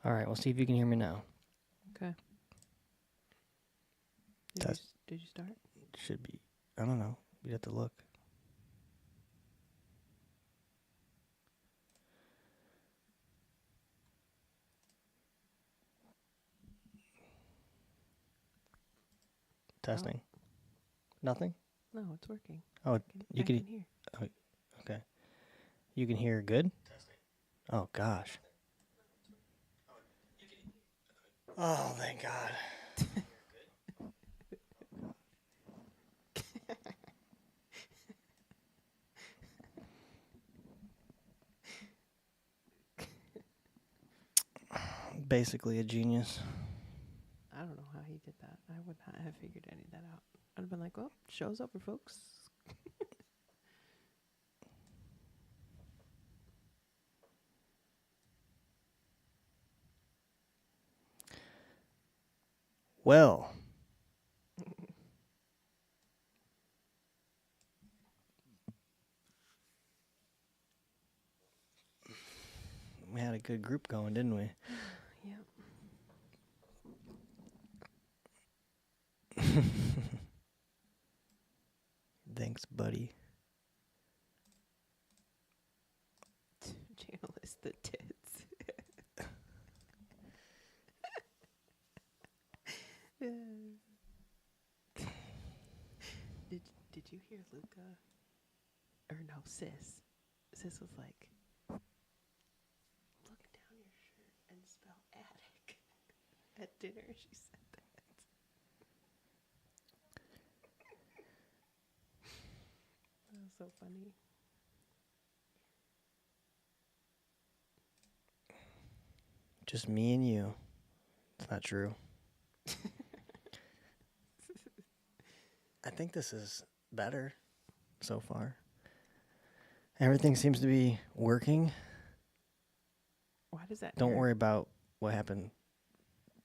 All right, we'll see if you can hear me now. Okay. Did you start? Should be. I don't know. You'd have to look. Testing. Nothing? No, it's working. Oh, I can hear. Oh, okay. You can hear good? Testing. Oh, gosh. Oh, thank God. Basically a genius. I don't know how he did that. I would not have figured any of that out. I'd have been like, well, show's over, folks. Well, we had a good group going, didn't we? Yep. Thanks, buddy. Channel is the tits. Did you hear Luca? Or no, Sis. Sis was like, look down your shirt and spell attic. At dinner, she said that. That was so funny. Just me and you. It's not true. I think this is better so far. Everything seems to be working. Why does that Don't hurt? worry about what happened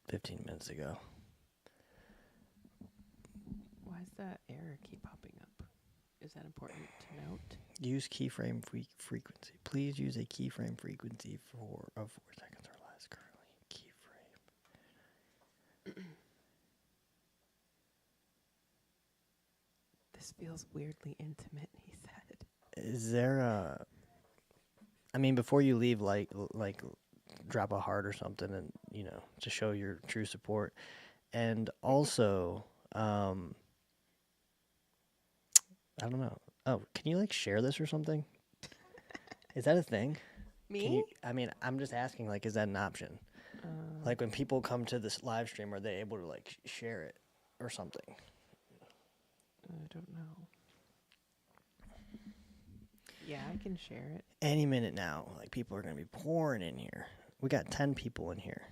15 minutes ago. Why does that error keep popping up? Is that important to note? Use keyframe frequency. Please use a keyframe frequency of 4 seconds or less. Currently, keyframe. This feels weirdly intimate, he said. Is there a... I mean, before you leave, like drop a heart or something, and to show your true support. And also, I don't know. Oh, can you share this or something? Is that a thing? Me? I'm just asking. Is that an option? When people come to this live stream, are they able to share it or something? I don't know. Yeah, I can share it. Any minute now, people are gonna be pouring in here. We got 10 people in here.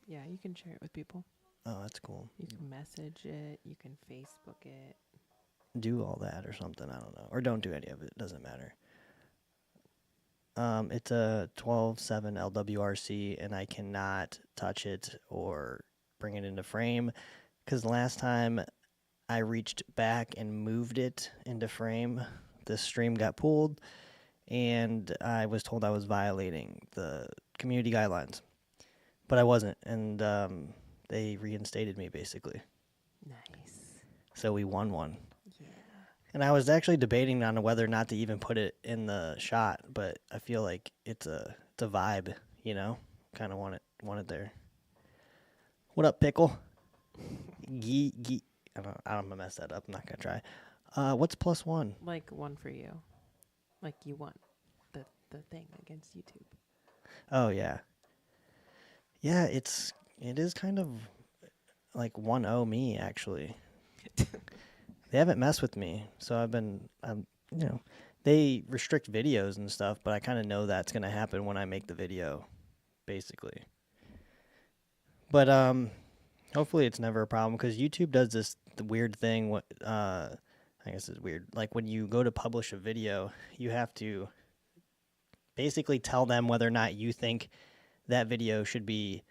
Yeah, you can share it with people. Oh, that's cool. You can message it. You can Facebook it. Do all that or something. I don't know. Or don't do any of it. It doesn't matter. It's a 12.7 LWRC, and I cannot touch it or bring it into frame because last time I reached back and moved it into frame, the stream got pulled, and I was told I was violating the community guidelines. But I wasn't, and they reinstated me, basically. Nice. So we won one. Yeah. And I was actually debating on whether or not to even put it in the shot, but I feel like it's a vibe, Kind of want it there. What up, Pickle? Gee. I'm gonna mess that up. I'm not gonna try. What's +1? One for you. You won the thing against YouTube. Oh yeah. Yeah, it is kind of 1-0 me actually. They haven't messed with me, so they restrict videos and stuff, but I kind of know that's gonna happen when I make the video, basically. But hopefully it's never a problem because YouTube does the weird thing. I guess it's weird. When you go to publish a video, you have to basically tell them whether or not you think that video should be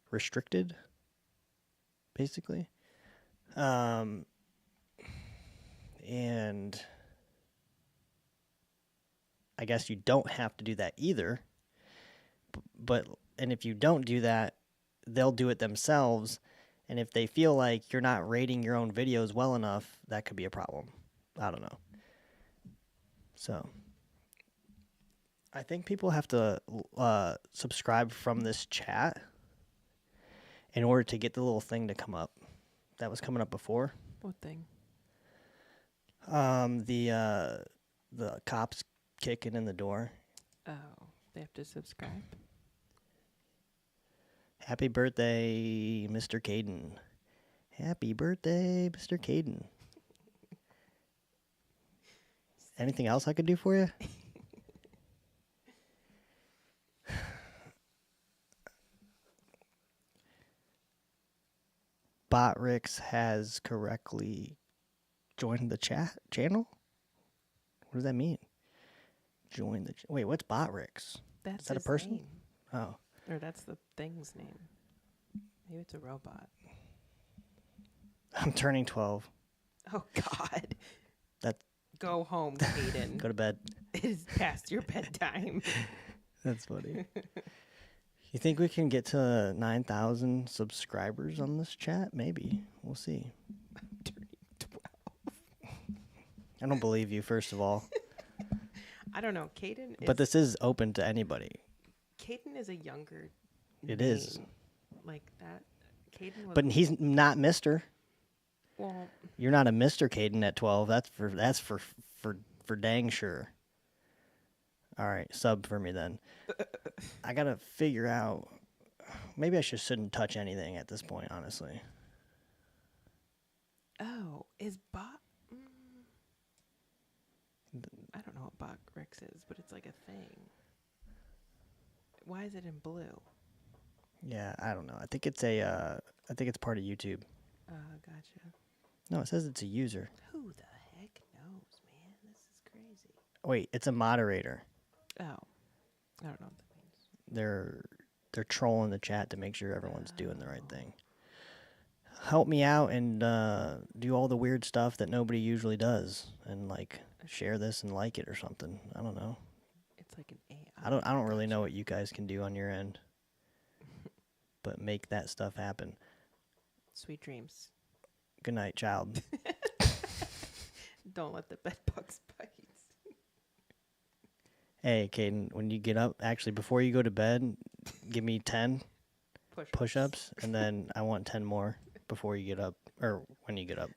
restricted, basically. And I guess you don't have to do that either. And if you don't do that, they'll do it themselves. And if they feel like you're not rating your own videos well enough, that could be a problem. I don't know. So I think people have to subscribe from this chat in order to get the little thing to come up. That was coming up before. What thing? The cops kicking in the door. Oh, they have to subscribe. Happy birthday, Mr. Caden. Happy birthday, Mr. Caden. Anything else I could do for you? Botrix has correctly joined the channel? What does that mean? Join the... Wait, what's Botrix? That's Is that a his person? name. Oh. Or that's the thing's name. Maybe it's a robot. I'm turning 12. Oh, God. That... Go home, Caden. Go to bed. It is past your bedtime. That's funny. You think we can get to 9,000 subscribers on this chat? Maybe. We'll see. I'm turning 12. I don't believe you, first of all. I don't know. Caden is... But this is open to anybody. Caden is a younger It name. is. Like that. Caden was... But he's not Mr. Well... You're not a Mr. Caden at 12. That's for dang sure. All right, sub for me then. I gotta figure out. Maybe I shouldn't touch anything at this point, honestly. Oh, is bot? I don't know what bot Rex is, but it's like a thing. Why is it in blue? Yeah, I don't know. I think it's a. I think it's part of YouTube. Gotcha. No, it says it's a user. Who the heck knows, man? This is crazy. Wait, it's a moderator. Oh, I don't know what that means. They're trolling the chat to make sure everyone's doing the right thing. Help me out and do all the weird stuff that nobody usually does, and like share this and like it or something. I don't know. It's like an AI. I don't really know what you guys can do on your end, but make that stuff happen. Sweet dreams. Good night, child. Don't let the bed bugs bite. Hey, Caden, when you get up, actually, before you go to bed, give me 10 push-ups, and then I want 10 more before you get up, or when you get up.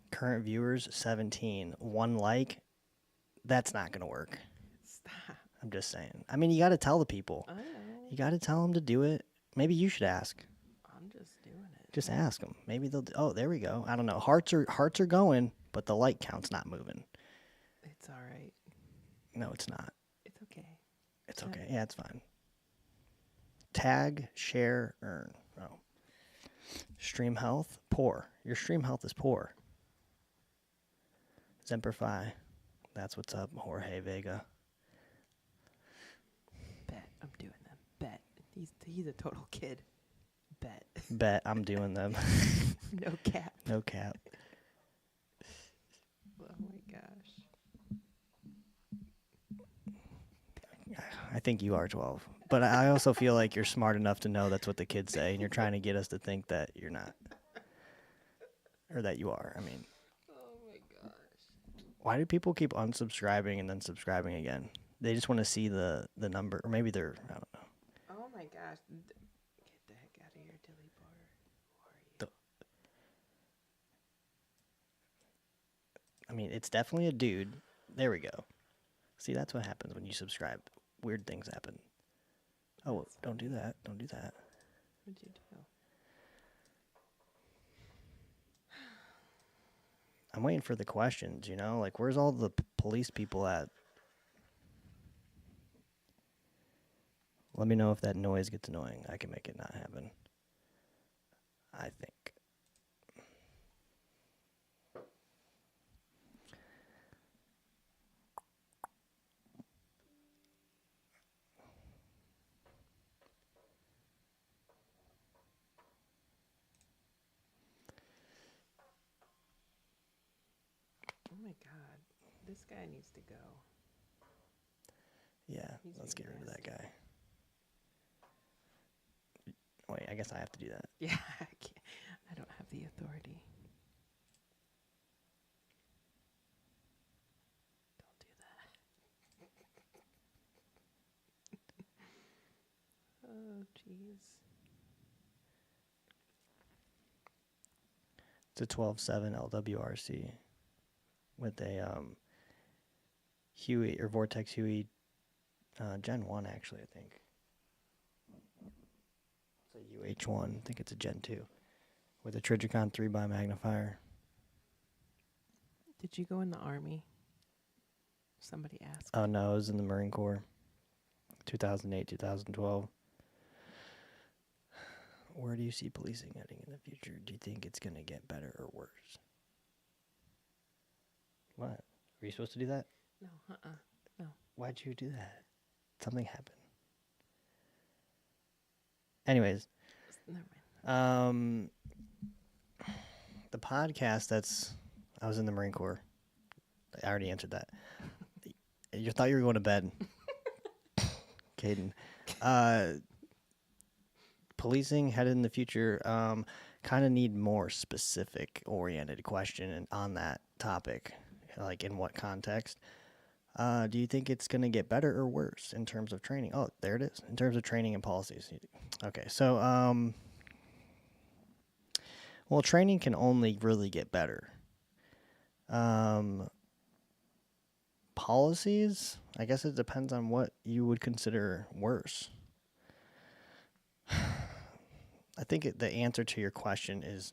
Current viewers, 17. 1 like, that's not going to work. Stop. I'm just saying. I mean, you got to tell the people. I know. You got to tell them to do it. Maybe you should ask. I'm just doing it. Just ask them. Maybe they'll. Oh, there we go. I don't know. Hearts are going, but the like count's not moving. It's all right. No, it's not. It's okay. It's okay. Yeah, it's fine. Tag, share, earn. Oh. Stream health, poor. Your stream health is poor. Zemperfy. That's what's up, Jorge Vega. Bet I'm doing them. Bet he's a total kid. Bet. Bet I'm doing them. No cap. No cap. Oh my gosh. I think you are 12. But I also feel like you're smart enough to know that's what the kids say, and you're trying to get us to think that you're not. Or that you are, I mean. Oh my gosh. Why do people keep unsubscribing and then subscribing again? They just want to see the number, or maybe they're, I don't know. Oh my gosh. Get the heck out of here, Dilly Bar. Who are you? I mean, it's definitely a dude. There we go. See, that's what happens when you subscribe. Weird things happen. Oh, don't do that. Don't do that. What'd you do? I'm waiting for the questions, you know? Like, where's all the police people at? Let me know if that noise gets annoying. I can make it not happen. I think. my God. This guy needs to go. Yeah, He's let's get being rid of that nasty. guy. Wait, I guess I have to do that. Yeah, I can't. I don't have the authority. Don't do that. Oh, jeez. It's a 12.7 LWRC with a Huey or Vortex Huey Gen 1, actually, I think. It's a UH1. I think it's a Gen 2 with a Trijicon 3x magnifier. Did you go in the Army? Somebody asked. Oh, no, it was in the Marine Corps. 2008, 2012. Where do you see policing heading in the future? Do you think it's going to get better or worse? What? Were you supposed to do that? No, no. Why'd you do that? Something happened. Anyways, Never mind. the podcast I was in the Marine Corps. I already answered that. You thought you were going to bed. Caden. Policing headed in the future, kind of need more specific oriented question on that topic, like in what context. Do you think it's going to get better or worse in terms of training? Oh, there it is. In terms of training and policies. Okay, so well, training can only really get better. Policies, I guess it depends on what you would consider worse. I think the answer to your question is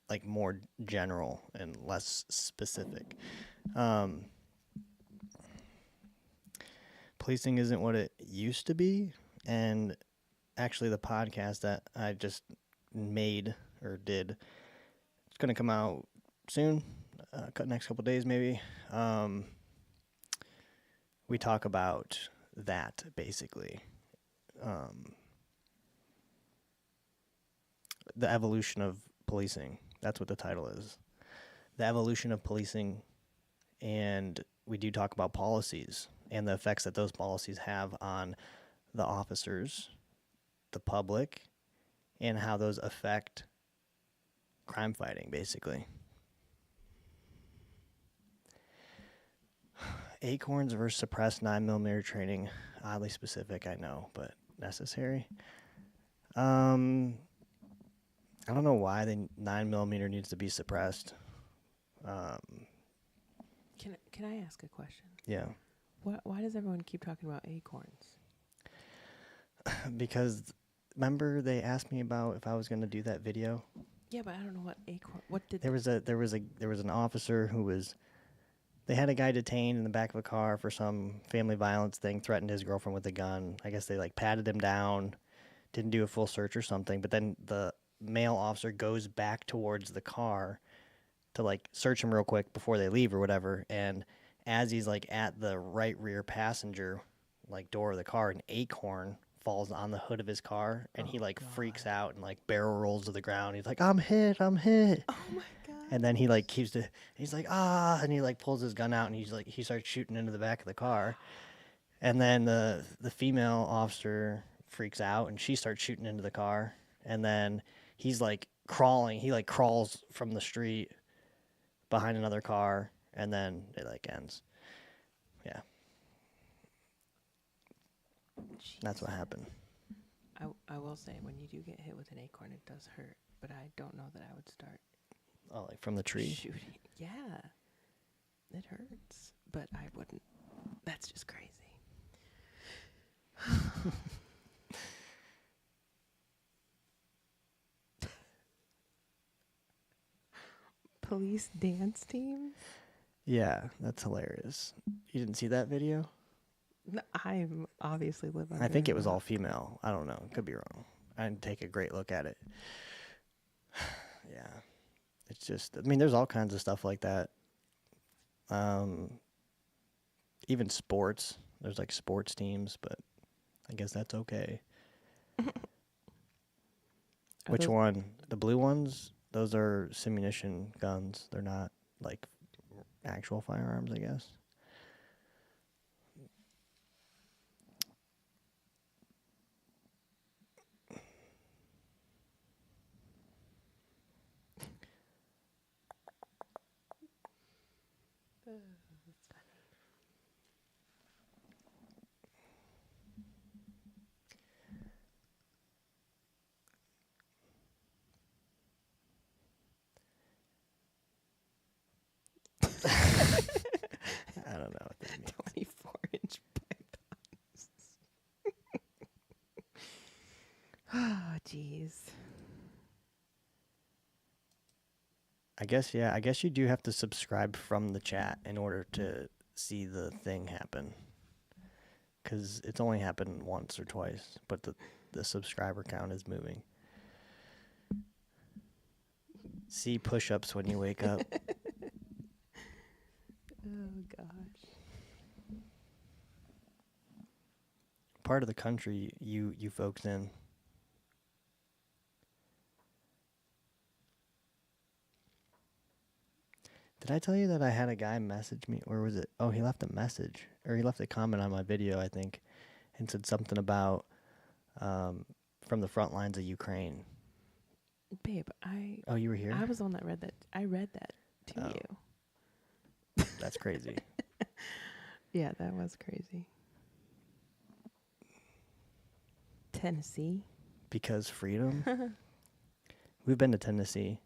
like more general and less specific. Policing isn't what it used to be, and actually the podcast that I just made or did, it's going to come out soon, next couple days maybe. We talk about that basically. The evolution of policing. That's what the title is. The evolution of policing, and we do talk about policies and the effects that those policies have on the officers, the public, and how those affect crime fighting, basically. Acorns versus suppressed 9mm training. Oddly specific, I know, but necessary. I don't know why the 9mm needs to be suppressed. Can I ask a question? Yeah. Why does everyone keep talking about acorns? Because remember they asked me about if I was going to do that video. Yeah, but I don't know what acorn. What did There was an officer who was. They had a guy detained in the back of a car for some family violence thing. Threatened his girlfriend with a gun. I guess they like patted him down, didn't do a full search or something. But then the male officer goes back towards the car to like search him real quick before they leave or whatever. And as he's like at the right rear passenger like door of the car, an acorn falls on the hood of his car, and he like freaks out and like barrel rolls to the ground. He's like, I'm hit. Oh my God. And then he like keeps he's like, ah, and he like pulls his gun out and he starts shooting into the back of the car. And then the female officer freaks out and she starts shooting into the car. And then he's like crawling. He like crawls from the street behind another car, and then it like ends. Yeah. That's what happened. I will say, when you do get hit with an acorn, it does hurt. But I don't know that I would start. Oh, like from the tree? Shooting. Yeah. It hurts. But I wouldn't. That's just crazy. Police dance team? Yeah, that's hilarious. You didn't see that video? No, I'm obviously live under I think a it was rock. all female. I don't know. Could be wrong. I didn't take a great look at it. Yeah. It's just, I mean, there's all kinds of stuff like that. Even sports. There's like sports teams, but I guess that's okay. Which one? The blue ones? Those are simunition guns. They're not like actual firearms, I guess. I don't know what that means. 24-inch pythons. Oh, jeez. I guess, yeah, I guess you do have to subscribe from the chat in order to see the thing happen. Because it's only happened once or twice, but the subscriber count is moving. See push-ups when you wake up. Oh, gosh. Part of the country you folks in. Did I tell you that I had a guy message me, or was it? Oh, he left a message, or he left a comment on my video, I think, and said something about from the front lines of Ukraine. Babe, Oh, you were here? I was the one that read that. I read that to Oh. you. That's crazy. Yeah, that was crazy. Tennessee. Because freedom? We've been to Tennessee.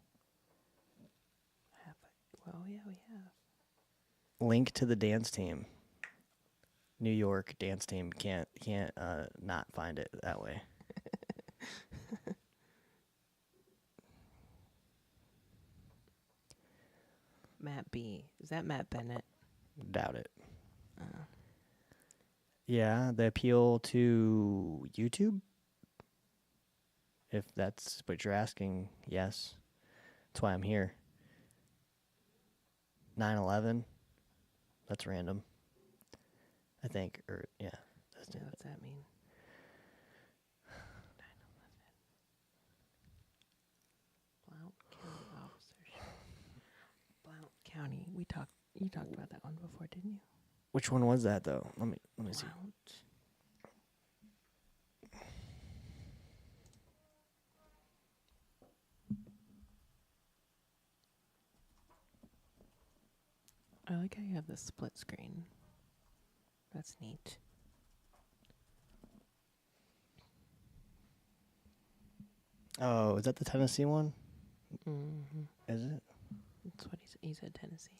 Well, yeah, we have. Link to the dance team. New York dance team can't not find it that way. Matt B. Is that Matt Bennett? Doubt it. Yeah, the appeal to YouTube. If that's what you're asking, yes. That's why I'm here. 9/11. That's random. I think, or yeah. Yeah, what's that mean? 9/11. Blount County officers. Blount County. You talked about that one before, didn't you? Which one was that though? Let me see. Blount. I like how you have the split screen. That's neat. Oh, is that the Tennessee one? Mm-hmm. Is it? That's what he said. Tennessee.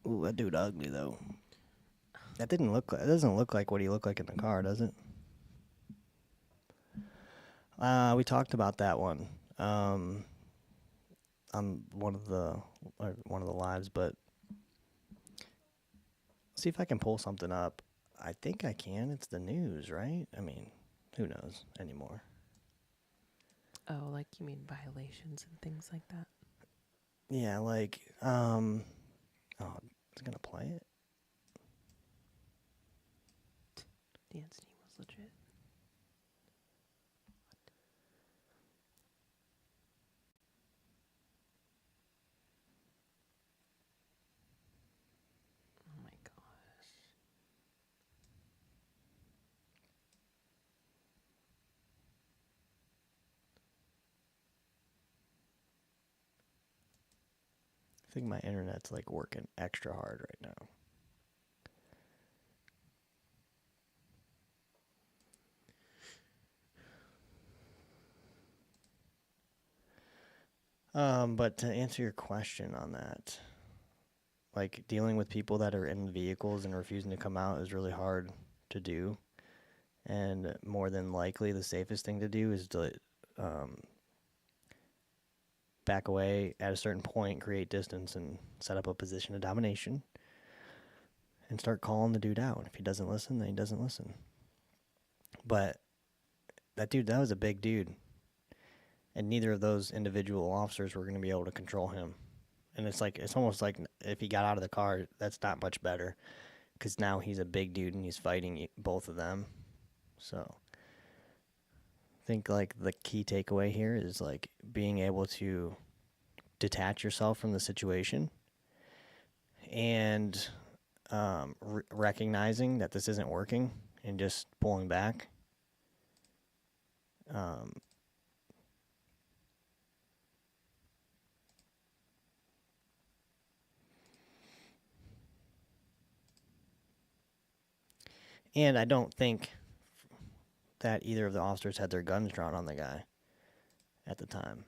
Ooh, that dude ugly though. That didn't look. It doesn't look like what he looked like in the car, does it? We talked about that one on one of the lives, but see if I can pull something up. I think I can. It's the news, right? I mean, who knows anymore? Oh, like you mean violations and things like that? Yeah, like oh, it's gonna play it. Dance team was legit. Oh my gosh. I think my internet's like working extra hard right now. But to answer your question on that, like dealing with people that are in vehicles and refusing to come out is really hard to do. And more than likely, the safest thing to do is to back away at a certain point, create distance, and set up a position of domination and start calling the dude out. If he doesn't listen, then he doesn't listen. But that was a big dude. And neither of those individual officers were going to be able to control him. And it's almost like if he got out of the car, that's not much better, because now he's a big dude and he's fighting both of them. So I think like the key takeaway here is like being able to detach yourself from the situation and recognizing that this isn't working and just pulling back. And I don't think that either of the officers had their guns drawn on the guy at the time.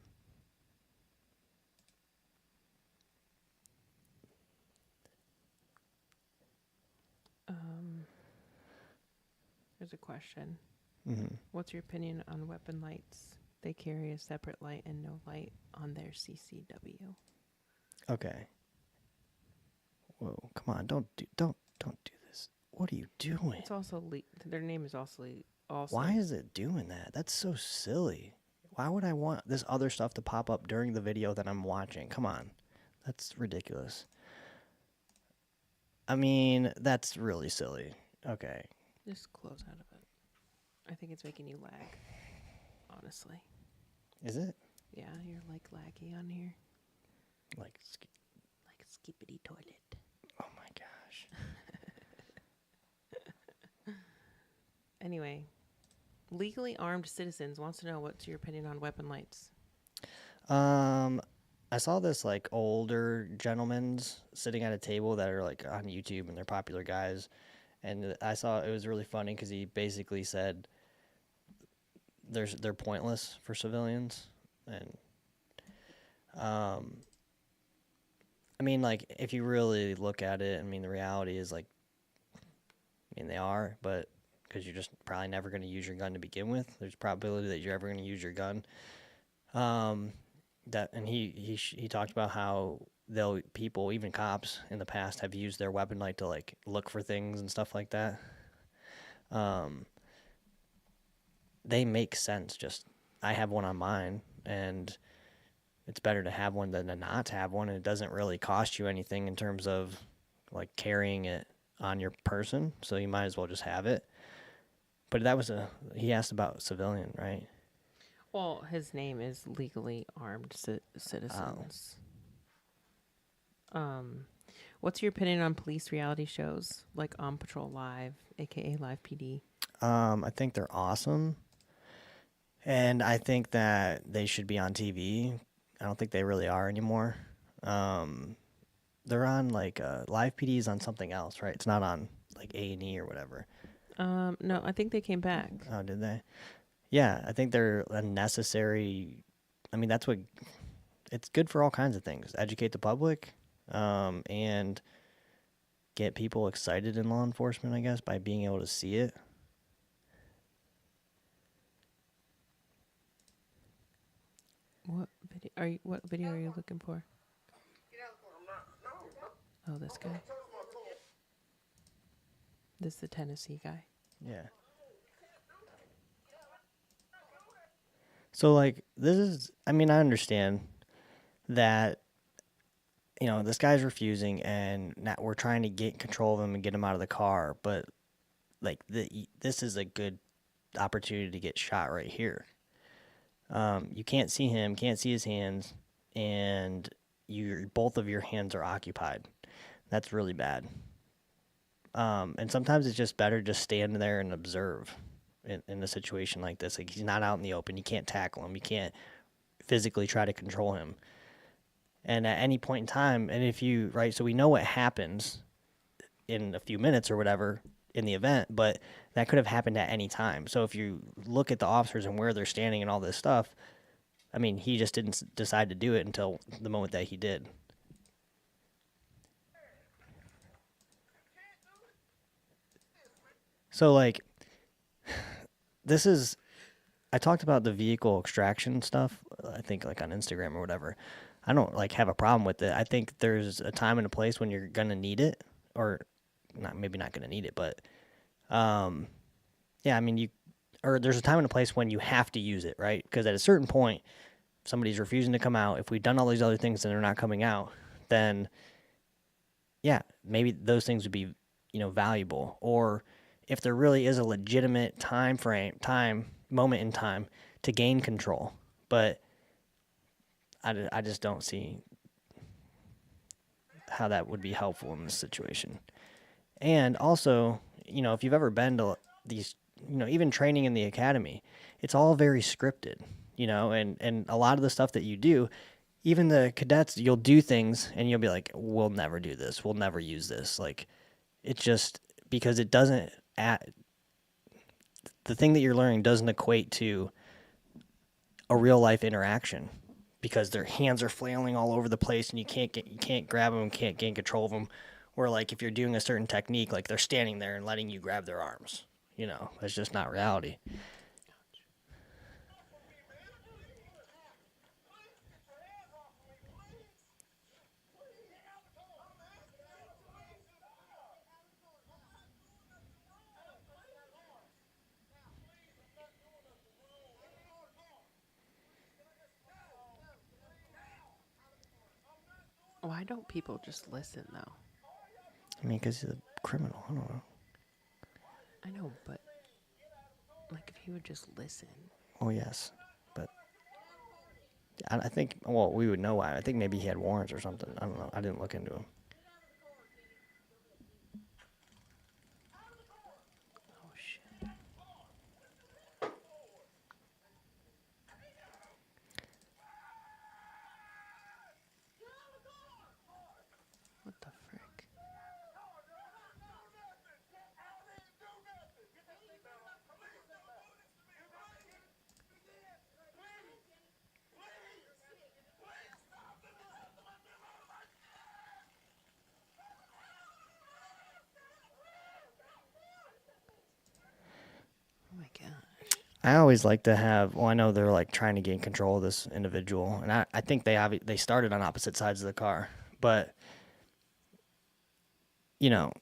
There's a question. Mm-hmm. What's your opinion on weapon lights? They carry a separate light and no light on their CCW. Okay. Whoa, come on! Don't do this. What are you doing? It's also their name is also. Why is it doing that? That's so silly. Why would I want this other stuff to pop up during the video that I'm watching? Come on. That's ridiculous. I mean, that's really silly. Okay. Just close out of it. I think it's making you lag. Honestly. Is it? Yeah, you're like laggy on here. Like Skippity toilet. Oh my gosh. Anyway, legally armed citizens wants to know what's your opinion on weapon lights. I saw this like older gentlemen's sitting at a table that are like on YouTube and they're popular guys, and I saw it was really funny because he basically said they're pointless for civilians, and I mean, like, if you really look at it, I mean, the reality is, like, I mean, they are, but because you're just probably never going to use your gun to begin with. There's a probability that you're ever going to use your gun. And he talked about how people, even cops in the past, have used their weapon light to, like, look for things and stuff like that. They make sense. Just, I have one on mine, and it's better to have one than to not have one, and it doesn't really cost you anything in terms of like carrying it on your person, so you might as well just have it. But he asked about civilian, right? Well, his name is legally armed citizens. What's your opinion on police reality shows like On Patrol Live, aka Live PD? I think they're awesome, and I think that they should be on TV. I don't think they really are anymore. They're on like Live PD's on something else, right? It's not on like A&E or whatever. No, I think they came back. Oh, did they? Yeah, I think they're a necessary. I mean, it's good for all kinds of things. Educate the public, and get people excited in law enforcement, I guess, by being able to see it. What video are you looking for? Oh, this guy. This is the Tennessee guy. Yeah. So, like, I mean, I understand that, this guy's refusing, and now we're trying to get control of him and get him out of the car, but, like, this is a good opportunity to get shot right here. You can't see him, can't see his hands, and both of your hands are occupied. That's really bad. And sometimes it's just better to just stand there and observe in a situation like this. Like, he's not out in the open. You can't tackle him. You can't physically try to control him. And at any point in time, so we know what happens in a few minutes or whatever in the event, but that could have happened at any time. So if you look at the officers and where they're standing and all this stuff, I mean, he just didn't decide to do it until the moment that he did. So, like, I talked about the vehicle extraction stuff, I think, like, on Instagram or whatever. I don't, like, have a problem with it. I think there's a time and a place when you're going to need it, or maybe not going to need it, but, yeah, I mean, there's a time and a place when you have to use it, right? Because at a certain point, if somebody's refusing to come out, if we've done all these other things and they're not coming out, then, yeah, maybe those things would be, valuable. Or if there really is a legitimate moment in time to gain control. But I just don't see how that would be helpful in this situation. And also, if you've ever been to these, even training in the academy, it's all very scripted, and a lot of the stuff that you do, even the cadets, you'll do things and you'll be like, we'll never do this. We'll never use this. Like, it's just because it doesn't, the thing that you're learning doesn't equate to a real life interaction because their hands are flailing all over the place and you can't grab them, can't gain control of them. Where like if you're doing a certain technique, like they're standing there and letting you grab their arms. That's just not reality. Why don't people just listen, though? I mean, because he's a criminal. I don't know. I know, but, like, if he would just listen. Oh, yes. But I think, well, we would know why. I think maybe he had warrants or something. I don't know. I didn't look into him. Oh, shit. What the frick? Oh, my God. I always like to have. Well, I know they're like trying to gain control of this individual, and I think they started on opposite sides of the car, but you know,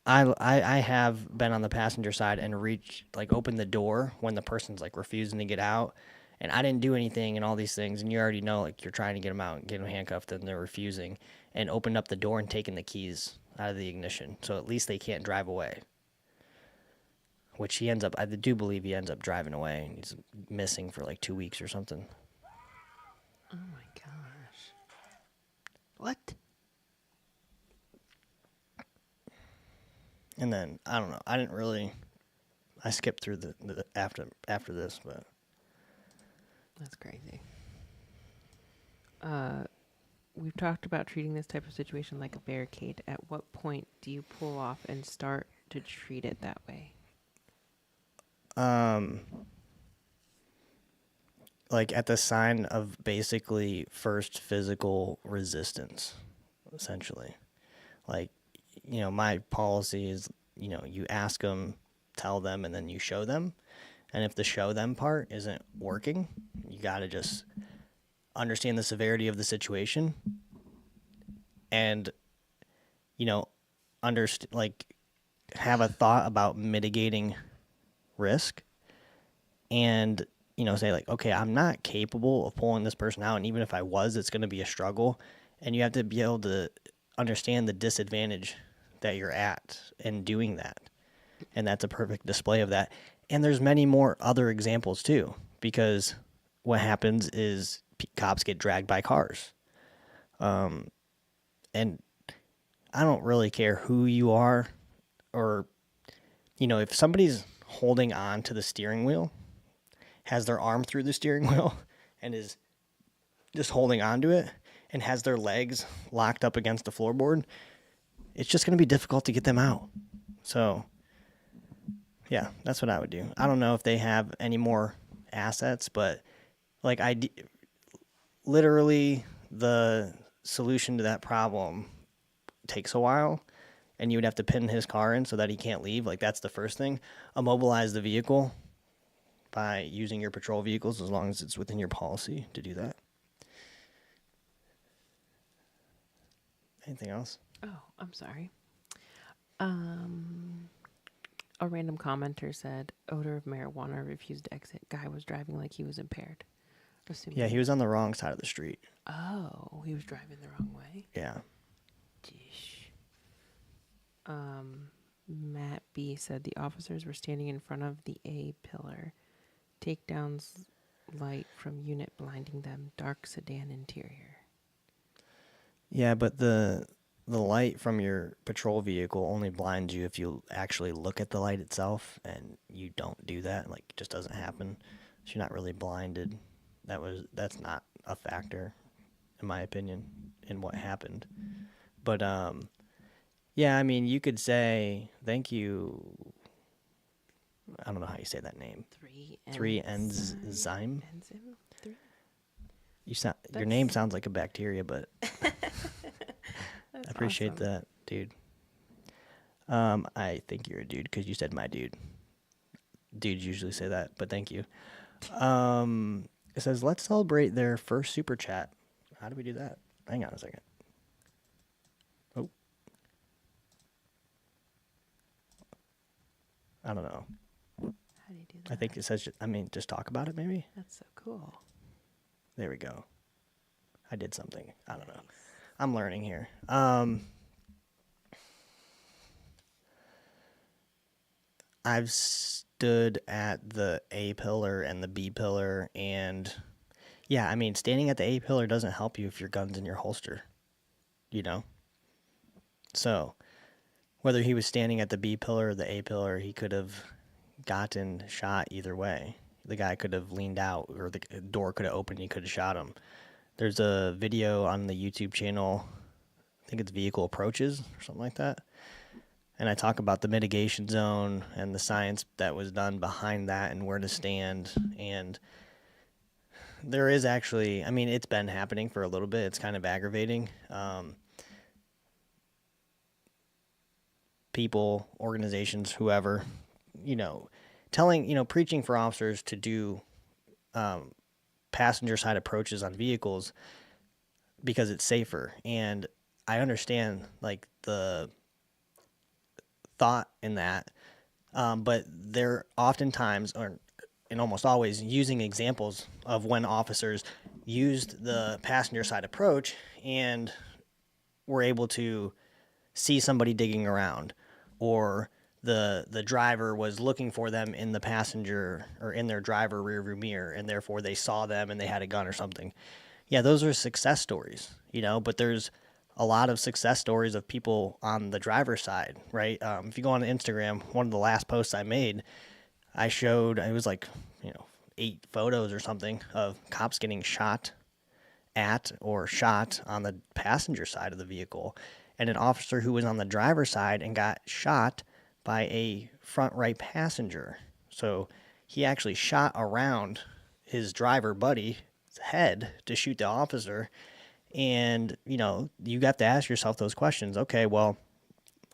I have been on the passenger side and opened the door when the person's like refusing to get out, and I didn't do anything and all these things, and you already know like you're trying to get them out, and get them handcuffed, and they're refusing, and opened up the door and taken the keys out of the ignition, so at least they can't drive away. Which I do believe he ends up driving away. And he's missing for like 2 weeks or something. Oh, my gosh. What? And then I don't know. I skipped through the after this, but That's crazy. We've talked about treating this type of situation like a barricade. At what point do you pull off and start to treat it that way? like at the sign of basically first physical resistance, essentially. Like, my policy is, you ask them, tell them, and then you show them. And if the show them part isn't working, you got to just understand the severity of the situation and, have a thought about mitigating risk and, say like, okay, I'm not capable of pulling this person out. And even if I was, it's going to be a struggle. And you have to be able to understand the disadvantage that you're at in doing that. And that's a perfect display of that. And there's many more other examples too, because what happens is cops get dragged by cars. And I don't really care who you are or, if somebody's holding on to the steering wheel, has their arm through the steering wheel and is just holding on to it and has their legs locked up against the floorboard, it's just going to be difficult to get them out. So, yeah, that's what I would do. I don't know if they have any more assets, but like literally the solution to that problem takes a while, and you would have to pin his car in so that he can't leave. Like, that's the first thing. Immobilize the vehicle by using your patrol vehicles as long as it's within your policy to do that. Anything else? Oh, I'm sorry. A random commenter said, odor of marijuana, refused to exit. Guy was driving like he was impaired. Assuming. Yeah, he was on the wrong side of the street. Oh, he was driving the wrong way? Yeah. Dish. Matt B said the officers were standing in front of the A pillar. Takedowns light from unit blinding them. Dark sedan interior. Yeah, but the light from your patrol vehicle only blinds you if you actually look at the light itself, and you don't do that. Like, it just doesn't happen. So you're not really blinded. That's not a factor, in my opinion, in what happened. But yeah, I mean, you could say thank you. I don't know how you say that name. Three enzyme. Enzyme? Three? Your name sounds like a bacteria, but I That's appreciate awesome. that, dude. I think you're a dude because you said my dude. Dudes usually say that, but thank you. It says, let's celebrate their first super chat. How do we do that? Hang on a second. Oh. I don't know. How do you do that? I think it says, just talk about it maybe? That's so cool. There we go. I did something. I don't know. Nice. I'm learning here. I've stood at the A pillar and the B pillar, and yeah, I mean, standing at the A pillar doesn't help you if your gun's in your holster, you know? So, whether he was standing at the B pillar or the A pillar, he could have gotten shot either way. The guy could have leaned out, or the door could have opened, and he could have shot him. There's a video on the YouTube channel, I think it's Vehicle Approaches or something like that. And I talk about the mitigation zone and the science that was done behind that and where to stand. And there is actually, I mean, it's been happening for a little bit. It's kind of aggravating. People, organizations, whoever, preaching for officers to do passenger side approaches on vehicles because it's safer. And I understand, like, the thought in that, but they're oftentimes, and almost always, using examples of when officers used the passenger side approach and were able to see somebody digging around, or the driver was looking for them in the passenger or in their driver rearview mirror, and therefore they saw them and they had a gun or something. Yeah, those are success stories, but there's a lot of success stories of people on the driver's side, right? If you go on Instagram, one of the last posts I made, I showed, it was like, 8 photos or something of cops getting shot at or shot on the passenger side of the vehicle, and an officer who was on the driver's side and got shot by a front right passenger. So he actually shot around his driver buddy's head to shoot the officer. And, you have to ask yourself those questions. Okay, well,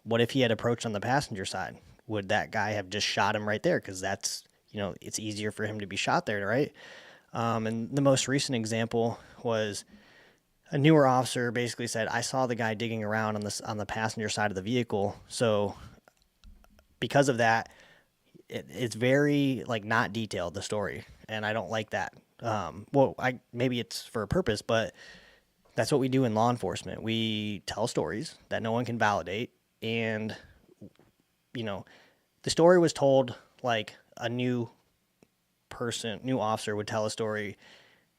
what if he had approached on the passenger side? Would that guy have just shot him right there? Because that's, it's easier for him to be shot there, right? And the most recent example was a newer officer basically said, I saw the guy digging around on the passenger side of the vehicle. So because of that, it's very, like, not detailed, the story. And I don't like that. Maybe it's for a purpose, but that's what we do in law enforcement. We tell stories that no one can validate. And, the story was told like a new officer would tell a story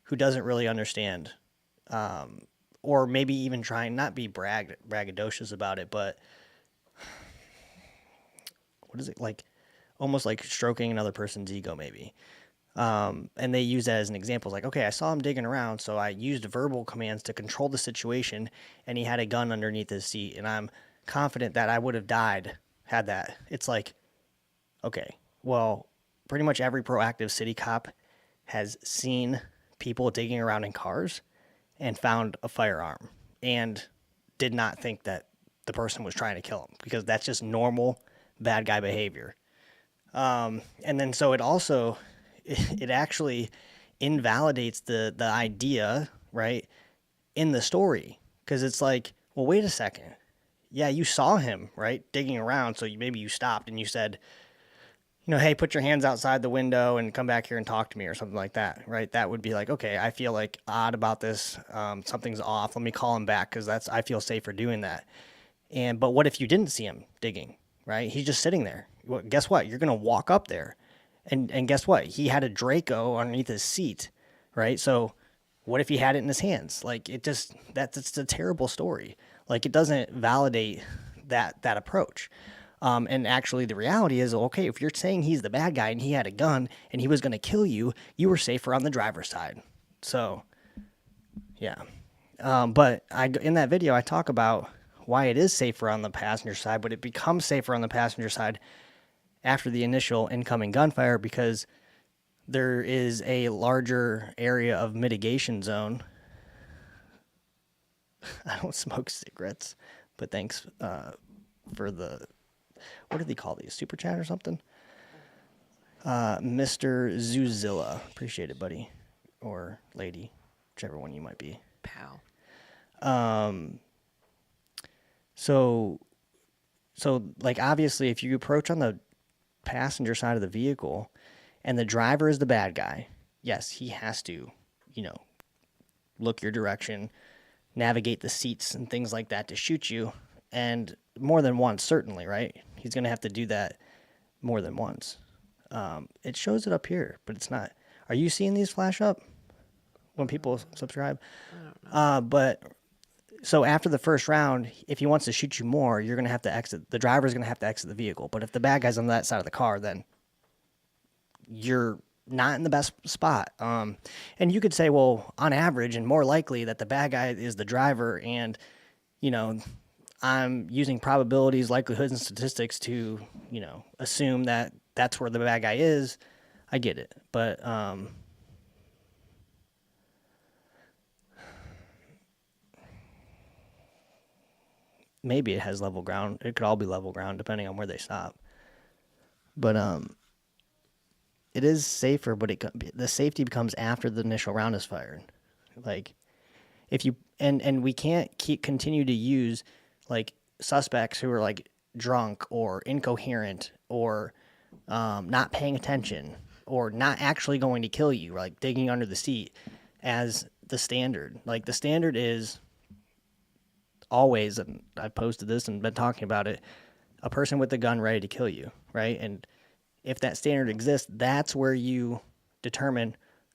who doesn't really understand, or maybe even trying not be braggadocious about it, but what is it, like, almost like stroking another person's ego maybe. And they use that as an example. It's like, okay, I saw him digging around, so I used verbal commands to control the situation, and he had a gun underneath his seat, and I'm confident that I would have died had that. It's like, okay, well, pretty much every proactive city cop has seen people digging around in cars and found a firearm and did not think that the person was trying to kill him, because that's just normal bad guy behavior. And then so it actually invalidates the idea, right, in the story, because it's like, well, wait a second. Yeah, you saw him, right, digging around, so maybe you stopped and you said, hey, put your hands outside the window and come back here and talk to me or something like that, right? That would be like, okay, I feel like odd about this. Something's off. Let me call him back because I feel safer doing that. But what if you didn't see him digging, right? He's just sitting there. Well, guess what? You're going to walk up there And guess what? He had a Draco underneath his seat, right? So what if he had it in his hands? Like it just that's a terrible story. Like it doesn't validate that approach. And actually, the reality is, okay, if you're saying he's the bad guy and he had a gun and he was going to kill you, you were safer on the driver's side. So, yeah. But in that video, I talk about why it is safer on the passenger side, but it becomes safer on the passenger side after the initial incoming gunfire because there is a larger area of mitigation zone. I don't smoke cigarettes, but thanks for the, what do they call these? Super chat or something? Mr. Zuzilla. Appreciate it, buddy. Or lady, whichever one you might be. Pal. So like obviously if you approach on the passenger side of the vehicle and the driver is the bad guy, yes, he has to, look your direction, navigate the seats and things like that to shoot you. And more than once, certainly, right? He's going to have to do that more than once. It shows it up here, but it's not. Are you seeing these flash up when people subscribe? But so after the first round, if he wants to shoot you more, you're going to have to exit. The driver's going to have to exit the vehicle. But if the bad guy's on that side of the car, then you're not in the best spot. And you could say, well, on average and more likely that the bad guy is the driver. And, I'm using probabilities, likelihoods, and statistics to, assume that that's where the bad guy is. I get it. But maybe it has level ground. It could all be level ground depending on where they stop. But it is safer, but the safety becomes after the initial round is fired. Like if you and we can't continue to use like suspects who are like drunk or incoherent or not paying attention or not actually going to kill you, like digging under the seat as the standard. Like the standard is always, and I've posted this and been talking about it, a person with a gun ready to kill you, right? And if that standard exists, that's where you determine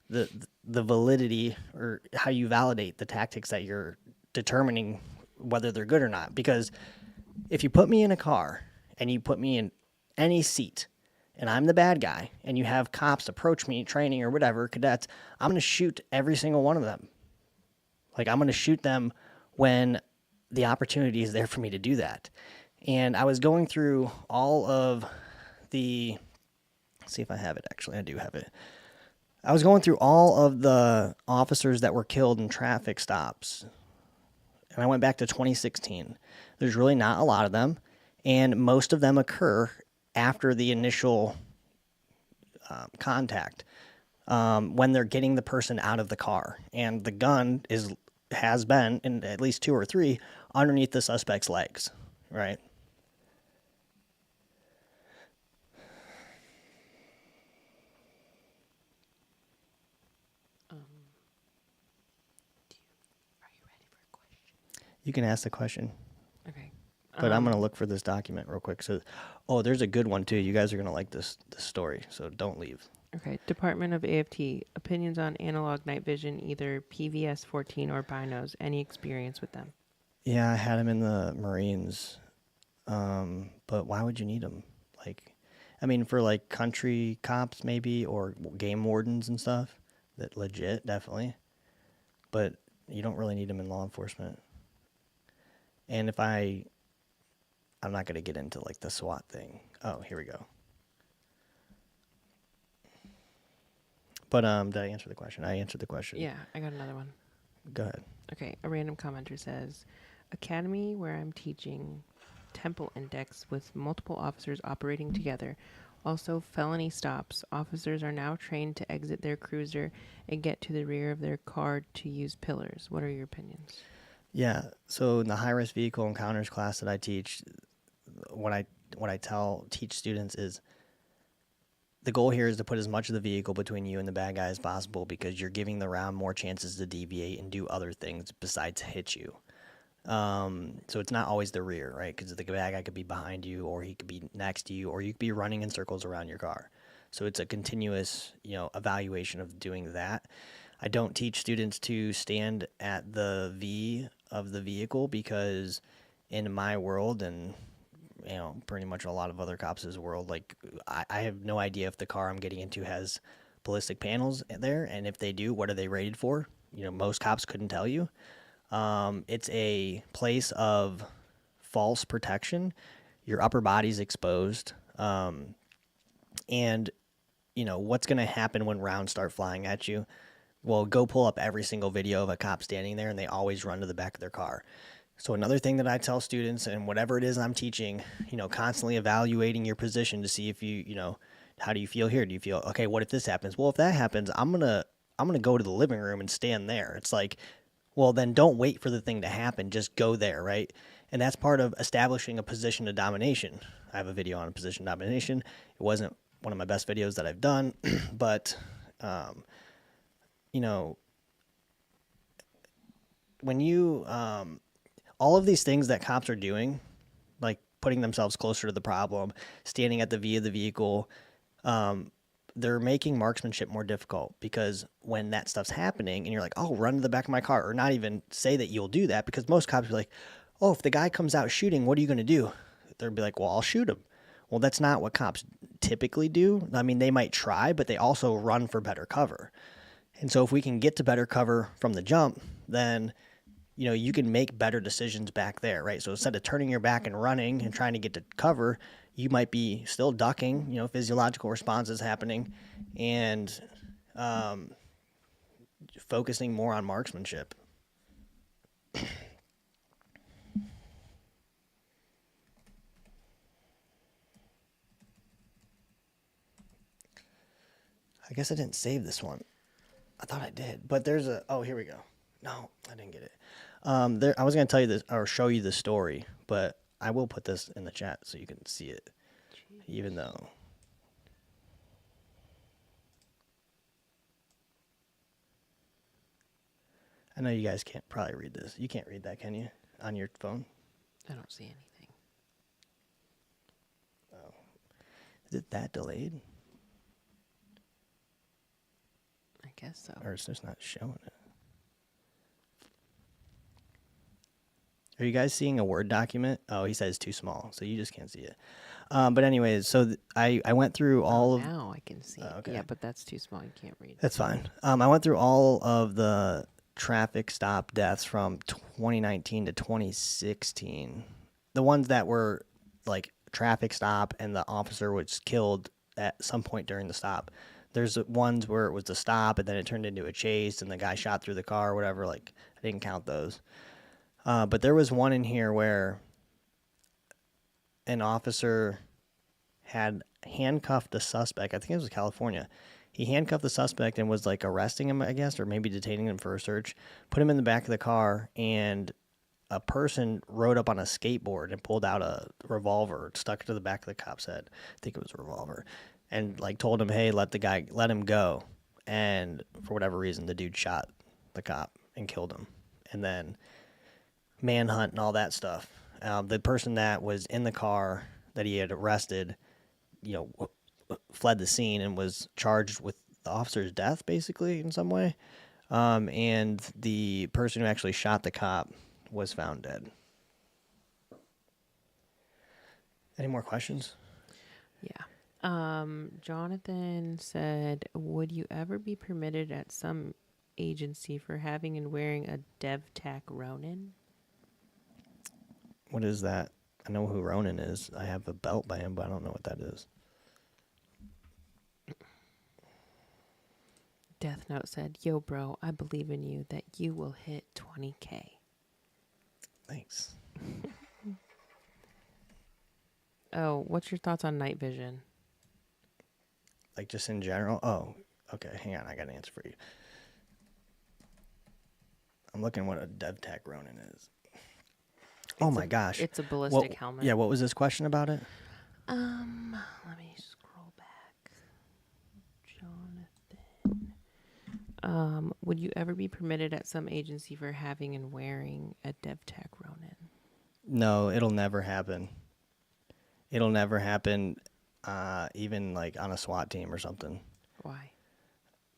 the validity or how you validate the tactics that you're determining whether they're good or not. Because if you put me in a car and you put me in any seat and I'm the bad guy and you have cops approach me, training or whatever, cadets, I'm going to shoot every single one of them. Like I'm going to shoot them when the opportunity is there for me to do that. And I was going through all of the, let's see if I have it. Actually, I do have it. I was going through all of the officers that were killed in traffic stops. And I went back to 2016. There's really not a lot of them. And most of them occur after the initial contact, when they're getting the person out of the car. And the gun has been, in at least 2 or 3, underneath the suspect's legs, right? Are you ready for a question? You can ask the question. Okay. But I'm going to look for this document real quick. So, there's a good one too. You guys are going to like this story, so don't leave. Okay. Department of AFT. Opinions on analog night vision, either PVS 14 or binos. Any experience with them? Yeah, I had them in the Marines. But why would you need them? Like, I mean, for like country cops maybe, or game wardens and stuff. That legit, definitely. But you don't really need them in law enforcement. And if I'm not going to get into like the SWAT thing. Oh, here we go. But did I answer the question? I answered the question. Yeah, I got another one. Go ahead. Okay, a random commenter says, Academy where I'm teaching, Temple Index with multiple officers operating together. Also, felony stops. Officers are now trained to exit their cruiser and get to the rear of their car to use pillars. What are your opinions? Yeah, so in the high-risk vehicle encounters class that I teach, what I teach students is the goal here is to put as much of the vehicle between you and the bad guy as possible because you're giving the round more chances to deviate and do other things besides hit you. So it's not always the rear, right? Because the bad guy could be behind you or he could be next to you or you could be running in circles around your car. So it's a continuous, evaluation of doing that. I don't teach students to stand at the V of the vehicle because in my world and pretty much a lot of other cops' world, like I have no idea if the car I'm getting into has ballistic panels there, and if they do, what are they rated for? Most cops couldn't tell you. It's a place of false protection. Your upper body's exposed, and what's going to happen when rounds start flying at you? Well, go pull up every single video of a cop standing there, and they always run to the back of their car. So another thing that I tell students, and whatever it is I'm teaching, constantly evaluating your position to see if how do you feel here? Do you feel okay? What if this happens? Well, if that happens, I'm gonna go to the living room and stand there. It's like, well, then don't wait for the thing to happen. Just go there, right? And that's part of establishing a position of domination. I have a video on position domination. It wasn't one of my best videos that I've done, but when you all of these things that cops are doing, like putting themselves closer to the problem, standing at the V of the vehicle, they're making marksmanship more difficult, because when that stuff's happening and you're like, oh, run to the back of my car, or not even say that you'll do that, because most cops are like, oh, if the guy comes out shooting, what are you going to do? They'll be like, well, I'll shoot him. Well, that's not what cops typically do. I mean, they might try, but they also run for better cover. And so if we can get to better cover from the jump, then you can make better decisions back there, right? So instead of turning your back and running and trying to get to cover, you might be still ducking, physiological responses happening, and focusing more on marksmanship. I guess I didn't save this one. I thought I did, but there's here we go. No, I didn't get it. I was going to tell you this or show you the story, but I will put this in the chat so you can see it. Jeez. Even though I know you guys can't probably read this. You can't read that, can you? On your phone? I don't see anything. Oh. Is it that delayed? I guess so. Or it's just not showing it. Are you guys seeing a Word document? Oh, he says too small, so you just can't see it. But anyways, so I went through all of... Now I can see it. Okay. Yeah, but that's too small. You can't read. That's fine. I went through all of the traffic stop deaths from 2019 to 2016. The ones that were like traffic stop and the officer was killed at some point during the stop. There's ones where it was a stop and then it turned into a chase and the guy shot through the car or whatever. Like, I didn't count those. But there was one in here where an officer had handcuffed the suspect. I think it was California. He handcuffed the suspect and was like arresting him, I guess, or maybe detaining him for a search. Put him in the back of the car, and a person rode up on a skateboard and pulled out a revolver, stuck it to the back of the cop's head. I think it was a revolver. And like told him, hey, let him go. And for whatever reason, the dude shot the cop and killed him. And then manhunt and all that stuff. The person that was in the car that he had arrested, fled the scene and was charged with the officer's death, basically, in some way. And the person who actually shot the cop was found dead. Any more questions? Yeah. Jonathan said, would you ever be permitted at some agency for having and wearing a DevTac Ronin? What is that? I know who Ronin is. I have a belt by him, but I don't know what that is. Death Note said, yo, bro, I believe in you that you will hit 20K. Thanks. Oh, what's your thoughts on night vision? Like just in general? Oh, okay. Hang on. I got an answer for you. I'm looking what a DevTac Ronin is. Oh my gosh. It's a ballistic helmet. Yeah, what was this question about it? Let me scroll back. Jonathan. Would you ever be permitted at some agency for having and wearing a DevTac Ronin? No, it'll never happen. It'll never happen. even like on a SWAT team or something, Why?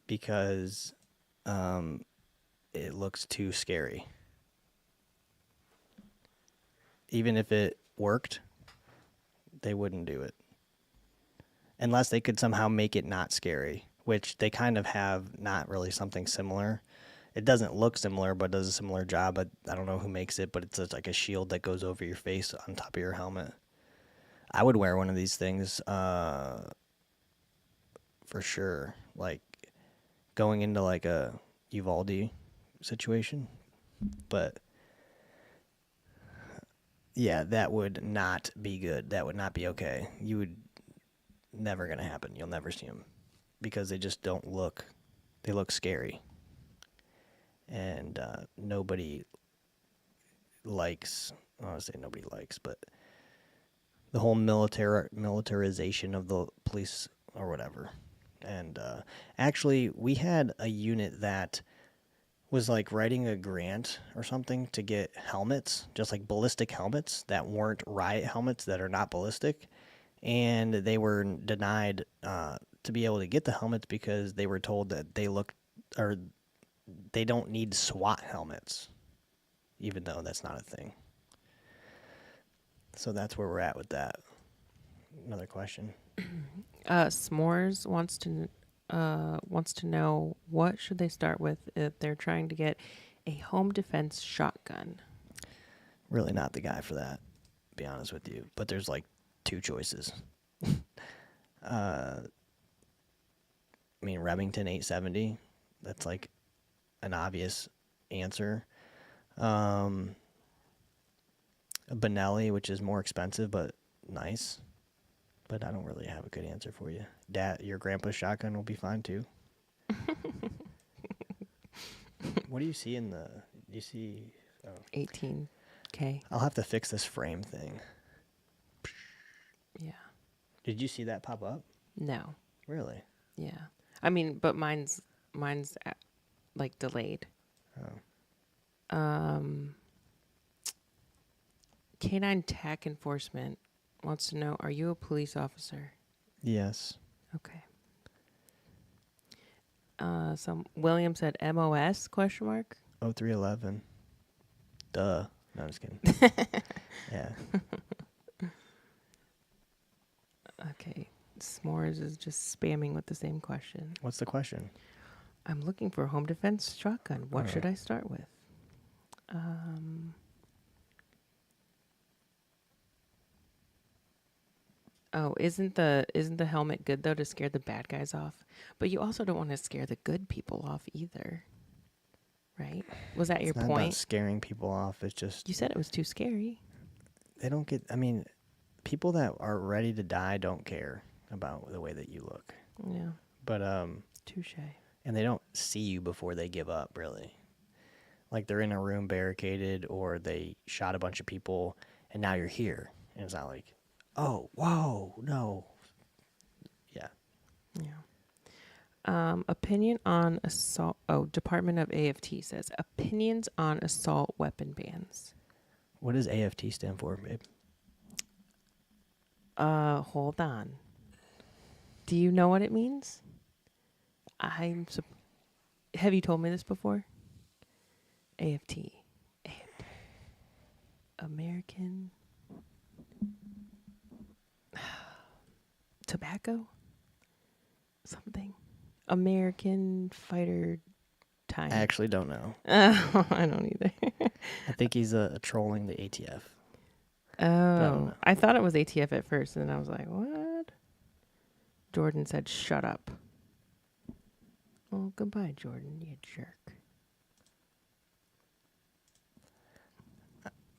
because it looks too scary. Even if it worked, they wouldn't do it. Unless they could somehow make it not scary, which they kind of have not really something similar. It doesn't look similar, but does a similar job. But I don't know who makes it, but it's just like a shield that goes over your face on top of your helmet. I would wear one of these things for sure. Like going into like a Uvalde situation. But yeah, that would not be good. That would not be okay. You would never going to happen. You'll never see them because they just don't look, they look scary. And nobody likes, I don't want to say nobody likes, but the whole militarization of the police or whatever. And actually, we had a unit that was like writing a grant or something to get helmets, just like ballistic helmets that weren't riot helmets that are not ballistic. And they were denied to be able to get the helmets because they were told that they look, or they don't need SWAT helmets, even though that's not a thing. So that's where we're at with that. Another question. S'mores wants to know what should they start with if they're trying to get a home defense shotgun. Really not the guy for that, to be honest with you. But there's like two choices. I mean, Remington 870. That's like an obvious answer. A Benelli, which is more expensive but nice. But I don't really have a good answer for you. Dad, your grandpa's shotgun will be fine too. What do you see in the? Do you see? Oh. 18K. I'll have to fix this frame thing. Yeah. Did you see that pop up? No. Really? Yeah. I mean, but mine's like delayed. Oh. Canine Tac Enforcement wants to know, are you a police officer? Yes. Okay. William said MOS question mark. 0311. Duh. No, I'm just kidding. Yeah. Okay. S'mores is just spamming with the same question. What's the question? I'm looking for a home defense shotgun. What Oh. should I start with? Oh, isn't the helmet good though to scare the bad guys off? But you also don't want to scare the good people off either. Right? Was that your It's not point? about scaring people off. It's just You said it was too scary. they don't get. I mean, people that are ready to die don't care about the way that you look. Yeah. But Touche. and they don't see you before they give up. Really, like they're in a room barricaded, or they shot a bunch of people, and now you're here, and it's not like, oh, whoa, no. Yeah. Yeah. Opinion on assault. Oh, Department of AFT says opinions on assault weapon bans. What does AFT stand for, babe? Hold on. Do you know what it means? Have you told me this before? AFT. American tobacco? Something. American fighter time. I actually don't know. I don't either. I think he's trolling the ATF. Oh, I thought it was ATF at first, and then I was like, what? Jordan said, shut up. Well, goodbye, Jordan, you jerk.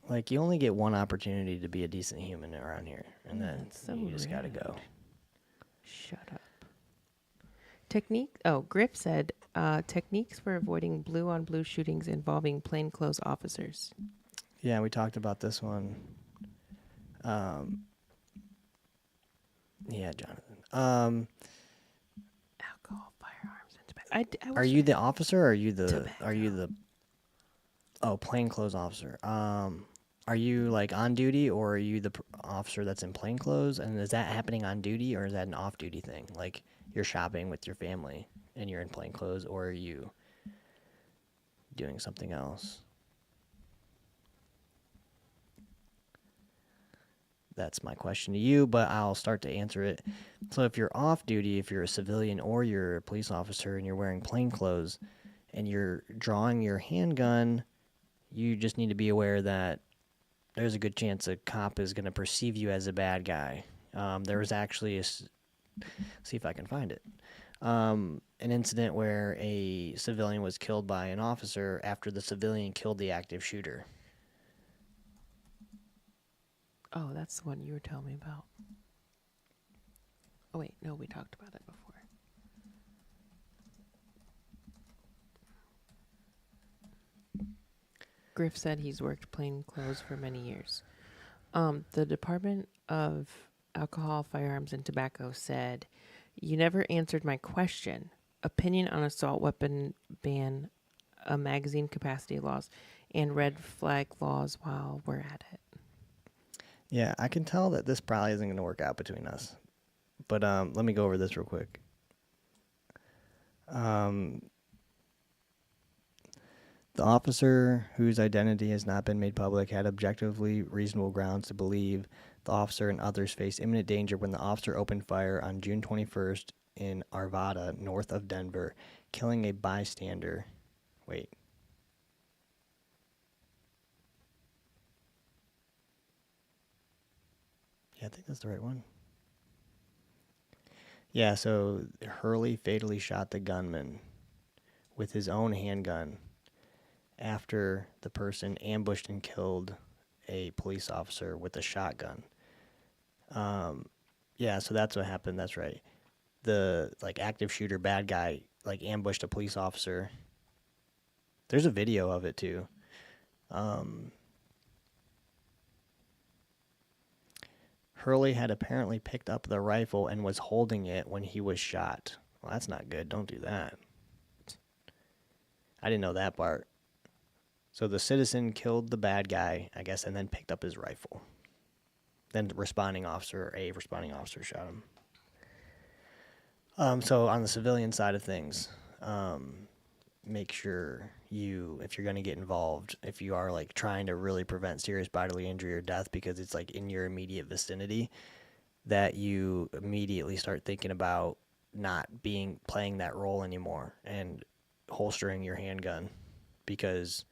Like, you only get one opportunity to be a decent human around here, and then That's so you just gotta rude. go. Shut up. Technique. Oh, Griff said, techniques for avoiding blue on blue shootings involving plainclothes officers. Yeah, we talked about this one. Yeah, Jonathan. Alcohol, firearms, and tobacco. Are you the officer or are you the Tobacco. plainclothes officer? are you like on duty, or are you the officer that's in plain clothes? And is that happening on duty, or is that an off duty thing? Like you're shopping with your family and you're in plain clothes, or are you doing something else? That's my question to you, but I'll start to answer it. So if you're off duty, if you're a civilian or you're a police officer and you're wearing plain clothes and you're drawing your handgun, you just need to be aware that there's a good chance a cop is going to perceive you as a bad guy. There was actually see if I can find it. An incident where a civilian was killed by an officer after the civilian killed the active shooter. Oh, that's the one you were telling me about. Oh, wait. No, we talked about it before. Griff said he's worked plain clothes for many years. The Department of Alcohol, Firearms, and Tobacco said, "You never answered my question. Opinion on assault weapon ban, magazine capacity laws, and red flag laws while we're at it." Yeah, I can tell that this probably isn't going to work out between us. But let me go over this real quick. The officer whose identity has not been made public had objectively reasonable grounds to believe the officer and others faced imminent danger when the officer opened fire on June 21st in Arvada, north of Denver, killing a bystander. Wait. Yeah, I think that's the right one. Yeah, so Hurley fatally shot the gunman with his own handgun after the person ambushed and killed a police officer with a shotgun. Yeah, so that's what happened. That's right. The like active shooter bad guy like ambushed a police officer. There's a video of it too. Hurley had apparently picked up the rifle and was holding it when he was shot. Well, that's not good. Don't do that. I didn't know that part. So the citizen killed the bad guy, I guess, and then picked up his rifle. Then a responding officer shot him. So on the civilian side of things, make sure if you're going to get involved, if you are like trying to really prevent serious bodily injury or death because it's like in your immediate vicinity, that you immediately start thinking about not playing that role anymore and holstering your handgun. Because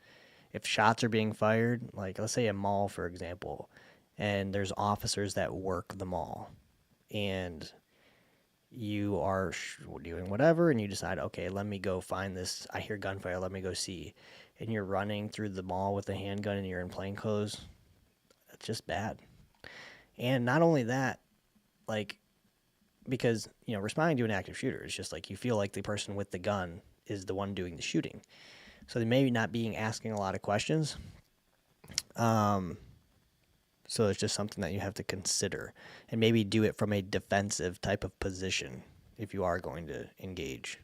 if shots are being fired, like let's say a mall, for example, and there's officers that work the mall, and you are doing whatever, and you decide, okay, let me go find this. I hear gunfire. Let me go see. And you're running through the mall with a handgun, and you're in plain clothes. That's just bad. And not only that, like, because responding to an active shooter is just like you feel like the person with the gun is the one doing the shooting. So they may not be asking a lot of questions. So it's just something that you have to consider and maybe do it from a defensive type of position if you are going to engage.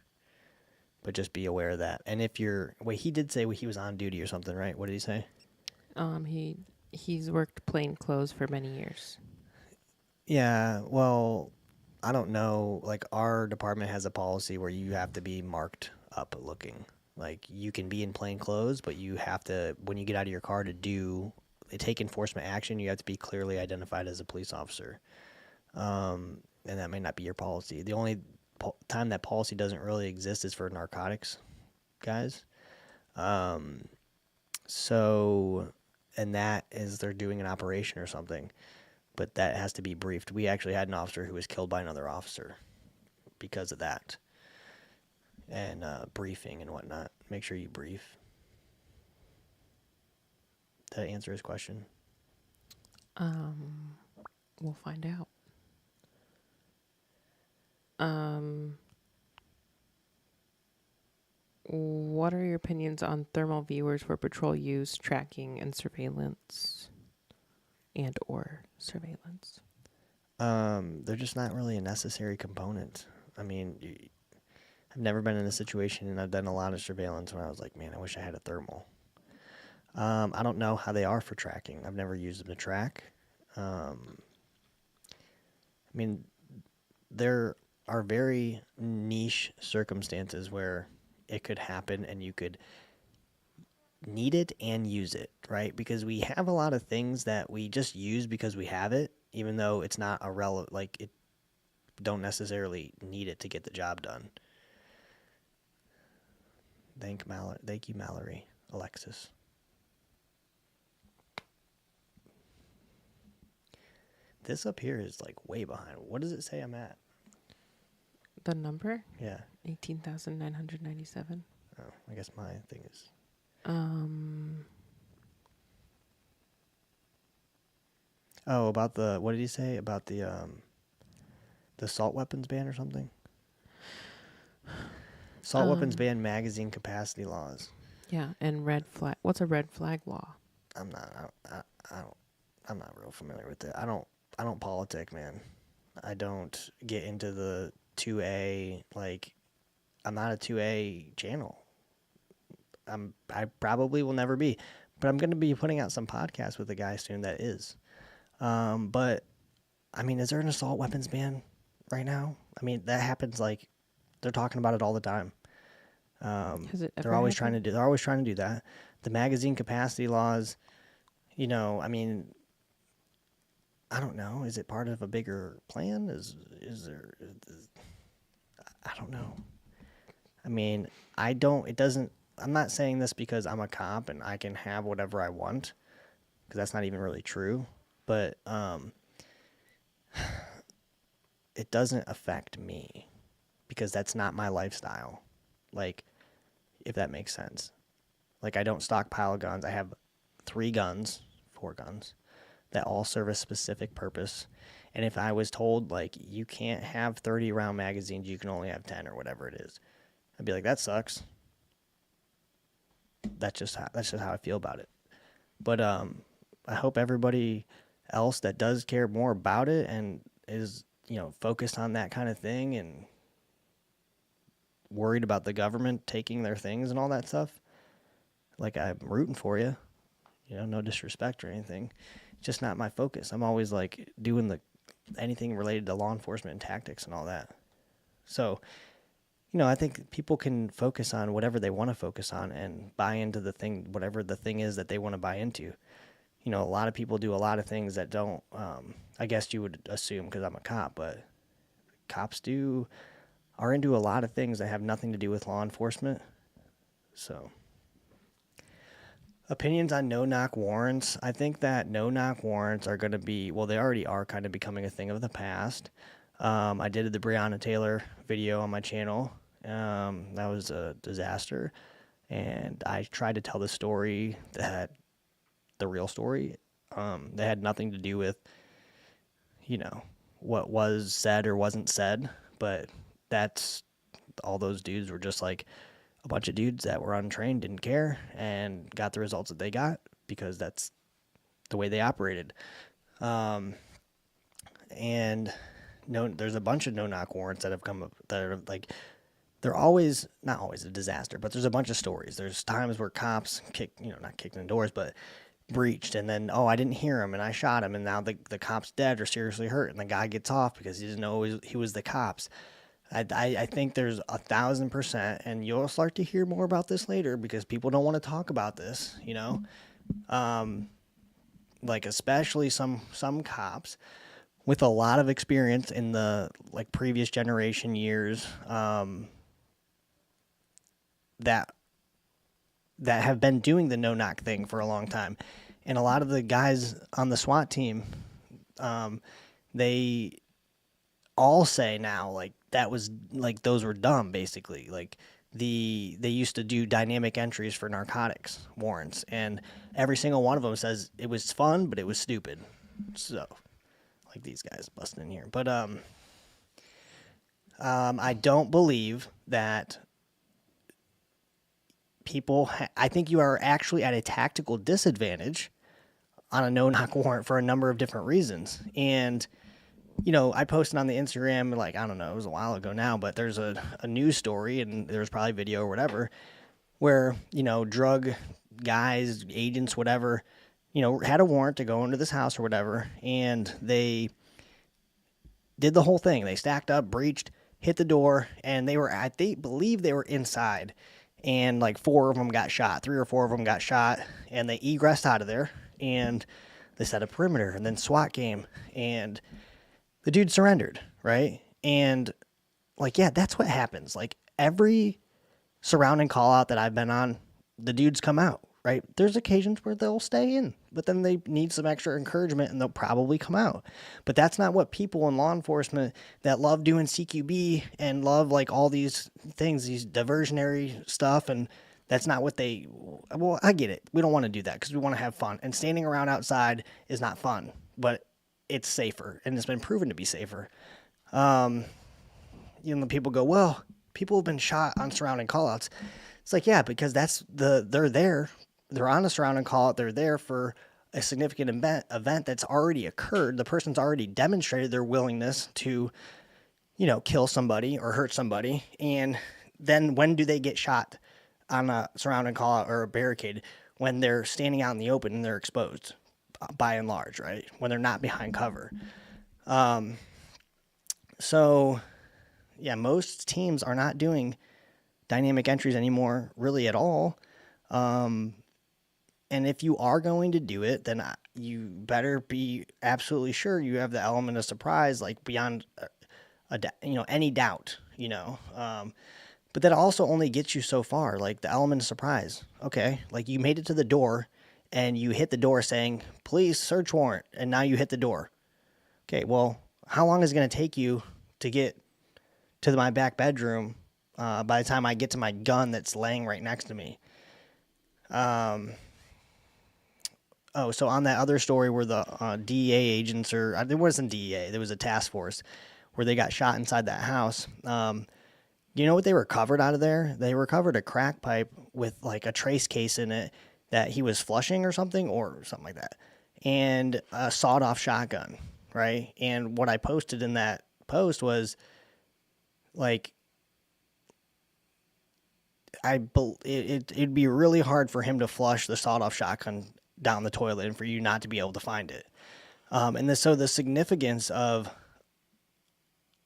But just be aware of that. And if he did say he was on duty or something, right? What did he say? He's worked plain clothes for many years. Yeah, well, I don't know. Like our department has a policy where you have to be marked up looking. Like you can be in plain clothes, but you have to, when you get out of your car to take enforcement action, you have to be clearly identified as a police officer. And that may not be your policy. The only time that policy doesn't really exist is for narcotics guys. So, and that is they're doing an operation or something, but that has to be briefed. We actually had an officer who was killed by another officer because of that. And briefing and whatnot. Make sure you brief. Did that answer his question? We'll find out. What are your opinions on thermal viewers for patrol use, tracking, and surveillance? They're just not really a necessary component. I mean, I've never been in a situation, and I've done a lot of surveillance where I was like, man, I wish I had a thermal. I don't know how they are for tracking. I've never used them to track. I mean, there are very niche circumstances where it could happen and you could need it and use it, right? Because we have a lot of things that we just use because we have it, even though it's not a relevant, like it don't necessarily need it to get the job done. Thank you, Mallory. Alexis. This up here is like way behind. What does it say I'm at? The number? Yeah. 18,997. Oh, I guess my thing is. Oh, about the, what did he say about the assault weapons ban or something? Assault weapons ban magazine capacity laws. Yeah, and red flag. What's a red flag law? I'm not real familiar with it. I don't politic, man. I don't get into the 2A, like, I'm not a 2A channel. I probably will never be, but I'm going to be putting out some podcasts with a guy soon that is. But I mean, is there an assault weapons ban right now? I mean, that happens, like, they're talking about it all the time. Has it ever They're always happened? they're always trying to do that. The magazine capacity laws, you know, I mean, I don't know. Is it part of a bigger plan? I don't know. I mean, I'm not saying this because I'm a cop and I can have whatever I want, because that's not even really true. But it doesn't affect me because that's not my lifestyle. Like, if that makes sense. Like, I don't stockpile guns. I have 4 guns, that all serve a specific purpose. And if I was told, like, you can't have 30 round magazines, you can only have 10 or whatever it is, I'd be like, that sucks. That's just how I feel about it. But I hope everybody else that does care more about it and is, you know, focused on that kind of thing and worried about the government taking their things and all that stuff, like, I'm rooting for you. You know, no disrespect or anything. It's just not my focus. I'm always like doing anything related to law enforcement and tactics and all that. So, you know, I think people can focus on whatever they want to focus on and buy into the thing, whatever the thing is that they want to buy into. You know, a lot of people do a lot of things that don't, I guess you would assume because I'm a cop, but cops are into a lot of things that have nothing to do with law enforcement. So, opinions on no-knock warrants. I think that no-knock warrants are going to be, well, they already are kind of becoming a thing of the past. I did the Breonna Taylor video on my channel. That was a disaster. And I tried to tell the story the real story, that had nothing to do with, you know, what was said or wasn't said. But all those dudes were just like a bunch of dudes that were untrained, didn't care, and got the results that they got because that's the way they operated. And there's a bunch of no-knock warrants that have come up that are like, they're always, not always a disaster, but there's a bunch of stories. There's times where cops not kicked in the doors, but breached, and then, oh, I didn't hear him and I shot him, and now the cop's dead or seriously hurt, and the guy gets off because he didn't know he was the cops. I think there's 1,000%, and you'll start to hear more about this later because people don't want to talk about this, you know? Like, especially some cops with a lot of experience in the, like, previous generation years, that have been doing the no-knock thing for a long time. And a lot of the guys on the SWAT team, they all say now, like, that was, like, those were dumb, basically. Like, they used to do dynamic entries for narcotics warrants, and every single one of them says it was fun, but it was stupid. So, like, these guys busting in here. But I don't believe that I think you are actually at a tactical disadvantage on a no-knock warrant for a number of different reasons. And, you know, I posted on the Instagram, like, I don't know, it was a while ago now, but there's a news story, and there's probably video or whatever, where, you know, drug guys, agents, whatever, had a warrant to go into this house or whatever, and they did the whole thing. They stacked up, breached, hit the door, and they believe they were inside, and like 4 of them got shot, 3 or 4 of them got shot, and they egressed out of there, and they set a perimeter, and then SWAT came, and the dude surrendered, right? And like, yeah, that's what happens. Like every surrounding call out that I've been on, the dudes come out, right? There's occasions where they'll stay in, but then they need some extra encouragement and they'll probably come out. But that's not what people in law enforcement that love doing CQB and love like all these things, these diversionary stuff. And that's not what well, I get it. We don't want to do that because we want to have fun. And standing around outside is not fun, but it's safer and it's been proven to be safer. People go, well, people have been shot on surrounding callouts. It's like, yeah, because they're there. They're on a surrounding callout. They're there for a significant event that's already occurred. The person's already demonstrated their willingness to, kill somebody or hurt somebody. And then when do they get shot on a surrounding callout or a barricade? When they're standing out in the open and they're exposed, by and large, right? When they're not behind cover. So, yeah, most teams are not doing dynamic entries anymore, really at all. And if you are going to do it, then you better be absolutely sure you have the element of surprise, like beyond, any doubt, But that also only gets you so far, like the element of surprise. Okay, like you made it to the door, and you hit the door saying, "Please, search warrant," and now you hit the door. Okay, well, how long is it going to take you to get to my back bedroom by the time I get to my gun that's laying right next to me? So on that other story where the DEA agents, or it wasn't DEA, there was a task force where they got shot inside that house. You know what they recovered out of there? They recovered a crack pipe with like a trace case in it that he was flushing or something like that, and a sawed-off shotgun, right? And what I posted in that post was like, it'd be really hard for him to flush the sawed-off shotgun down the toilet and for you not to be able to find it. So the significance of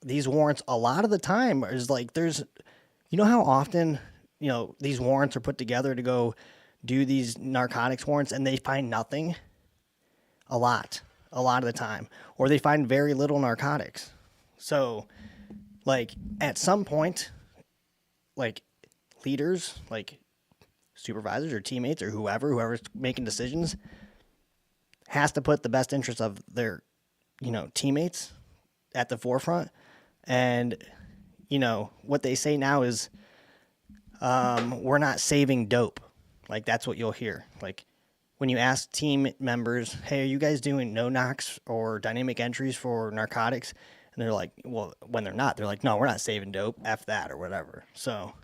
these warrants a lot of the time is like how often, these warrants are put together to go do these narcotics warrants and they find nothing? A lot of the time. Or they find very little narcotics. So, like, at some point, like, leaders, like supervisors or teammates or whoever's making decisions has to put the best interest of their, teammates at the forefront. And, what they say now is, we're not saving dope. Like, that's what you'll hear. Like, when you ask team members, hey, are you guys doing no-knocks or dynamic entries for narcotics? And they're like, well, when they're not, they're like, no, we're not saving dope. F that or whatever. So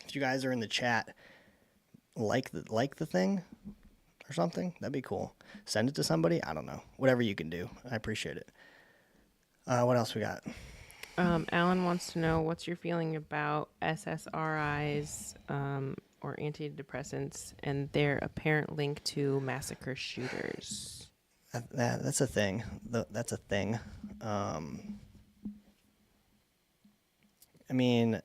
if you guys are in the chat, like the thing or something, that'd be cool. Send it to somebody. I don't know. Whatever you can do. I appreciate it. What else we got? Alan wants to know, what's your feeling about SSRIs or antidepressants and their apparent link to massacre shooters? That's a thing. That's a thing. I mean,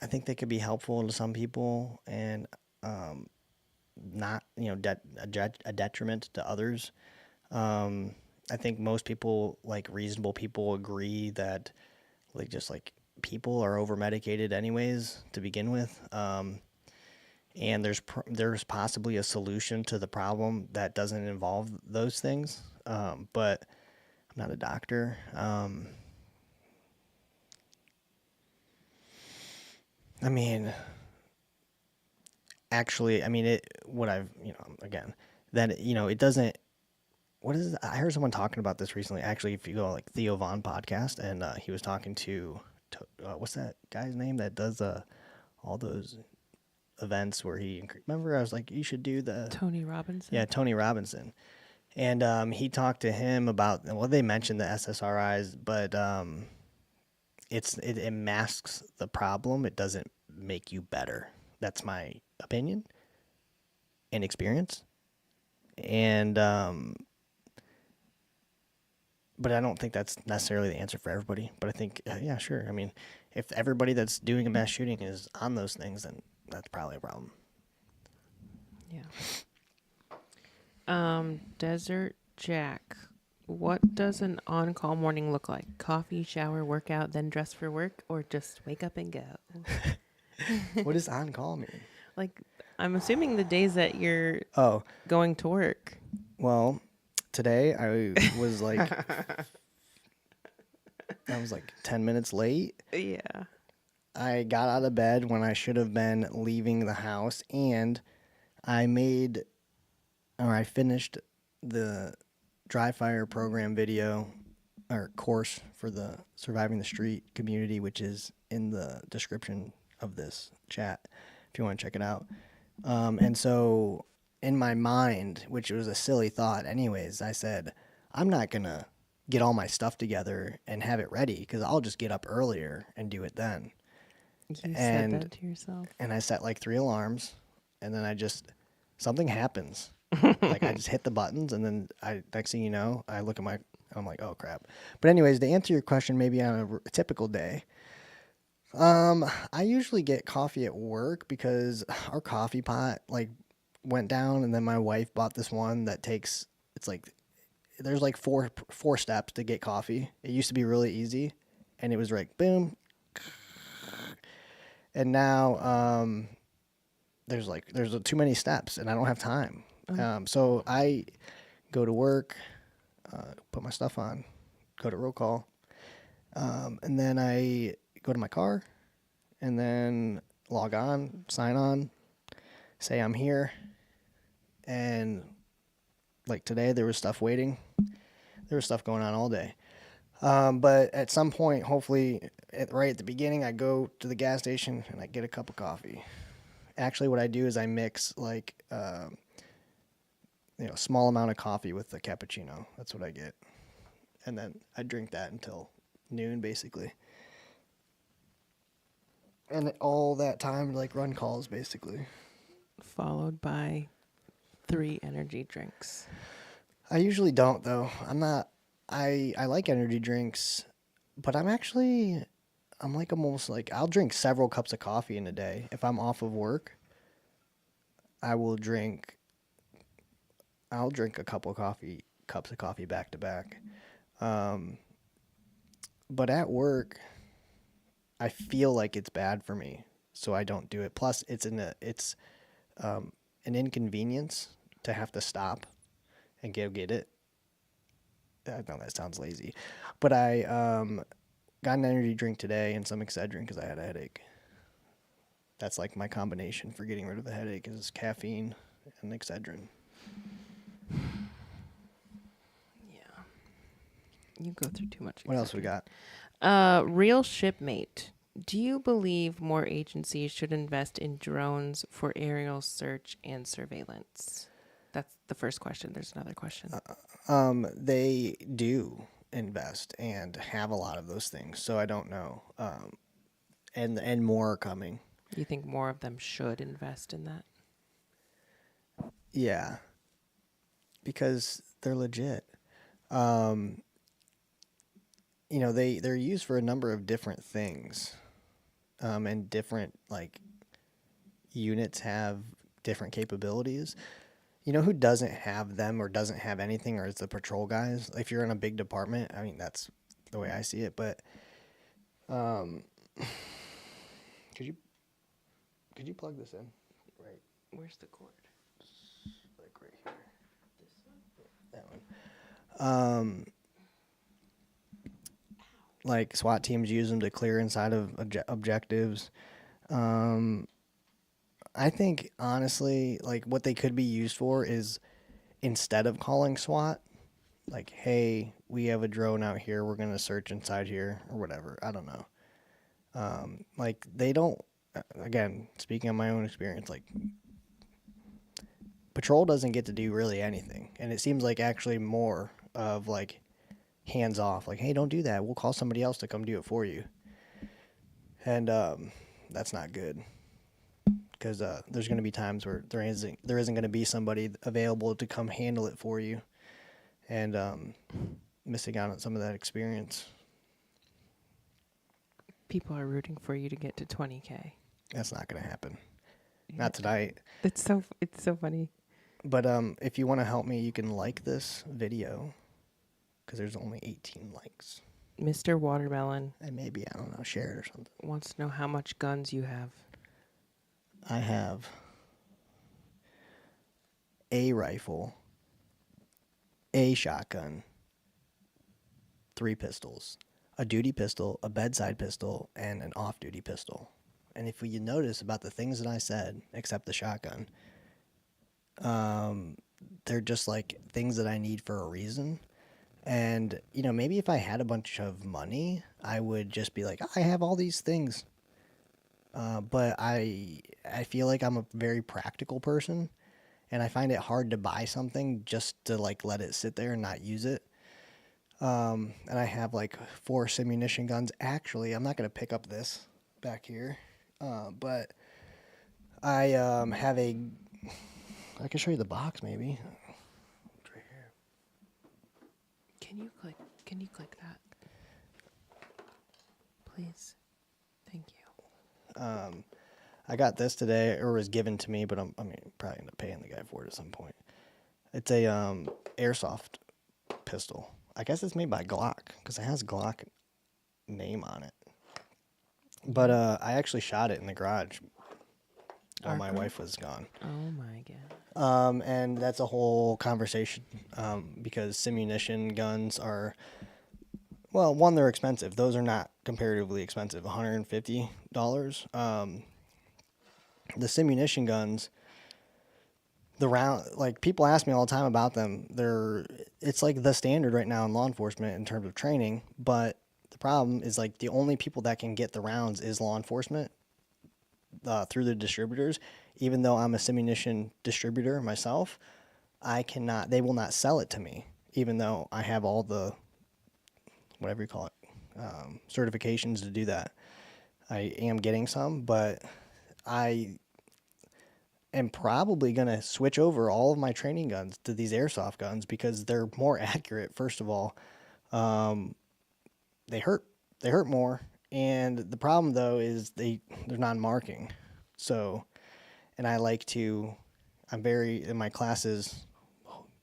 I think they could be helpful to some people and not, a detriment to others. I think most people, like reasonable people, agree that people are over medicated anyways to begin with. And there's possibly a solution to the problem that doesn't involve those things. But I'm not a doctor. I mean, actually, it doesn't, what is it? I heard someone talking about this recently. Actually, if you go like Theo Von podcast, and he was talking to what's that guy's name that does all those events where remember I was like, you should do the Tony Robinson. Yeah, Tony Robinson. And he talked to him about, well, they mentioned the SSRIs, but it masks the problem. It doesn't make you better. That's my opinion and experience. And but I don't think that's necessarily the answer for everybody. But I think, yeah, sure. I mean, if everybody that's doing a mass shooting is on those things, then that's probably a problem. Yeah. Desert Jack. What does an on-call morning look like? Coffee, shower, workout, then dress for work, or just wake up and go? What does on call mean? Like, I'm assuming the days that you're Oh, going to work. well, today I was like, I was like 10 minutes late. Yeah. I got out of bed when I should have been leaving the house, and I finished the dry fire program video or course for the Surviving the Street community, which is in the description of this chat if you want to check it out. And so in my mind, which was a silly thought anyways, I said, I'm not going to get all my stuff together and have it ready because I'll just get up earlier and do it then. You said that to yourself. And I set like 3 alarms, and then something happens. Like I just hit the buttons, and then next thing you know, I look at I'm like, oh crap. But anyways, to answer your question, maybe on a typical day, I usually get coffee at work because our coffee pot like went down, and then my wife bought this one that there's like four steps to get coffee. It used to be really easy, and it was like boom, and now there's too many steps, and I don't have time. So I go to work, put my stuff on, go to roll call, and then I go to my car, and then log on, sign on, say I'm here, and like today there was stuff waiting. There was stuff going on all day. But at some point, hopefully, right at the beginning, I go to the gas station and I get a cup of coffee. Actually, what I do is I mix like small amount of coffee with the cappuccino. That's what I get, and then I drink that until noon, basically. And all that time, like run calls, basically. Followed by 3 energy drinks. I usually don't though. I'm not. I like energy drinks, but I'm like almost like I'll drink several cups of coffee in a day. If I'm off of work, I'll drink a couple of cups of coffee back to back. But at work, I feel like it's bad for me, so I don't do it. Plus, it's an inconvenience to have to stop and go get it. I know that sounds lazy, but I got an energy drink today and some Excedrin because I had a headache. That's like my combination for getting rid of the headache is caffeine and Excedrin. Yeah. You go through too much. What else we got? Real Shipmate. Do you believe more agencies should invest in drones for aerial search and surveillance? That's the first question. There's another question. They do invest and have a lot of those things, so I don't know. And more are coming. You think more of them should invest in that? Yeah, because they're legit. They're used for a number of different things, and different like units have different capabilities. You know who doesn't have them or doesn't have anything, or is the patrol guys. If you're in a big department, I mean that's the way I see it. But could you plug this in? Right. Where's the cord? Like right here. This one? That one. Like SWAT teams use them to clear inside of objectives. I think honestly, like what they could be used for is instead of calling SWAT, like, hey, we have a drone out here, we're gonna search inside here or whatever. I don't know. Like they don't. Again, speaking on my own experience, like patrol doesn't get to do really anything, and it seems like actually more of like hands off. Like, hey, don't do that. We'll call somebody else to come do it for you. And that's not good because there's going to be times where there isn't going to be somebody available to come handle it for you, and missing out on some of that experience. People are rooting for you to get to 20K. That's not going to happen. Yeah. Not tonight. It's so funny. But if you want to help me, you can like this video because there's only 18 likes. Mr. Watermelon And maybe, I don't know, share it or something. wants to know how much guns you have. I have a rifle, a shotgun, 3 pistols, a duty pistol, a bedside pistol, and an off-duty pistol. And if you notice about the things that I said, except the shotgun, they're just like things that I need for a reason. And, you know, maybe if I had a bunch of money, I would just be like, I have all these things. But I feel like I'm a very practical person, and I find it hard to buy something just to like let it sit there and not use it. And I have like 4 simunition guns. Actually, I'm not going to pick up this back here, but I have a. I can show you the box maybe. It's right here. Can you click that? Please. Thank you. I got this today, or was given to me, but probably end up paying the guy for it at some point. It's a airsoft pistol. I guess it's made by Glock because it has Glock name on it. But I actually shot it in the garage while my wife was gone. Oh my god. And that's a whole conversation because simunition guns are, well, one, they're expensive. Those are not comparatively expensive, $150. The simunition guns, the round, like people ask me all the time about them. It's like the standard right now in law enforcement in terms of training. But the problem is like the only people that can get the rounds is law enforcement through the distributors. Even though I'm a simunition distributor myself, I cannot. They will not sell it to me, even though I have all the whatever you call it certifications to do that. I am getting some, but I am probably going to switch over all of my training guns to these airsoft guns because they're more accurate. First of all, they hurt more. And the problem though is they're non-marking. So, and I'm very, in my classes,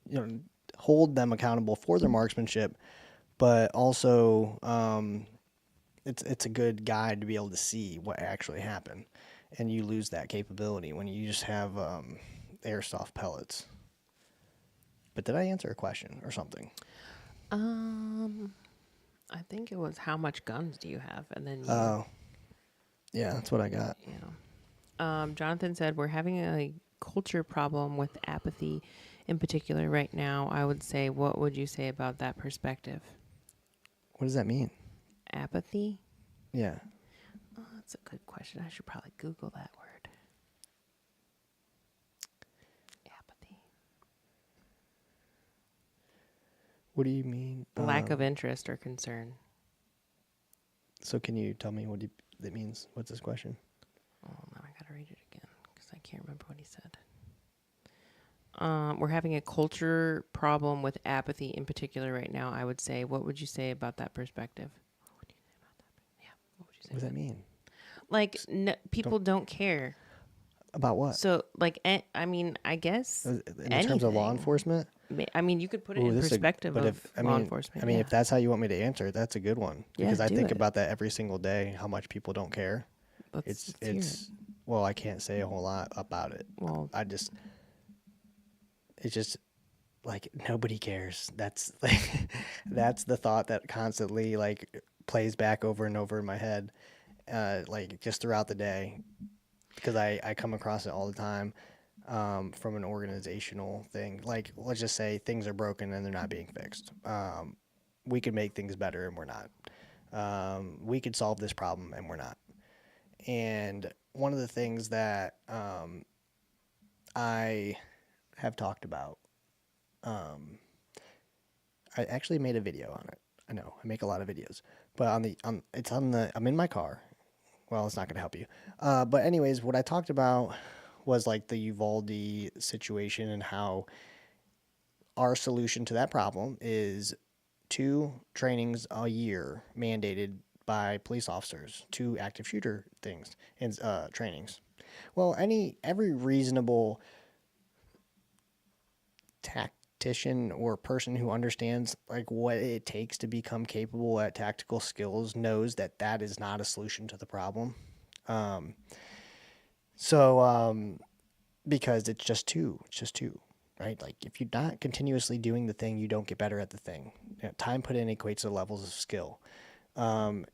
you know, hold them accountable for their marksmanship, but also, it's a good guide to be able to see what actually happened. And you lose that capability when you just have airsoft pellets. But did I answer a question or something? I think it was how much guns do you have, and then yeah, that's what I got. Yeah. Jonathan said we're having a culture problem with apathy, in particular right now. I would say, what would you say about that perspective? What does that mean? Apathy? Yeah. Oh, that's a good question. I should probably Google that word. Apathy. What do you mean? Lack of interest or concern. So can you tell me what that means? What's this question? Oh, now I gotta read it again because I can't remember what he said. We're having a culture problem with apathy in particular right now. I would say, what would you say about that perspective? What would you say about that? Yeah, what would you say? What does that mean? Like, people don't care. About what? So, like, I mean, I guess in terms of law enforcement? I mean, you could put it in perspective of law enforcement. I mean, if that's how you want me to answer it, that's a good one. Yeah, because I think about that every single day, how much people don't care. Let's well, I can't say a whole lot about it. Well, it's just like nobody cares. That's like that's the thought that constantly like plays back over and over in my head, like just throughout the day, because I come across it all the time. From an organizational thing, like let's just say things are broken and they're not being fixed. We could make things better and we're not. We could solve this problem and we're not. And one of the things that I have talked about, I actually made a video on it. I know I make a lot of videos, but I'm in my car Well, it's not going to help you. But anyways, what I talked about was like the Uvalde situation and how our solution to that problem is 2 trainings a year mandated by police officers, 2 active shooter things and trainings. Well, every reasonable tactician or person who understands like what it takes to become capable at tactical skills knows that that is not a solution to the problem. Um, so because it's just two, right? Like if you're not continuously doing the thing, you don't get better at the thing. Time put in equates to levels of skill. And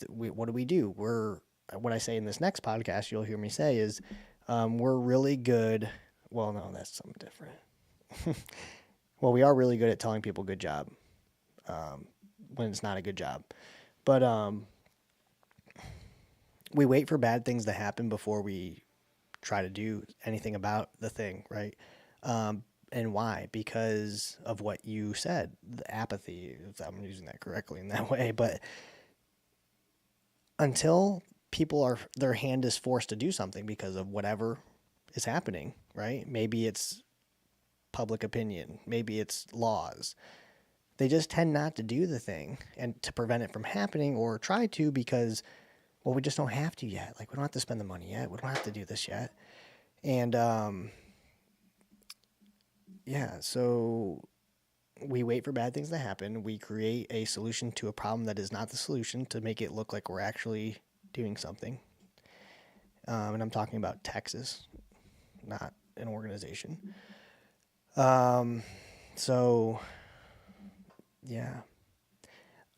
what do we do? What I say in this next podcast, you'll hear me say is, we're really good. Well, no, that's something different. Well, we are really good at telling people good job, when it's not a good job. But we wait for bad things to happen before we try to do anything about the thing, right? And why? Because of what you said, the apathy, if I'm using that correctly in that way. But until their hand is forced to do something because of whatever is happening, right? Maybe it's public opinion, maybe it's laws. They just tend not to do the thing and to prevent it from happening or try to because, well, we just don't have to yet. Like, we don't have to spend the money yet. We don't have to do this yet. And, yeah, so we wait for bad things to happen. We create a solution to a problem that is not the solution to make it look like we're actually doing something. And I'm talking about Texas, not an organization. So, yeah.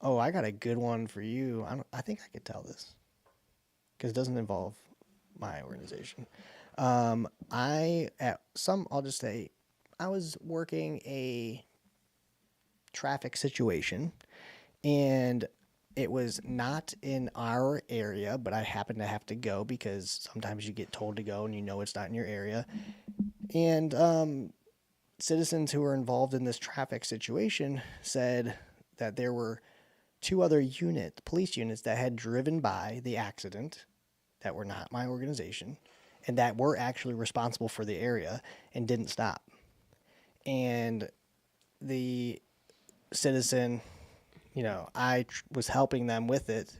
Oh, I got a good one for you. I think I could tell this because it doesn't involve my organization. I'll just say, I was working a traffic situation and it was not in our area, but I happened to have to go because sometimes you get told to go and you know it's not in your area. And citizens who were involved in this traffic situation said that there were 2 other police units that had driven by the accident that were not my organization and that were actually responsible for the area and didn't stop. And the citizen, I was helping them with it,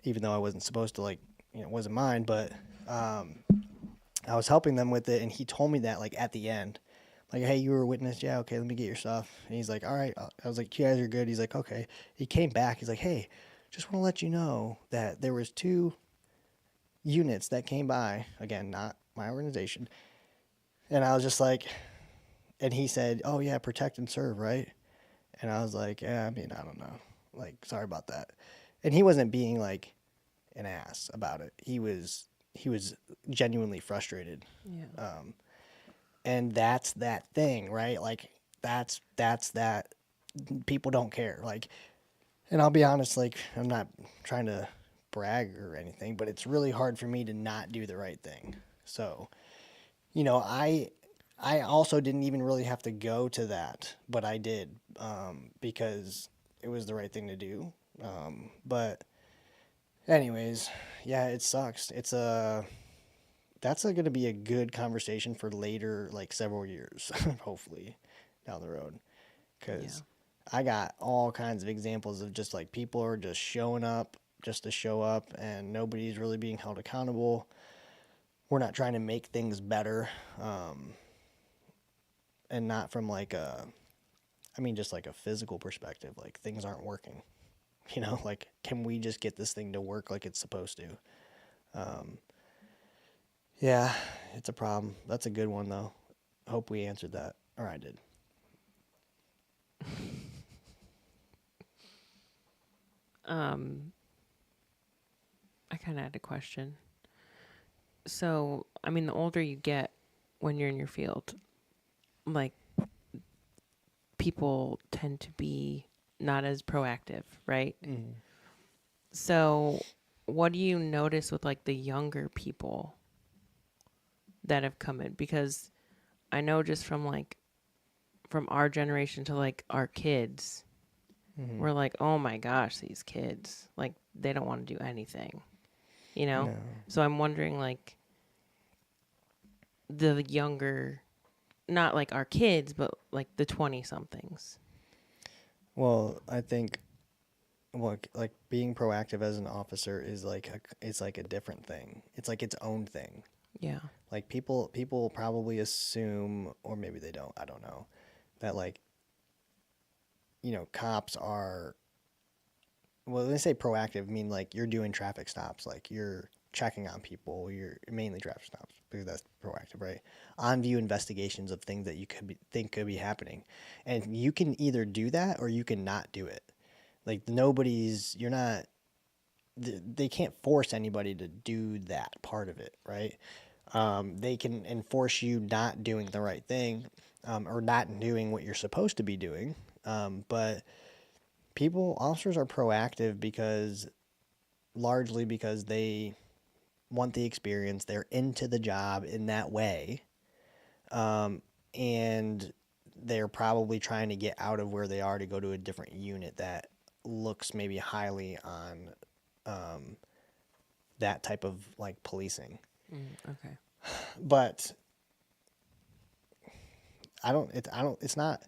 even though I wasn't supposed to, like, it wasn't mine, but I was helping them with it, and he told me that, like, at the end, like, hey, you were a witness? Yeah, okay, let me get your stuff. And he's like, all right. I was like, you guys are good. He's like, okay. He came back. He's like, hey, just want to let you know that there was 2 units that came by, again, not my organization. And I was just like, and he said, oh, yeah, protect and serve, right? And I was like, yeah, I mean, I don't know. Like, sorry about that. And he wasn't being like an ass about it. He was genuinely frustrated. Yeah. And that's that thing, right? Like, that's that people don't care. Like, and I'll be honest, like, I'm not trying to brag or anything, but it's really hard for me to not do the right thing. So, I also didn't even really have to go to that, but I did, because it was the right thing to do. But anyways, yeah, it sucks. That's going to be a good conversation for later, like several years, hopefully, down the road. Because I got all kinds of examples of just like people are just showing up just to show up and nobody's really being held accountable. We're not trying to make things better. And not from like just like a physical perspective, like things aren't working, like, can we just get this thing to work like it's supposed to? Yeah, it's a problem. That's a good one though. Hope we answered that, or I did. I kind of had a question. So, I mean, the older you get when you're in your field, like, people tend to be not as proactive, right? Mm-hmm. So, what do you notice with like the younger people that have come in? Because I know just from our generation to like our kids, Mm-hmm. we're like, oh my gosh, these kids, like, they don't want to do anything, you know? No. So I'm wondering, like, the younger, not like our kids, but like the 20 somethings. Well, I think like being proactive as an officer is like it's like a different thing. It's like its own thing. Yeah. Like people probably assume, or maybe they don't, I don't know, that like, cops are, well, when they say proactive, I mean like you're doing traffic stops, like you're checking on people, you're mainly traffic stops because that's proactive, right? On view investigations of things that you think could be happening. And you can either do that or you can not do it. Like you're not, they can't force anybody to do that part of it, right? They can enforce you not doing the right thing, or not doing what you're supposed to be doing. But officers are proactive largely because they want the experience. They're into the job in that way. And they're probably trying to get out of where they are to go to a different unit that looks maybe highly on that type of like policing. Okay. But it's not,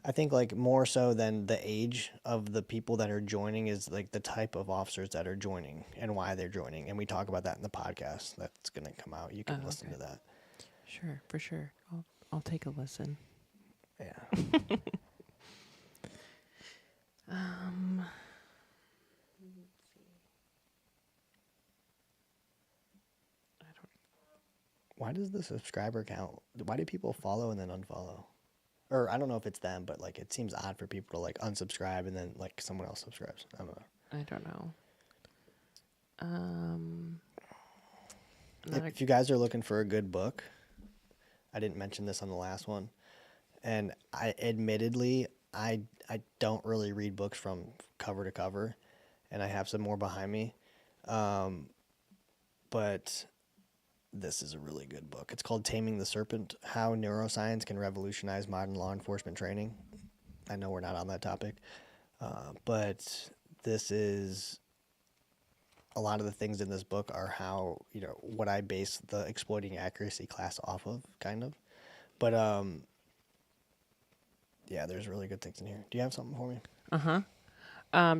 I think like more so than the age of the people that are joining is like the type of officers that are joining and why they're joining. And we talk about that in the podcast that's going to come out. You can listen to that. Sure, for sure. I'll take a listen. Yeah. Why does the subscriber count? Why do people follow and then unfollow? Or I don't know if it's them, but like it seems odd for people to like unsubscribe and then like someone else subscribes. I don't know. I don't know. If you guys are looking for a good book, I didn't mention this on the last one, and I admittedly I don't really read books from cover to cover, and I have some more behind me, but this is a really good book. It's called Taming the Serpent: How Neuroscience Can Revolutionize Modern Law Enforcement Training. I know we're not on that topic, but this is, a lot of the things in this book are how, what I base the exploiting accuracy class off of, kind of. But yeah, there's really good things in here. Do you have something for me?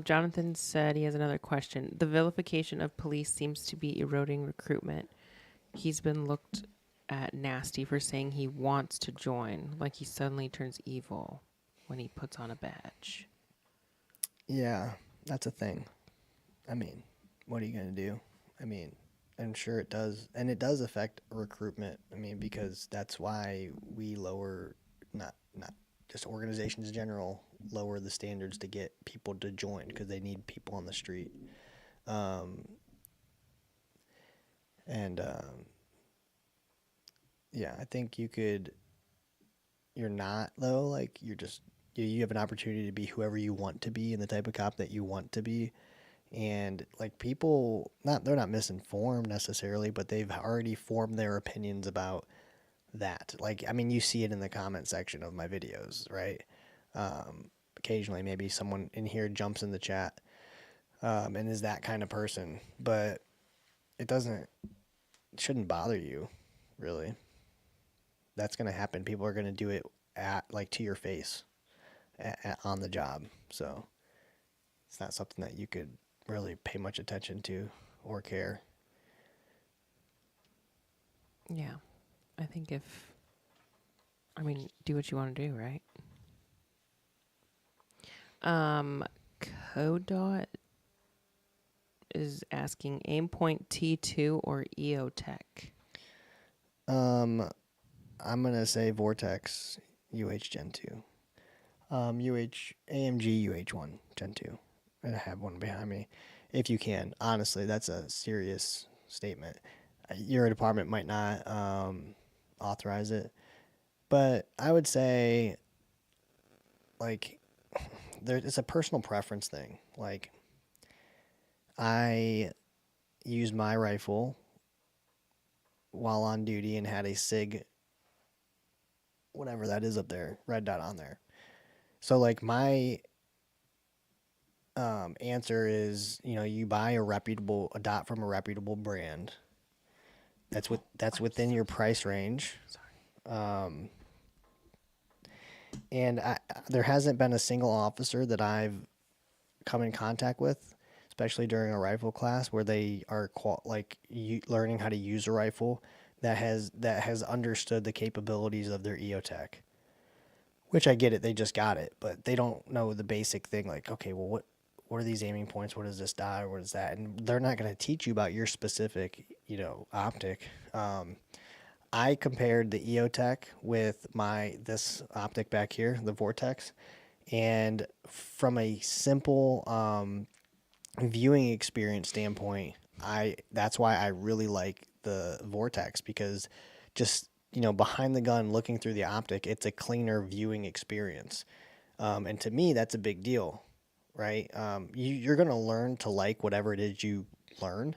Jonathan said he has another question. The vilification of police seems to be eroding recruitment. He's been looked at nasty for saying he wants to join, like he suddenly turns evil when he puts on a badge. Yeah, that's a thing. I mean, what are you going to do? I mean, I'm sure it does. And it does affect recruitment. I mean, because that's why we lower, not just organizations in general, lower the standards to get people to join because they need people on the street. Yeah, I think you're not though, like you have an opportunity to be whoever you want to be and the type of cop that you want to be. And like people, they're not misinformed necessarily, but they've already formed their opinions about that. Like, I mean, you see it in the comment section of my videos, right? Occasionally, maybe someone in here jumps in the chat and is that kind of person, but it shouldn't bother you, really. That's going to happen. People are going to do it to your face on the job. So it's not something that you could really pay much attention to or care. Yeah. I think do what you want to do, right? Codot is asking Aimpoint T2 or EOTech. I'm going to say Vortex UH Gen 2. AMG UH1 Gen 2. I have one behind me. If you can. Honestly, that's a serious statement. Your department might not authorize it. But I would say, like, it's a personal preference thing. Like, I used my rifle while on duty and had a SIG, whatever that is up there, red dot on there. So, like, answer is, you buy a dot from a reputable brand. That's within your price range. Sorry. And there hasn't been a single officer that I've come in contact with, especially during a rifle class where they are learning how to use a rifle, that has understood the capabilities of their EOTech. Which I get it, they just got it, but they don't know the basic thing like, okay, well, what are these aiming points? What is this dot? What is that? And they're not going to teach you about your specific, optic. I compared the EOTech with this optic back here, the Vortex, and from a simple viewing experience standpoint, that's why I really like the Vortex, because just behind the gun looking through the optic, it's a cleaner viewing experience, and to me that's a big deal, right? You're gonna learn to like whatever it is you learn,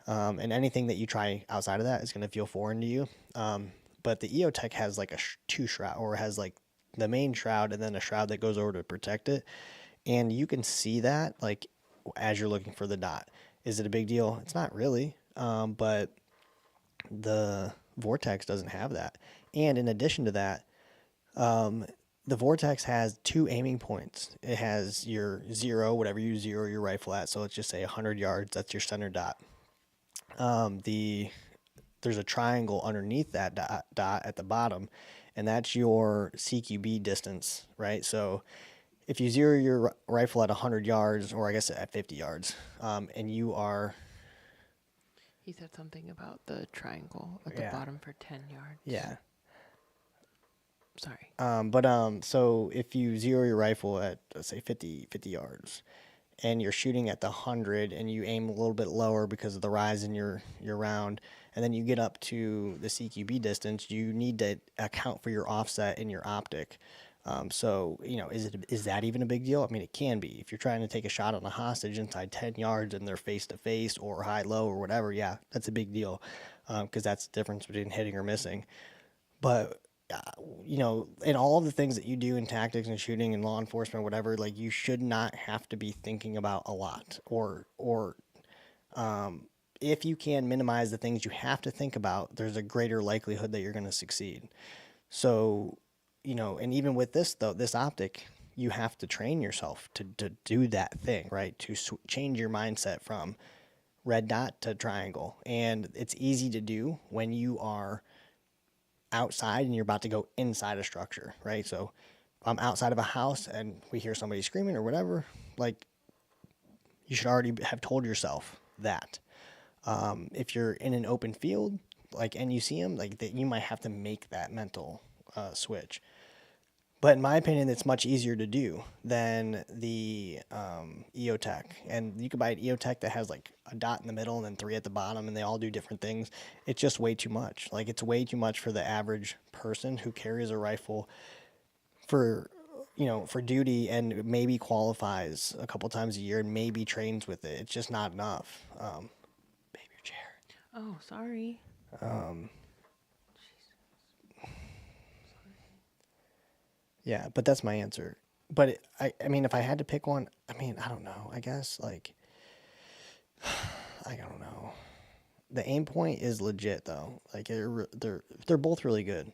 and anything that you try outside of that is gonna feel foreign to you. But the EOTech has like a two shroud, or has like the main shroud and then a shroud that goes over to protect it, and you can see that like as you're looking for the dot. Is it a big deal? It's not really, but the Vortex doesn't have that. And in addition to that, the Vortex has two aiming points. It has your zero, whatever you zero your rifle at. So let's just say 100 yards. That's your center dot. There's a triangle underneath that dot at the bottom, and that's your CQB distance, right? So if you zero your rifle at 100 yards, or I guess at 50 yards, and you are... He said something about the triangle at Yeah. the bottom for 10 yards. Yeah. Sorry. So if you zero your rifle at, let's say, 50 yards, and you're shooting at the 100, and you aim a little bit lower because of the rise in your round, and then you get up to the CQB distance, you need to account for your offset in your optic. So, is that even a big deal? I mean, it can be. If you're trying to take a shot on a hostage inside 10 yards and they're face to face or high low or whatever, yeah, that's a big deal, because that's the difference between hitting or missing. But in all of the things that you do in tactics and shooting and law enforcement, whatever, like, you should not have to be thinking about a lot, or if you can minimize the things you have to think about, there's a greater likelihood that you're going to succeed. So, and even with this optic, you have to train yourself to do that thing, right? To change your mindset from red dot to triangle. And it's easy to do when you are outside and you're about to go inside a structure, right? So if I'm outside of a house and we hear somebody screaming or whatever, like, you should already have told yourself that. If you're in an open field, like, and you see them, like, that, you might have to make that mental switch. But in my opinion, it's much easier to do than the EOTech. And you can buy an EOTech that has like a dot in the middle and then three at the bottom, and they all do different things. It's just way too much. Like, it's way too much for the average person who carries a rifle for duty and maybe qualifies a couple times a year and maybe trains with it. It's just not enough. Babe, your chair. Oh, sorry. Yeah, but that's my answer. But I mean, if I had to pick one, I mean, I don't know. I guess, like, I don't know. The aim point is legit though. Like, they're both really good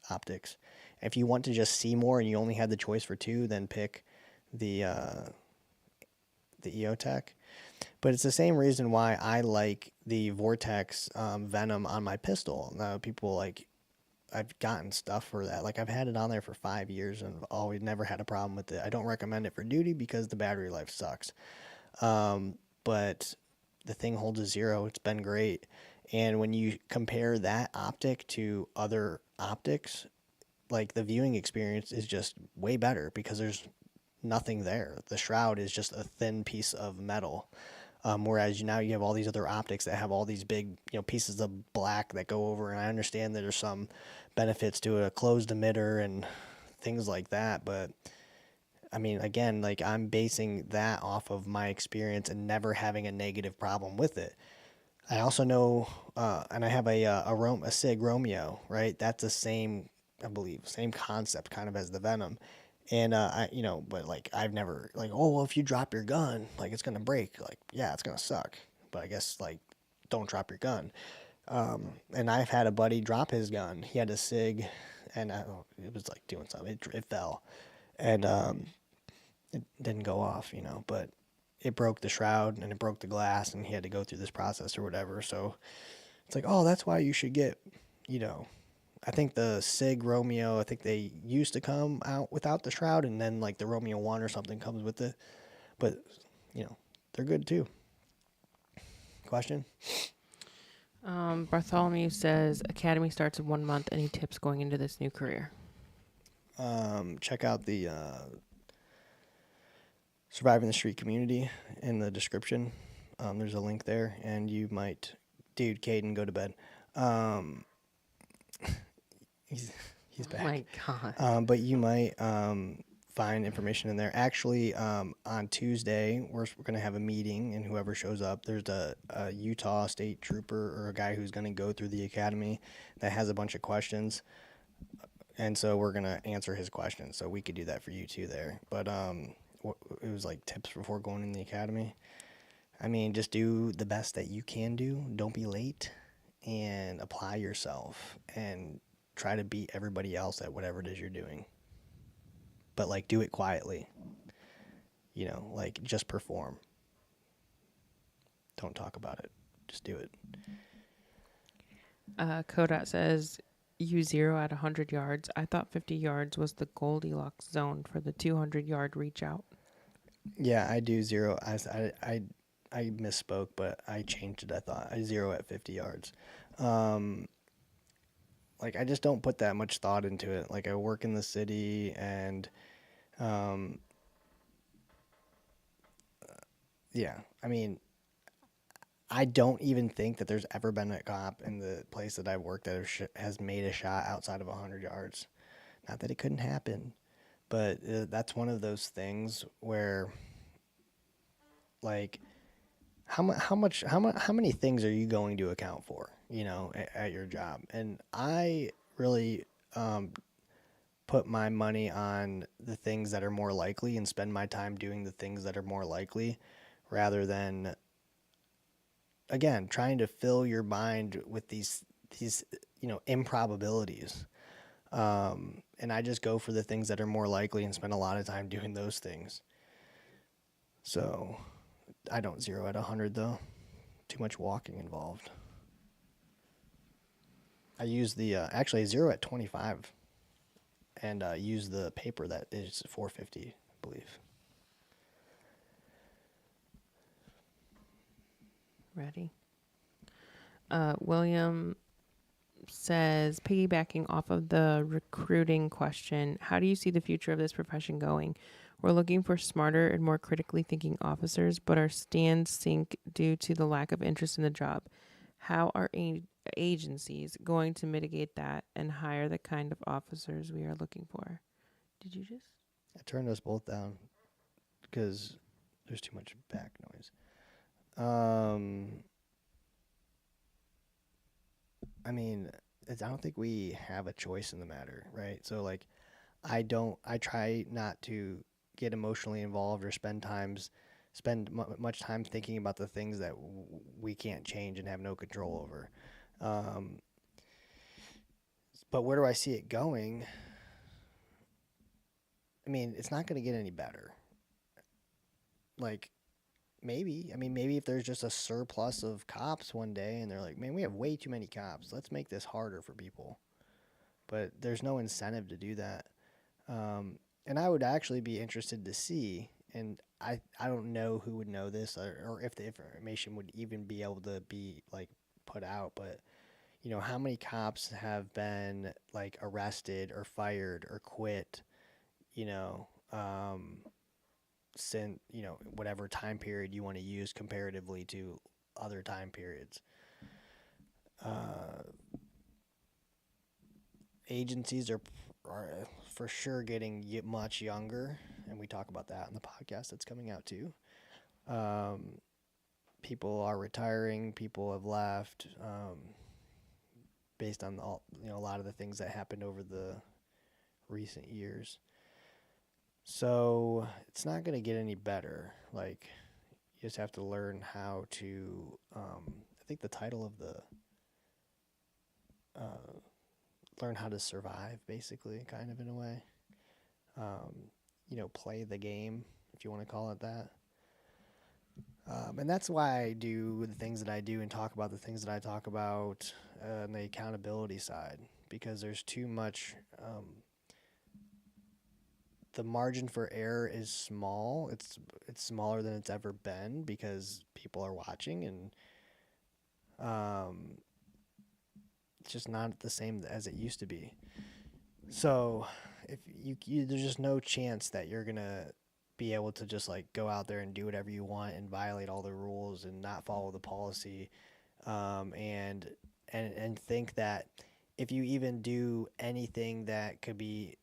optics. If you want to just see more and you only had the choice for two, then pick the EOTech. But it's the same reason why I like the Vortex Venom on my pistol. Now, people, like, I've gotten stuff for that. Like, I've had it on there for 5 years and I've always never had a problem with it. I don't recommend it for duty because the battery life sucks. But the thing holds a zero. It's been great. And when you compare that optic to other optics, like, the viewing experience is just way better because there's nothing there. The shroud is just a thin piece of metal. Whereas now you have all these other optics that have all these big, pieces of black that go over. And I understand that there's some benefits to a closed emitter and things like that. But I mean, again, like, I'm basing that off of my experience and never having a negative problem with it. I also know, and I have a SIG Romeo, right? That's the same, I believe, same concept kind of as the Venom. And but like I've never like, oh well, if you drop your gun, like it's gonna break. Like yeah, it's gonna suck. But I guess like don't drop your gun. And I've had a buddy drop his gun. He had a SIG, and it was like doing something. It fell, and it didn't go off, but it broke the shroud and it broke the glass, and he had to go through this process or whatever. So it's like, oh, that's why you should get, you know, I think the SIG Romeo, I think they used to come out without the shroud, and then like the Romeo 1 or something comes with it. But, they're good too. Question? Bartholomew says Academy starts in 1 month. Any tips going into this new career? Check out the Surviving the Street community in the description. There's a link there, and you might, dude, Caden, go to bed. He's back. Oh my God. But you might find information in there. Actually, on Tuesday, we're going to have a meeting, and whoever shows up, there's a Utah State Trooper or a guy who's going to go through the academy that has a bunch of questions. And so we're going to answer his questions. So we could do that for you too there. But it was like tips before going in the academy. I mean, just do the best that you can do. Don't be late, and apply yourself, and try to beat everybody else at whatever it is you're doing. But like do it quietly. Like just perform. Don't talk about it. Just do it. Kodat says you 0 at 100 yards. I thought 50 yards was the Goldilocks zone for the 200-yard reach out. Yeah, I do 0. I misspoke, but I changed it. I thought I 0 at 50 yards. Like I just don't put that much thought into it. Like I work in the city, and yeah, I mean, I don't even think that there's ever been a cop in the place that I've worked that has made a shot outside of 100 yards. Not that it couldn't happen, but that's one of those things where, like, how many things are you going to account for, at your job? And I really put my money on the things that are more likely and spend my time doing the things that are more likely, rather than, again, trying to fill your mind with these improbabilities. And I just go for the things that are more likely and spend a lot of time doing those things. So I don't 0 at 100 though. Too much walking involved. I use the actually 0 at 25, and use the paper that is 450, I believe. Ready? William says, piggybacking off of the recruiting question, how do you see the future of this profession going? We're looking for smarter and more critically thinking officers, but our stands sink due to the lack of interest in the job. How are agencies going to mitigate that and hire the kind of officers we are looking for? Did you just? I turned us both down because there's too much back noise. I mean, I don't think we have a choice in the matter, right? So like, I try not to get emotionally involved or spend much time thinking about the things that we can't change and have no control over. But where do I see it going? I mean, it's not going to get any better. Like, maybe. I mean, maybe if there's just a surplus of cops one day and they're like, man, we have way too many cops. Let's make this harder for people. But there's no incentive to do that. And I would actually be interested to see, and I don't know who would know this, or if the information would even be able to be like put out, but how many cops have been like arrested or fired or quit, since, whatever time period you want to use comparatively to other time periods. Agencies are for sure getting much younger, and we talk about that in the podcast that's coming out too. People are retiring, people have left, based on a lot of the things that happened over the recent years. So it's not going to get any better. Like, you just have to learn how to. I think the title of the learn how to survive, basically, kind of in a way. Play the game, if you want to call it that. And that's why I do the things that I do and talk about the things that I talk about on the accountability side, because there's too much. The margin for error is small. It's smaller than it's ever been because people are watching, and it's just not the same as it used to be. So if there's just no chance that you're gonna be able to just like go out there and do whatever you want and violate all the rules and not follow the policy, and think that if you even do anything that could be,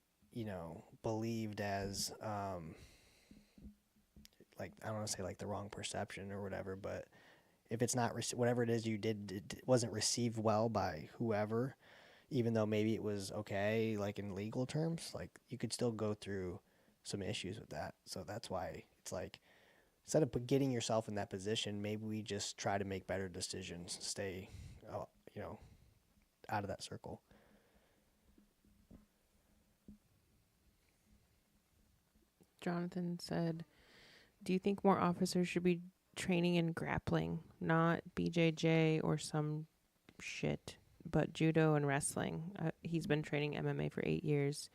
believed as like, I don't want to say like the wrong perception or whatever, but if it's not whatever it is you did it wasn't received well by whoever, even though maybe it was okay, like in legal terms, like you could still go through some issues with that. So that's why it's like, instead of getting yourself in that position, maybe we just try to make better decisions, stay, uh, you know, out of that circle. Jonathan said, "Do you think more officers should be training in grappling, not BJJ or some shit, but judo and wrestling? He's been training MMA for 8 years,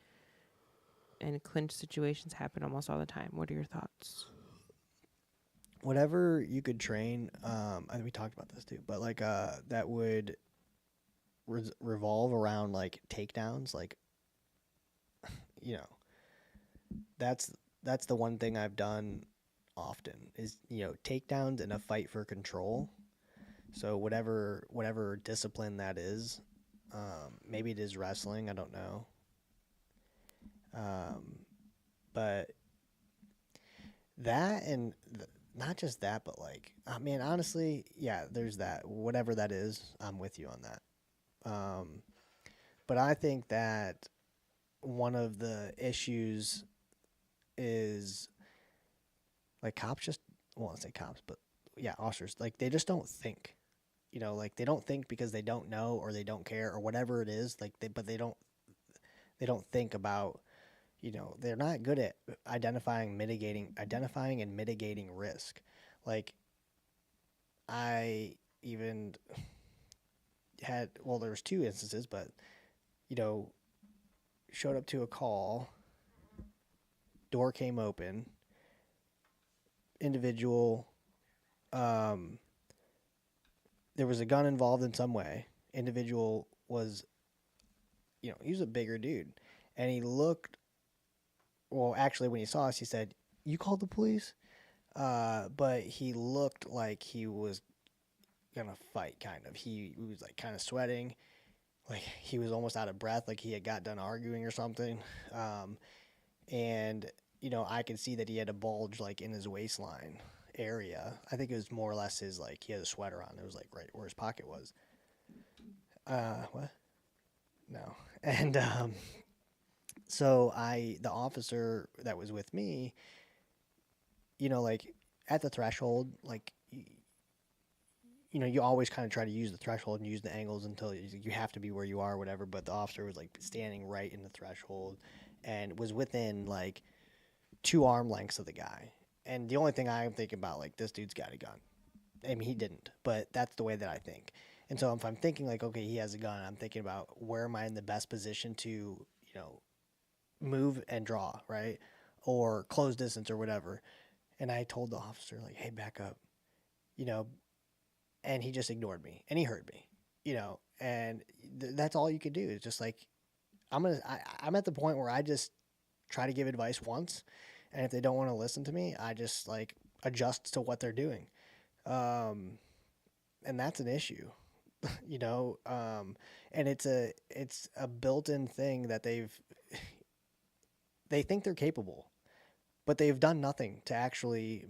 and clinch situations happen almost all the time. What are your thoughts?" Whatever you could train, I think we talked about this too, but like that would revolve around like takedowns, like, you know, that's that's the one thing I've done often is, takedowns in a fight for control. So whatever discipline that is, maybe it is wrestling, I don't know, but that and not just that, but like, I mean, honestly, yeah, there's that. Whatever that is, I'm with you on that. But I think that one of the issues is like cops just, well, I say cops, but yeah, officers, like they just don't think. Like they don't think because they don't know or they don't care or whatever it is. Like they don't think about, they're not good at identifying and mitigating risk. Like I even had, well, there was two instances, but you know, showed up to a call, door came open, individual, um, there was a gun involved in some way. Individual was, he was a bigger dude, and he looked. Well, actually, when he saw us, he said, "You called the police?" But he looked like he was gonna fight. Kind of. He was like kind of sweating, like he was almost out of breath, like he had got done arguing or something. Um, and I could see that he had a bulge like in his waistline area. I think it was more or less his, like, he had a sweater on. It was like right where his pocket was. What? No. And so the officer that was with me, like at the threshold, like you always kind of try to use the threshold and use the angles until you have to be where you are or whatever. But the officer was like standing right in the threshold and was within like 2 arm lengths of the guy. And the only thing I'm thinking about, like, this dude's got a gun. I mean, he didn't, but that's the way that I think. And so if I'm thinking like, okay, he has a gun, I'm thinking about where am I in the best position to, move and draw, right? Or close distance or whatever. And I told the officer, like, hey, back up, you know, and he just ignored me and he heard me, and that's all you could do is just like, I'm at the point where I just try to give advice once, and if they don't want to listen to me, I just like adjust to what they're doing, and that's an issue, you know. And it's a built-in thing that they think they're capable, but they've done nothing to actually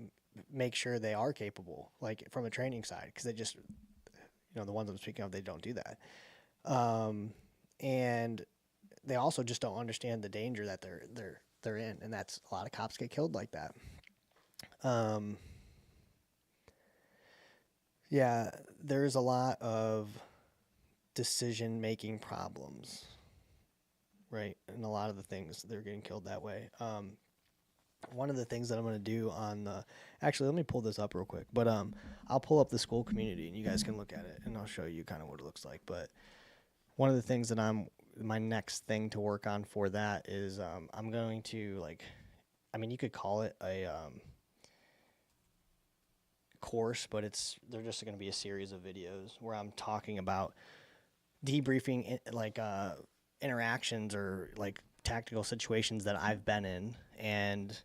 make sure they are capable, like from a training side, because they just, the ones I'm speaking of, they don't do that, and they also just don't understand the danger that they're in, and that's a lot of cops get killed like that. Um, yeah, there's a lot of decision making problems, right? And a lot of the things they're getting killed that way. One of the things that I'm going to do on the actually let me pull this up real quick, but I'll pull up the school community and you guys can look at it and I'll show you kind of what it looks like. But one of the things that my next thing to work on for that is I'm going to like, I mean, you could call it a course, but they're just going to be a series of videos where I'm talking about debriefing like interactions or like tactical situations that I've been in and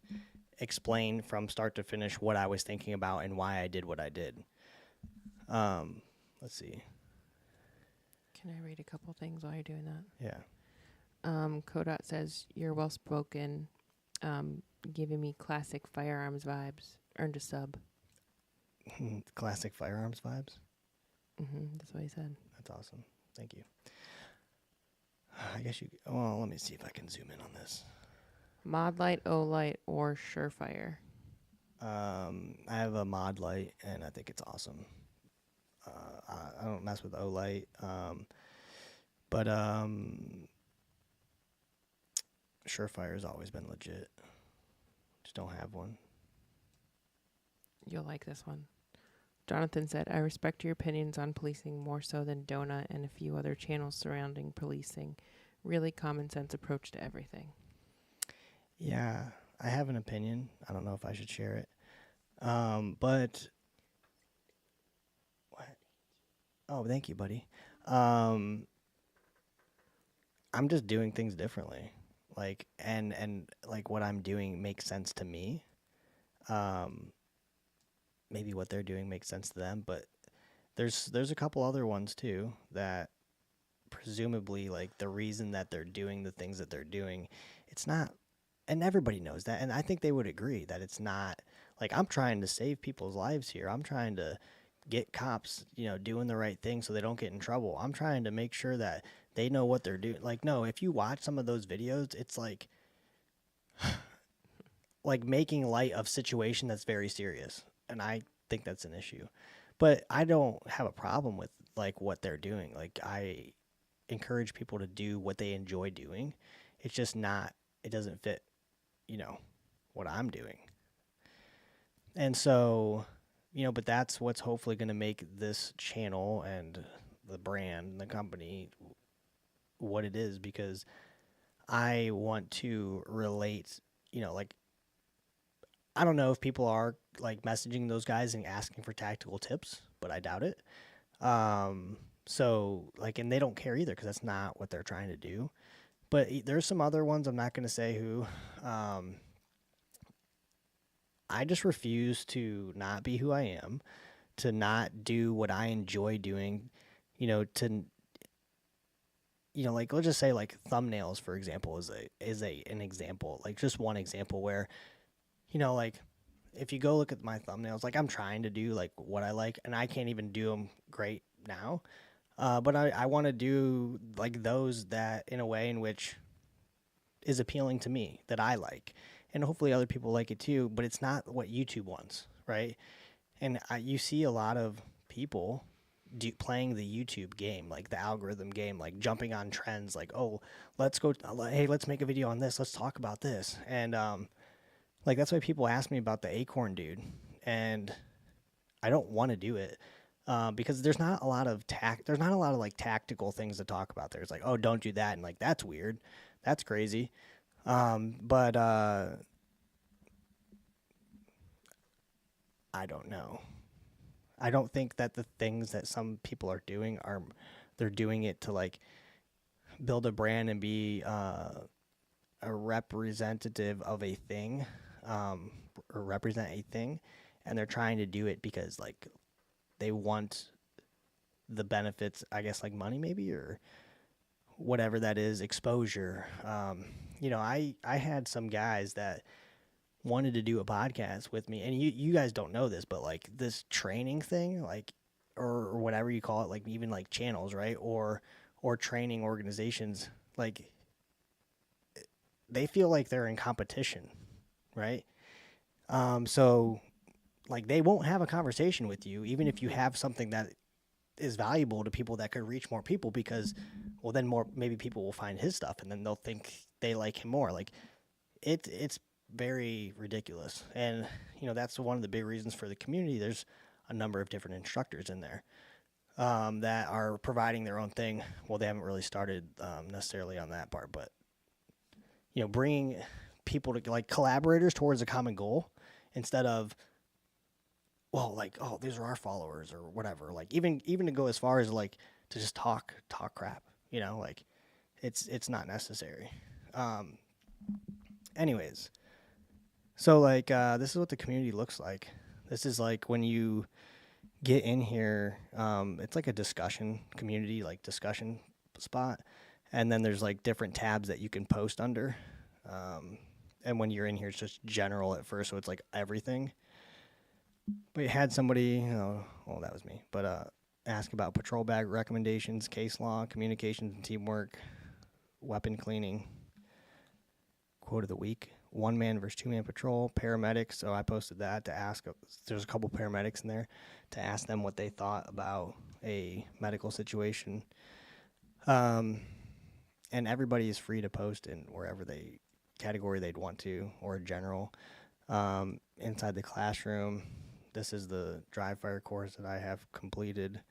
explain from start to finish what I was thinking about and why I did what I did. Let's see. Can I read a couple things while you're doing that? Yeah. Kodot says, you're well spoken, giving me classic firearms vibes. Earned a sub. Classic firearms vibes. That's what he said. That's awesome. Thank you. I guess you. Well, let me see if I can zoom in on this. Mod light, O light, or Surefire. I have a mod light, and I think it's awesome. I don't mess with O light, but Surefire has always been legit. Just don't have one. You'll like this one. Jonathan said, I respect your opinions on policing more so than Donut and a few other channels surrounding policing. Really common sense approach to everything. Yeah, I have an opinion. I don't know if I should share it. But what? Oh, thank you, buddy. I'm just doing things differently. Like and like what I'm doing makes sense to me. Maybe what they're doing makes sense to them, but there's a couple other ones too that presumably like the reason that they're doing the things that they're doing, it's not, and everybody knows that, and I think they would agree that it's not like I'm trying to save people's lives here. I'm trying to get cops, doing the right thing so they don't get in trouble. I'm trying to make sure that they know what they're doing. Like, no, if you watch some of those videos, it's like making light of situation that's very serious. And I think that's an issue. But I don't have a problem with like what they're doing. Like I encourage people to do what they enjoy doing. It's just not, it doesn't fit, what I'm doing. And so, but that's what's hopefully going to make this channel and the brand and the company what it is, because I want to relate, like, I don't know if people are like messaging those guys and asking for tactical tips, but I doubt it. So like, and they don't care either because that's not what they're trying to do. But there's some other ones, I'm not going to say who. I just refuse to not be who I am, to not do what I enjoy doing, like let's just say like thumbnails, for example, is an example, like just one example where, like if you go look at my thumbnails, like I'm trying to do like what I like, and I can't even do them great now. But I want to do like those that in a way in which is appealing to me, that I like, and hopefully other people like it too. But it's not what YouTube wants, right? And you see a lot of people playing the YouTube game, like the algorithm game, like jumping on trends, like, oh, hey, let's make a video on this, let's talk about this, and like that's why people ask me about the Acorn dude, and I don't want to do it. Because there's not a lot of like tactical things to talk about. There's like, oh, don't do that, and like that's weird, that's crazy. But I don't know. I don't think that the things that some people are doing they're doing it to like build a brand and be a representative of a thing, or represent a thing, and they're trying to do it because like they want the benefits, I guess, like money maybe, or whatever that is, exposure. I had some guys that wanted to do a podcast with me, and you guys don't know this, but like this training thing, like, or whatever you call it, like even like channels, right? Or training organizations, like they feel like they're in competition, right? So like they won't have a conversation with you even if you have something that is valuable to people that could reach more people, because well then more maybe people will find his stuff and then they'll think they like him more. Like it's very ridiculous. And that's one of the big reasons for the community. There's a number of different instructors in there that are providing their own thing. Well, they haven't really started necessarily on that part, but bringing people to like collaborators towards a common goal instead of well, like, oh, these are our followers or whatever. Like even to go as far as like to just talk crap, like it's not necessary. Um, anyways, so like this is what the community looks like. This is like when you get in here, it's like a discussion community, like discussion spot, and then there's like different tabs that you can post under. And when you're in here, it's just general at first, so it's like everything. But you had somebody, well, that was me, but ask about patrol bag recommendations, case law, communications and teamwork, weapon cleaning, quote of the week, 1-man versus 2-man patrol, paramedics. So I posted that to ask. There's a couple paramedics in there to ask them what they thought about a medical situation. And everybody is free to post in wherever category they'd want to, or general. Inside the classroom, this is the dry fire course that I have completed.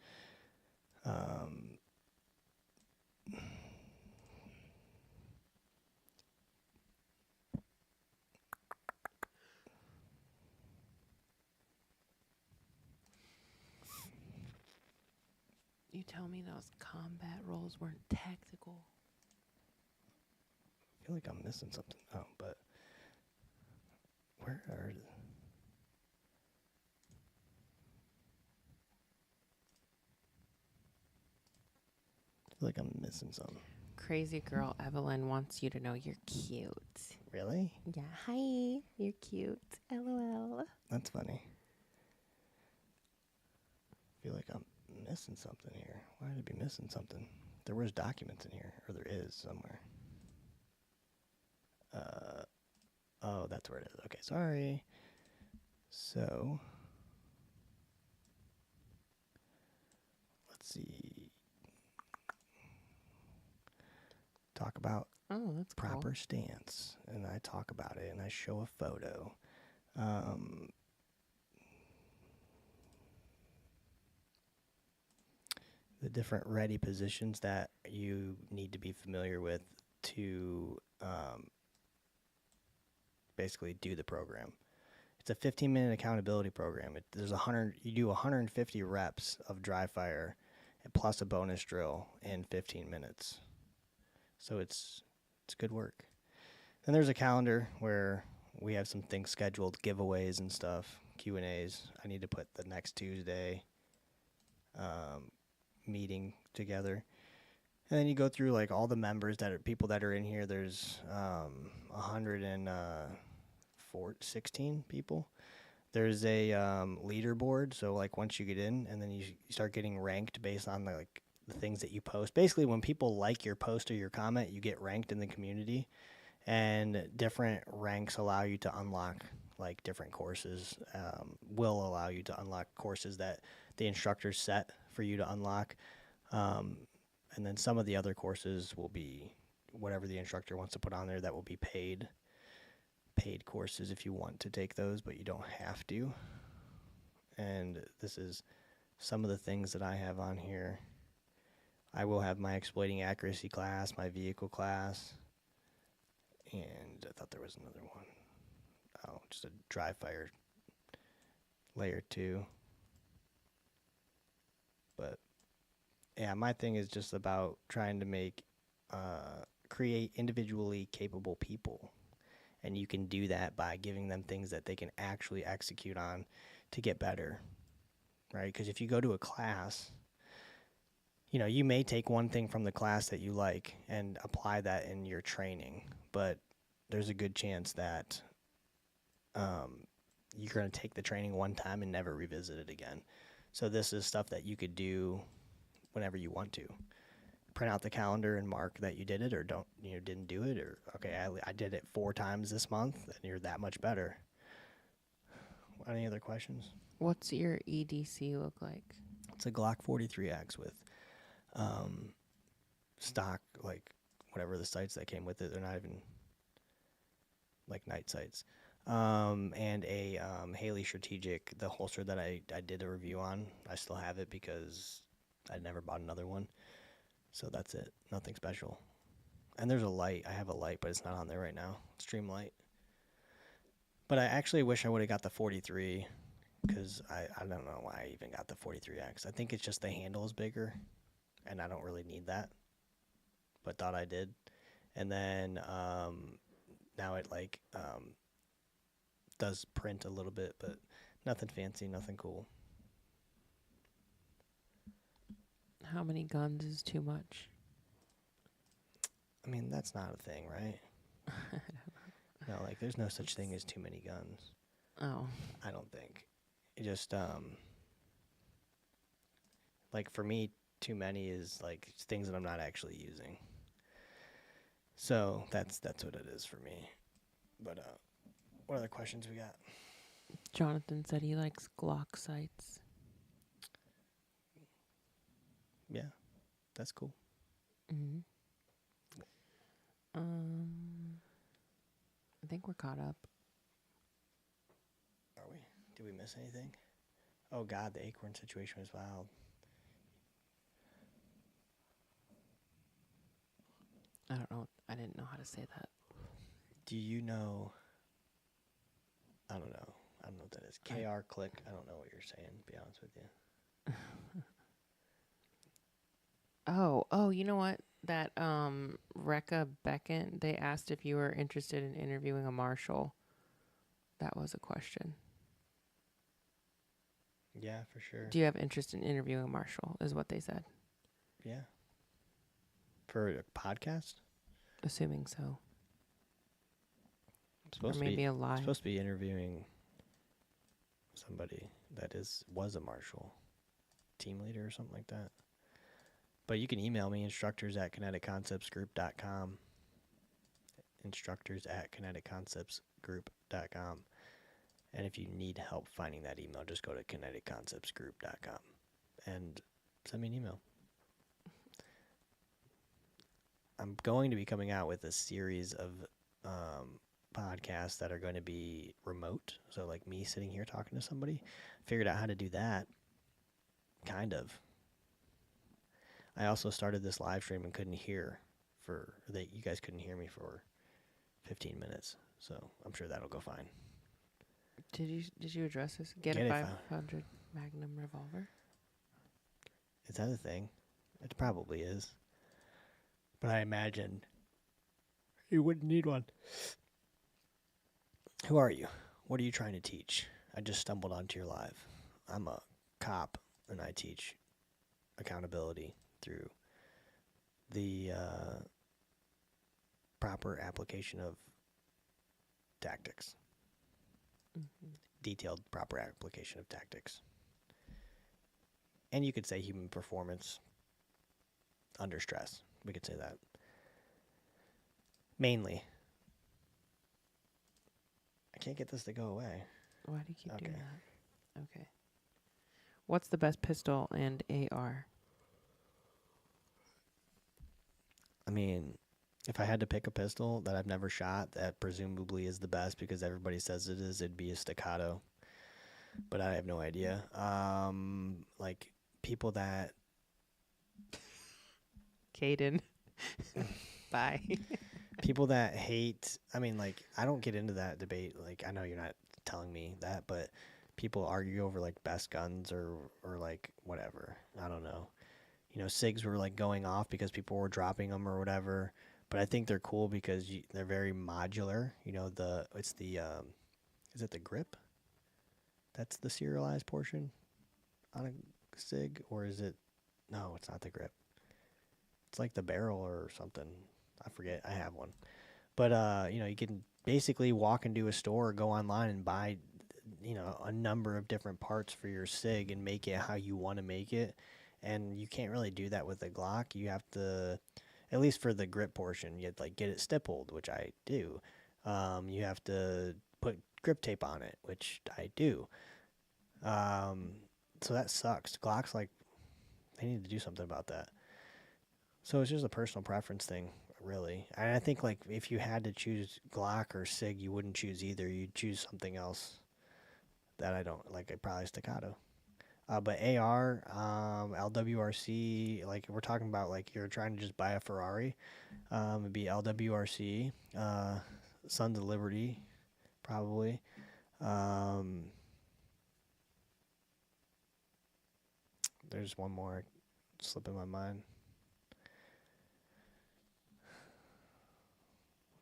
You tell me those combat roles weren't tactical. I feel like I'm missing something. Oh, but where are I feel like I'm missing something. Crazy girl Evelyn wants you to know you're cute. Really? Yeah, hi, you're cute. LOL. That's funny. I feel like I'm missing something here. Why would I be missing something? There was documents in here, or there is somewhere. Oh, that's where it is. Okay, sorry. So, let's see. Talk about That's proper cool. stance, and I talk about it, and I show a photo. The different ready positions that you need to be familiar with to basically do the program. It's a 15-minute accountability program. You do 150 reps of dry fire plus a bonus drill in 15 minutes. So it's good work. Then there's a calendar where we have some things scheduled, giveaways and stuff, Q&As. I need to put the next Tuesday meeting together. And then you go through like all the members people that are in here. There's 116 people. There's a leaderboard. So like once you get in, and then you start getting ranked based on the things that you post. Basically, when people like your post or your comment, you get ranked in the community. And different ranks allow you to unlock like different courses. Will allow you to unlock courses that the instructors set for you to unlock. And then some of the other courses will be whatever the instructor wants to put on there. That will be paid courses if you want to take those, but you don't have to. And this is some of the things that I have on here. I will have my exploiting accuracy class, my vehicle class, and I thought there was another one. Oh, just a dry fire layer 2. But yeah, my thing is just about trying to create individually capable people. And you can do that by giving them things that they can actually execute on to get better, right? Because if you go to a class, you may take one thing from the class that you like and apply that in your training, but there's a good chance that you're going to take the training one time and never revisit it again. So this is stuff that you could do whenever you want to. print out the calendar and mark that you did it or didn't do it, or okay, I did it 4 times this month and you're that much better. Any other questions? What's your EDC look like? It's a Glock 43X with stock, like whatever the sights that came with it. They're not even like night sights. And a Haley Strategic, the holster that I did a review on. I still have it because I never bought another one. So that's it. Nothing special. And there's a light. I have a light, but it's not on there right now. Stream light. But I actually wish I would have got the 43 because I don't know why I even got the 43X. I think it's just the handle is bigger, and I don't really need that, but thought I did. And then now it does print a little bit, but nothing fancy, nothing cool. How many guns is too much? I mean, that's not a thing, right? No, like there's no such thing as too many guns. Oh. I don't think. It just like for me, too many is like things that I'm not actually using. So that's what it is for me. But what other questions we got? Jonathan said he likes Glock sights. Yeah, that's cool. Mm-hmm. I think we're caught up. Are we? Did we miss anything? Oh God, the acorn situation was wild. I don't know. I didn't know how to say that. Do you know? I don't know. I don't know what that is. KR click. I don't know what you're saying, to be honest with you. Oh, you know what? That Rekka Beckett, they asked if you were interested in interviewing a marshal. That was a question. Yeah, for sure. Do you have interest in interviewing a marshal, is what they said. Yeah. For a podcast? Assuming so. Or maybe a lie. I'm supposed to be interviewing somebody that was a marshal, team leader or something like that. But you can email me, instructors@kineticconceptsgroup.com. Instructors@kineticconceptsgroup.com. And if you need help finding that email, just go to kineticconceptsgroup.com and send me an email. I'm going to be coming out with a series of podcasts that are going to be remote. So like me sitting here talking to somebody. Figured out how to do that. Kind of. I also started this live stream and couldn't hear you guys couldn't hear me for 15 minutes. So I'm sure that'll go fine. Did you address this? Get a 500 Magnum revolver? Is that a thing? It probably is. But I imagine you wouldn't need one. Who are you? What are you trying to teach? I just stumbled onto your live. I'm a cop, and I teach accountability through the proper application of tactics. Mm-hmm. Detailed, proper application of tactics. And you could say human performance under stress. We could say that. Mainly. I can't get this to go away. Why do you keep doing that? Okay. What's the best pistol and AR? I mean, if I had to pick a pistol that I've never shot that presumably is the best because everybody says it is, it'd be a staccato. But I have no idea. Like people that... Caden. Bye. People that hate... I mean, like, I don't get into that debate. Like, I know you're not telling me that, but people argue over, like, best guns or like, whatever. I don't know. You know, SIGs were, like, going off because people were dropping them or whatever. But I think they're cool because they're very modular. You know, is it the grip? That's the serialized portion on a SIG? Or is it... No, it's not the grip. It's like the barrel or something. I forget. I have one. But, you know, you can basically walk into a store or go online and buy, you know, a number of different parts for your SIG and make it how you want to make it. And you can't really do that with a Glock. You have to, at least for the grip portion, you have to like get it stippled, which I do. You have to put grip tape on it, which I do. So that sucks. Glocks, like, they need to do something about that. So it's just a personal preference thing, really. And I think like if you had to choose Glock or Sig, you wouldn't choose either. You'd choose something else that I don't like. Probably staccato. But AR, LWRC, like we're talking about, like you're trying to just buy a Ferrari. It'd be LWRC, Sons of Liberty, probably. Um, there's one more slipping my mind,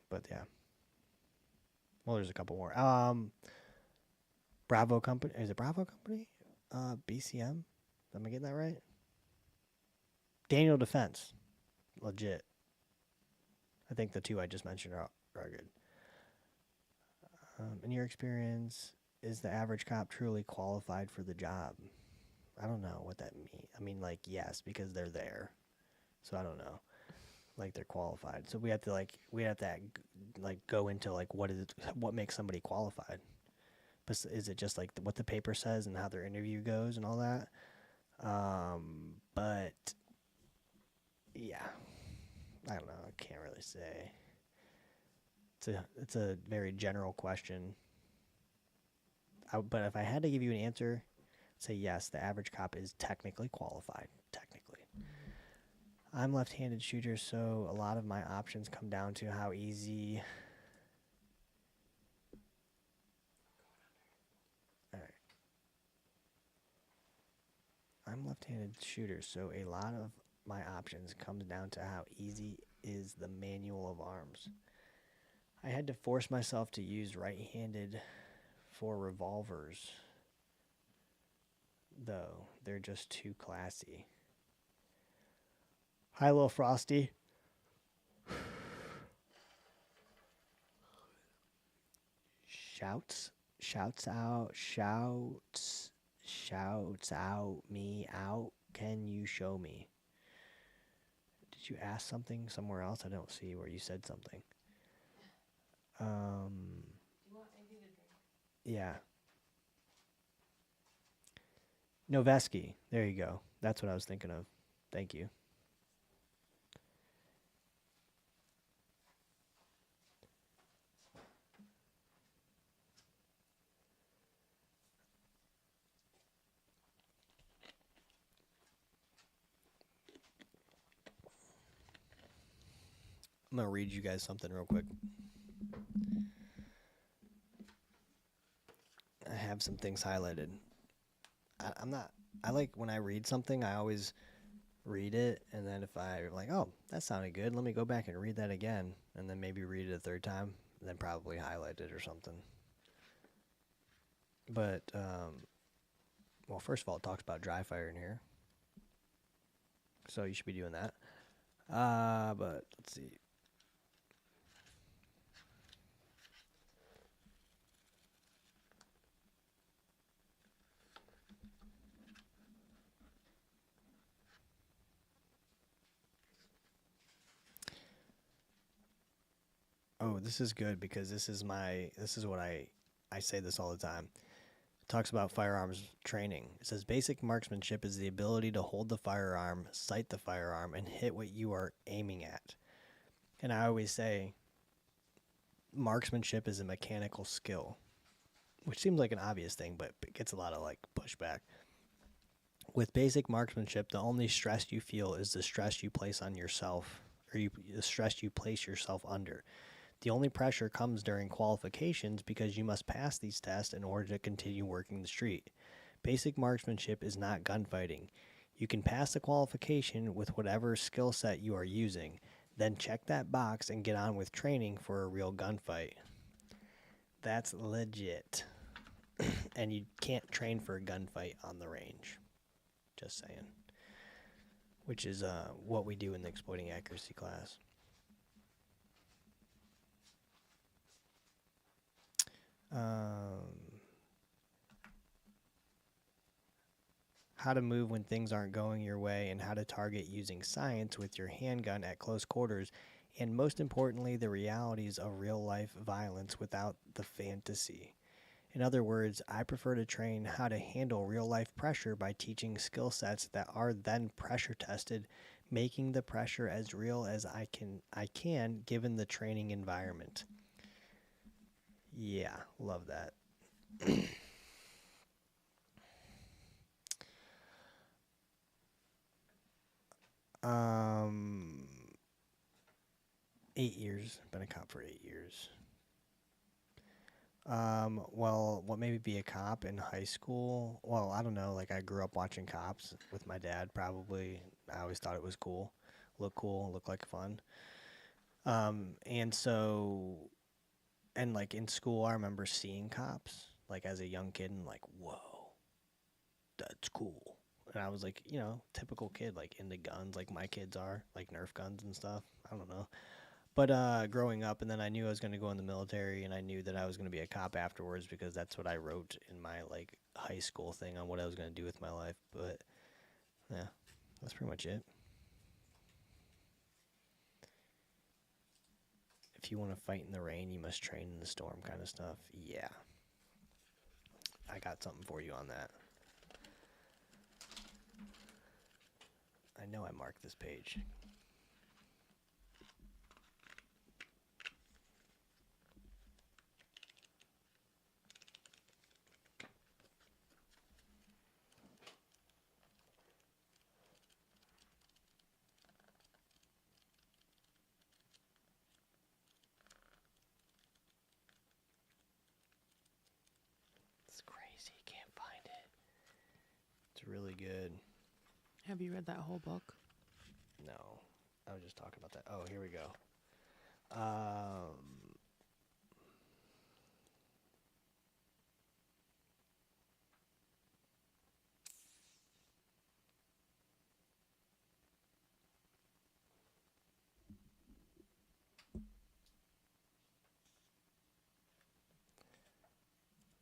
but yeah. Well, there's a couple more. Bravo Company. Is it Bravo Company? BCM. Am I getting that right? Daniel Defense. Legit. I think the two I just mentioned are good. In your experience, is the average cop truly qualified for the job? I don't know what that means. I mean, like, yes, because they're there. So I don't know. Like, they're qualified. So we have to go into like what makes somebody qualified. But is it just like what the paper says and how their interview goes and all that? But yeah, I don't know. I can't really say. It's a very general question. But if I had to give you an answer, I'd say yes, the average cop is technically qualified. Technically. I'm left-handed shooter, so a lot of my options come down to how easy. All right. I'm left-handed shooter, so a lot of my options comes down to how easy is the manual of arms. I had to force myself to use right-handed for revolvers, though. They're just too classy. Hi, Lil Frosty. Shouts out me out. Can you show me? Did you ask something somewhere else? I don't see where you said something. Do you want anything to drink? Yeah. Noveski. There you go. That's what I was thinking of. Thank you. I'm going to read you guys something real quick. I have some things highlighted. I like when I read something, I always read it, and then if I'm like, oh, that sounded good, let me go back and read that again, and then maybe read it a third time, and then probably highlight it or something. But, well, first of all, it talks about dry fire in here. So you should be doing that. But let's see. Oh, this is good because this is what I say this all the time. It talks about firearms training. It says basic marksmanship is the ability to hold the firearm, sight the firearm, and hit what you are aiming at. And I always say marksmanship is a mechanical skill, which seems like an obvious thing, but it gets a lot of like pushback. With basic marksmanship, the only stress you feel is the stress you place on yourself, or the stress you place yourself under. The only pressure comes during qualifications because you must pass these tests in order to continue working the street. Basic marksmanship is not gunfighting. You can pass the qualification with whatever skill set you are using, then check that box and get on with training for a real gunfight. That's legit. And you can't train for a gunfight on the range. Just saying. Which is what we do in the exploiting accuracy class. how to move when things aren't going your way, and how to target using science with your handgun at close quarters, and most importantly, the realities of real life violence without the fantasy. In other words, I prefer to train how to handle real life pressure by teaching skill sets that are then pressure tested, making the pressure as real as I can given the training environment. Yeah, love that. Um 8 years. Been a cop for 8 years. Well, what made me be a cop in high school? Well, I don't know. Like, I grew up watching Cops with my dad, probably. I always thought it was cool. Cool, look like fun. And so, and like in school, I remember seeing Cops, like as a young kid, and like, whoa, that's cool. And I was like, typical kid, like into guns, like my kids are, like Nerf guns and stuff. I don't know. But growing up, and then I knew I was going to go in the military, and I knew that I was going to be a cop afterwards because that's what I wrote in my like high school thing on what I was going to do with my life. But yeah, that's pretty much it. If you want to fight in the rain, you must train in the storm, kind of stuff. Yeah, I got something for you on that. I know I marked this page. It's crazy. Can't find it. It's really good. Have you read that whole book? No, I was just talking about that. Oh, here we go. Um,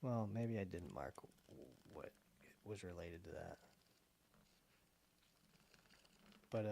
well, maybe I didn't mark what was related to that. But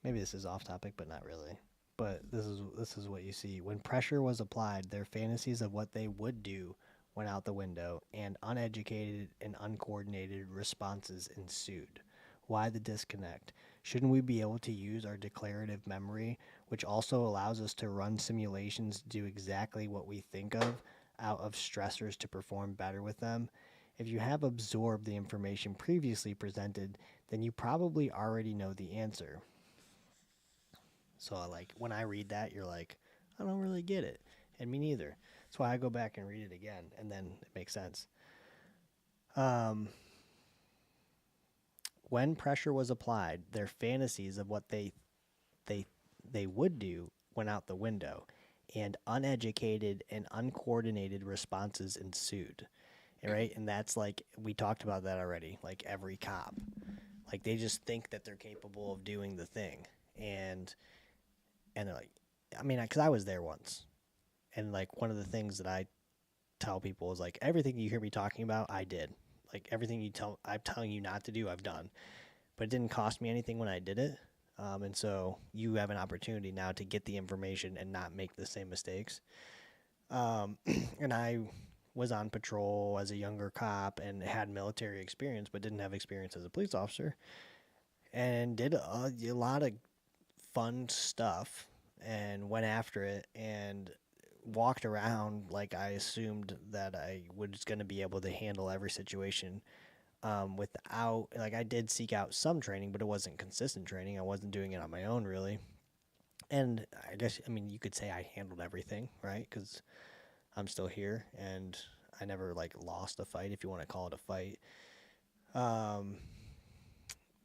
maybe this is off topic, but not really. But this is what you see. When pressure was applied, their fantasies of what they would do went out the window, and uneducated and uncoordinated responses ensued. Why the disconnect? Shouldn't we be able to use our declarative memory, which also allows us to run simulations to do exactly what we think of out of stressors to perform better with them? If you have absorbed the information previously presented, then you probably already know the answer. So, like, when I read that, you're like, I don't really get it. And me neither. That's why I go back and read it again, and then it makes sense. When pressure was applied, their fantasies of what they they would do went out the window, and uneducated and uncoordinated responses ensued. Right? And that's like we talked about that already. Like every cop, like they just think that they're capable of doing the thing, and they're like, I mean, because I was there once, and like one of the things that I tell people is like everything you hear me talking about, I did. Like everything I'm telling you not to do, I've done. But it didn't cost me anything when I did it. And so you have an opportunity now to get the information and not make the same mistakes. And I was on patrol as a younger cop and had military experience, but didn't have experience as a police officer, and did a lot of fun stuff and went after it and walked around like I assumed that I was going to be able to handle every situation without, like, I did seek out some training, but it wasn't consistent training. I wasn't doing it on my own, really. And I guess, I mean, you could say I handled everything, right? Because I'm still here and I never, like, lost a fight, if you want to call it a fight.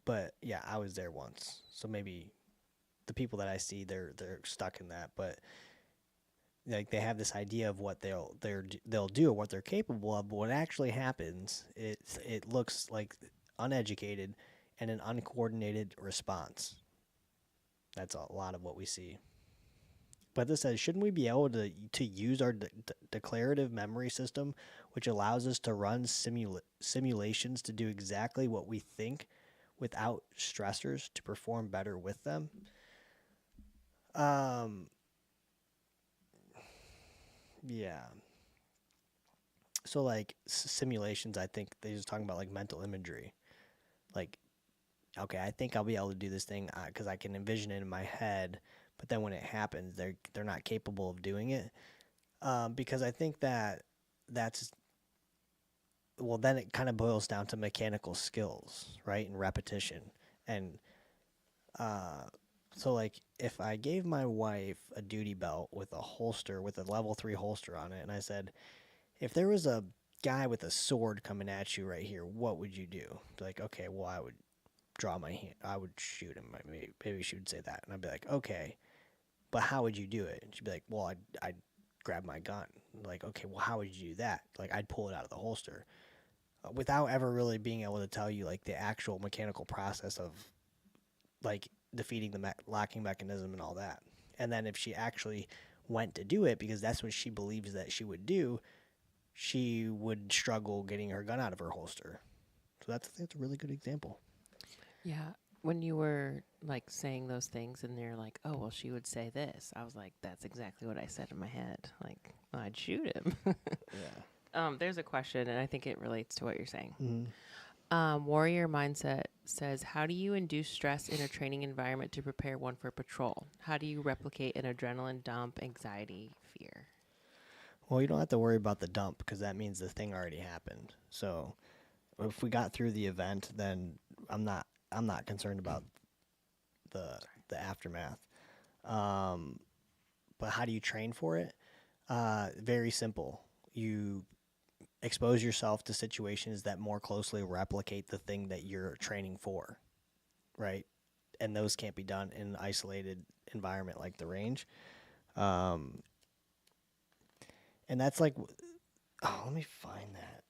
But yeah, I was there once. So maybe the people that I see, they're stuck in that. But like they have this idea of what they'll do or what they're capable of, but what actually happens, it looks like uneducated and an uncoordinated response. That's a lot of what we see. But this says, shouldn't we be able to use our declarative memory system, which allows us to run simulations to do exactly what we think without stressors to perform better with them? Um, yeah. So like simulations, I think they're just talking about like mental imagery. Like, okay, I think I'll be able to do this thing because I can envision it in my head, but then when it happens, they're not capable of doing it. Because I think that's well, then it kind of boils down to mechanical skills, right, and repetition, and uh, so like if I gave my wife a duty belt with a holster with a level 3 holster on it, and I said, if there was a guy with a sword coming at you right here, what would you do? Like, okay, well, I would draw my hand, I would shoot him. Maybe she would say that, and I'd be like, okay, but how would you do it? And she'd be like, well, I'd grab my gun. Like, okay, well, how would you do that? Like, I'd pull it out of the holster without ever really being able to tell you like the actual mechanical process of like defeating the locking mechanism and all that. And then if she actually went to do it because that's what she believes that she would do, she would struggle getting her gun out of her holster. So that's a really good example. Yeah. When you were like saying those things and they're like, oh, well, she would say this, I was like, that's exactly what I said in my head. Like, well, I'd shoot him. Yeah. There's a question, and I think it relates to what you're saying. Mm-hmm. Warrior Mindset says, how do you induce stress in a training environment to prepare one for patrol? How do you replicate an adrenaline dump, anxiety, fear? Well, you don't have to worry about the dump because that means the thing already happened. So if we got through the event, then I'm not concerned about the aftermath. But how do you train for it? Very simple. You expose yourself to situations that more closely replicate the thing that you're training for, right? And those can't be done in an isolated environment like the range. Um, and that's like, oh, let me find that.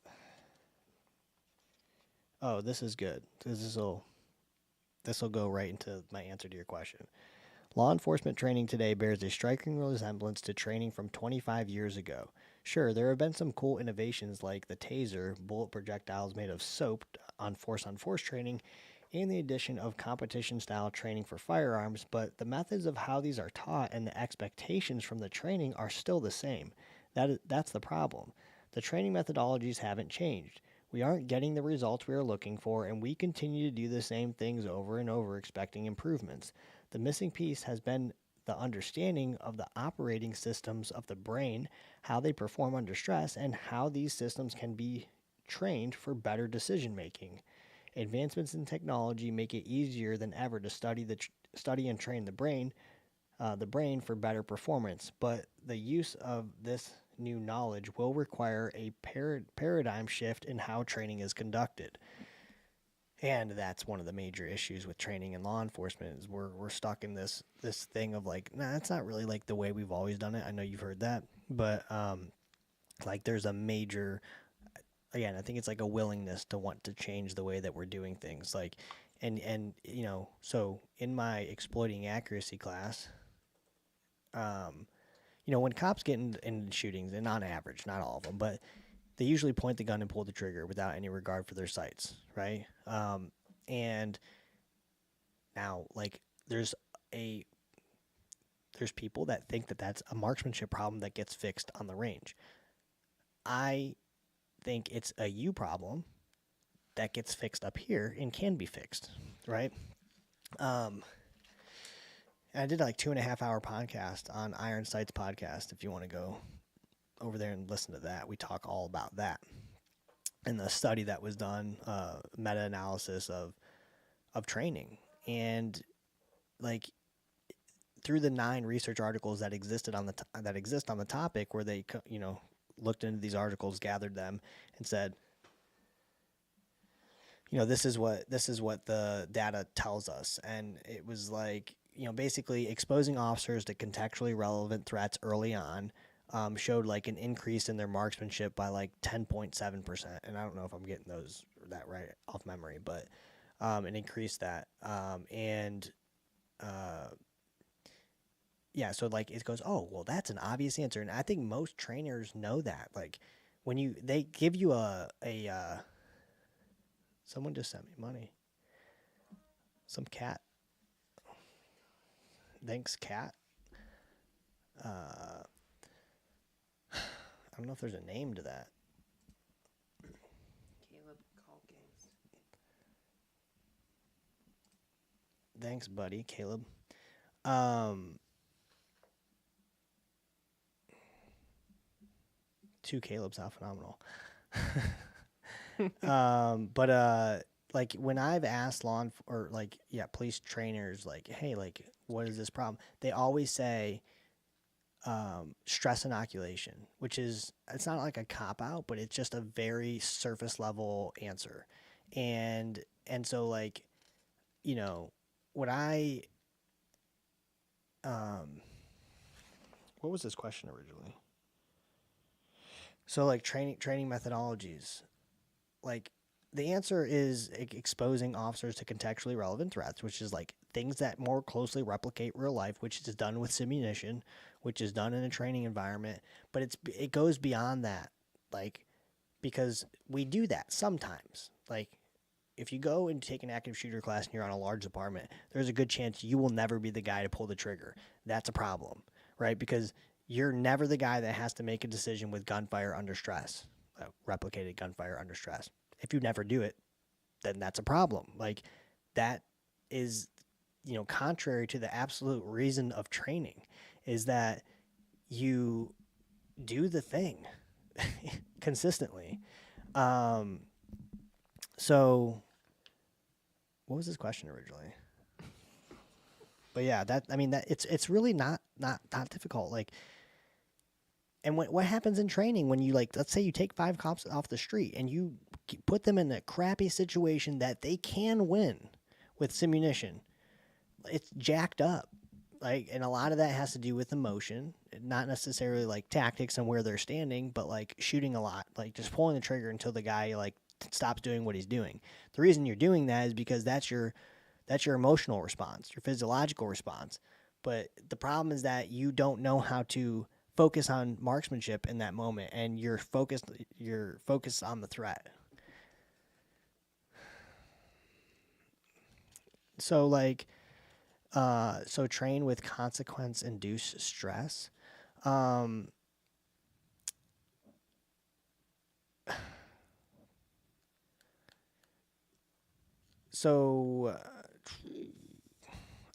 Oh, this is good. This will go right into my answer to your question. Law enforcement training today bears a striking resemblance to training from 25 years ago. Sure, there have been some cool innovations like the taser, bullet projectiles made of soap on force training, and the addition of competition style training for firearms, but the methods of how these are taught and the expectations from the training are still the same. That's the problem. The training methodologies haven't changed. We aren't getting the results we are looking for, and we continue to do the same things over and over, expecting improvements. The missing piece has been the understanding of the operating systems of the brain, how they perform under stress, and how these systems can be trained for better decision making. Advancements in technology make it easier than ever to study and train the brain for better performance. But the use of this new knowledge will require a paradigm shift in how training is conducted. And that's one of the major issues with training in law enforcement is we're stuck in this thing of like, nah, it's not really like the way we've always done it. I know you've heard that, but like there's a major, again, I think it's like a willingness to want to change the way that we're doing things. Like, and you know, so in my exploiting accuracy class, you know, when cops get in shootings, and on average, not all of them, but they usually point the gun and pull the trigger without any regard for their sights, right? And now, like, a there's people that think that that's a marksmanship problem that gets fixed on the range. I think it's a you problem that gets fixed up here and can be fixed, right? I did like 2.5 hour podcast on Iron Sights podcast. If you want to go over there and listen to that, we talk all about that and the study that was done, meta-analysis of training, and like through the 9 research articles that existed on that exist on the topic, where they looked into these articles, gathered them, and said, this is what the data tells us, and it was like basically exposing officers to contextually relevant threats early on showed like an increase in their marksmanship by like 10.7%, and I don't know if I'm getting that right off memory, but it increased that, and yeah, so like it goes, oh, well, that's an obvious answer, and I think most trainers know that. Like when they give you someone just sent me money, some cat, thanks cat. I don't know if there's a name to that. Caleb Calkins. Thanks, buddy, Caleb. Um, two Calebs, how phenomenal. But like when I've asked or like police trainers like, hey, like what is this problem? They always say stress inoculation, which is it's not like a cop out, but it's just a very surface level answer, and so like you know what I what was this question originally? So like training methodologies, like the answer is exposing officers to contextually relevant threats, which is like things that more closely replicate real life, which is done with simulation, which is done in a training environment. But it goes beyond that, like because we do that sometimes. Like if you go and take an active shooter class and you're on a large department, there's a good chance you will never be the guy to pull the trigger. That's a problem, right? Because you're never the guy that has to make a decision with gunfire under stress, replicated gunfire under stress. If you never do it, then that's a problem. Like that is, contrary to the absolute reason of training, is that you do the thing consistently. So what was his question originally? But yeah, that it's really not difficult. Like, and what happens in training when you like, let's say you take 5 cops off the street and you put them in a crappy situation that they can win with simunition, it's jacked up. Like, and a lot of that has to do with emotion, not necessarily like tactics and where they're standing, but like shooting a lot, like just pulling the trigger until the guy like stops doing what he's doing. The reason you're doing that is because that's your emotional response, your physiological response. But the problem is that you don't know how to focus on marksmanship in that moment, and you're focused on the threat. So like so train with consequence induced stress. Um so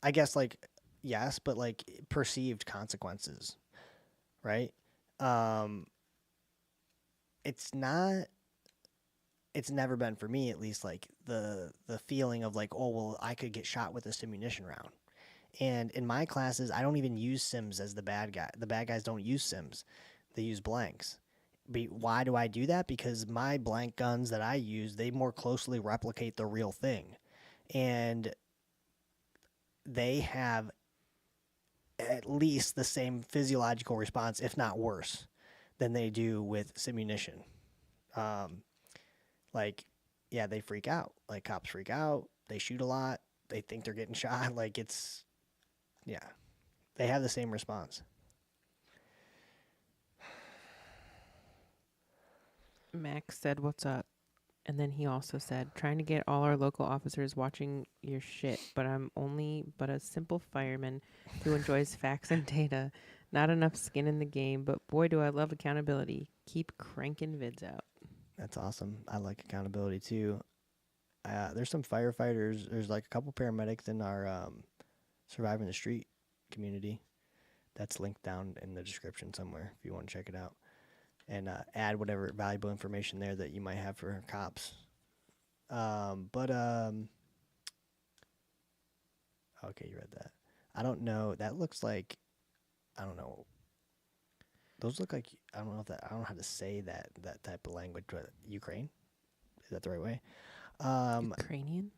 I guess like yes, but like perceived consequences, right? Um it's not it's never been for me at least like the feeling of like, oh well, I could get shot with a simunition round. And in my classes, I don't even use sims as the bad guy. The bad guys don't use sims. They use blanks. Why do I do that? Because my blank guns that I use, they more closely replicate the real thing. And they have at least the same physiological response, if not worse, than they do with simunition. Um, like, yeah, they freak out. Like, cops freak out. They shoot a lot. They think they're getting shot. Like, yeah, they have the same response. Max said, "What's up?" And then he also said, "Trying to get all our local officers watching your shit, but I'm only but a simple fireman who enjoys facts and data. Not enough skin in the game, but boy, do I love accountability. Keep cranking vids out." That's awesome. I like accountability too. There's some firefighters. There's like a couple paramedics in our surviving the street community. That's linked down in the description somewhere if you want to check it out, and add whatever valuable information there that you might have for cops. But okay, you read that. I don't know. That looks like I don't know. Those look like I don't know if that I don't know how to say that type of language. But Ukraine, is that the right way? Ukrainian?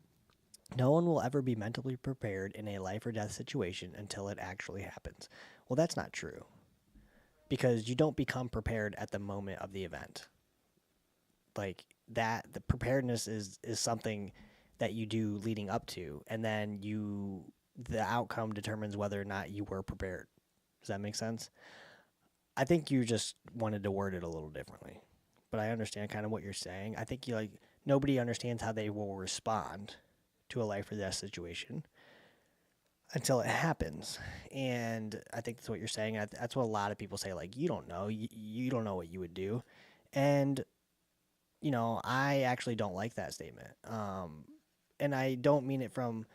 No one will ever be mentally prepared in a life or death situation until it actually happens. Well, that's not true because you don't become prepared at the moment of the event. Like that, the preparedness is something that you do leading up to, and then the outcome determines whether or not you were prepared. Does that make sense? I think you just wanted to word it a little differently, but I understand kind of what you're saying. I think nobody understands how they will respond to a life or death situation until it happens. And I think that's what you're saying. That's what a lot of people say. Like, you don't know. You don't know what you would do. And, I actually don't like that statement. And I don't mean it from.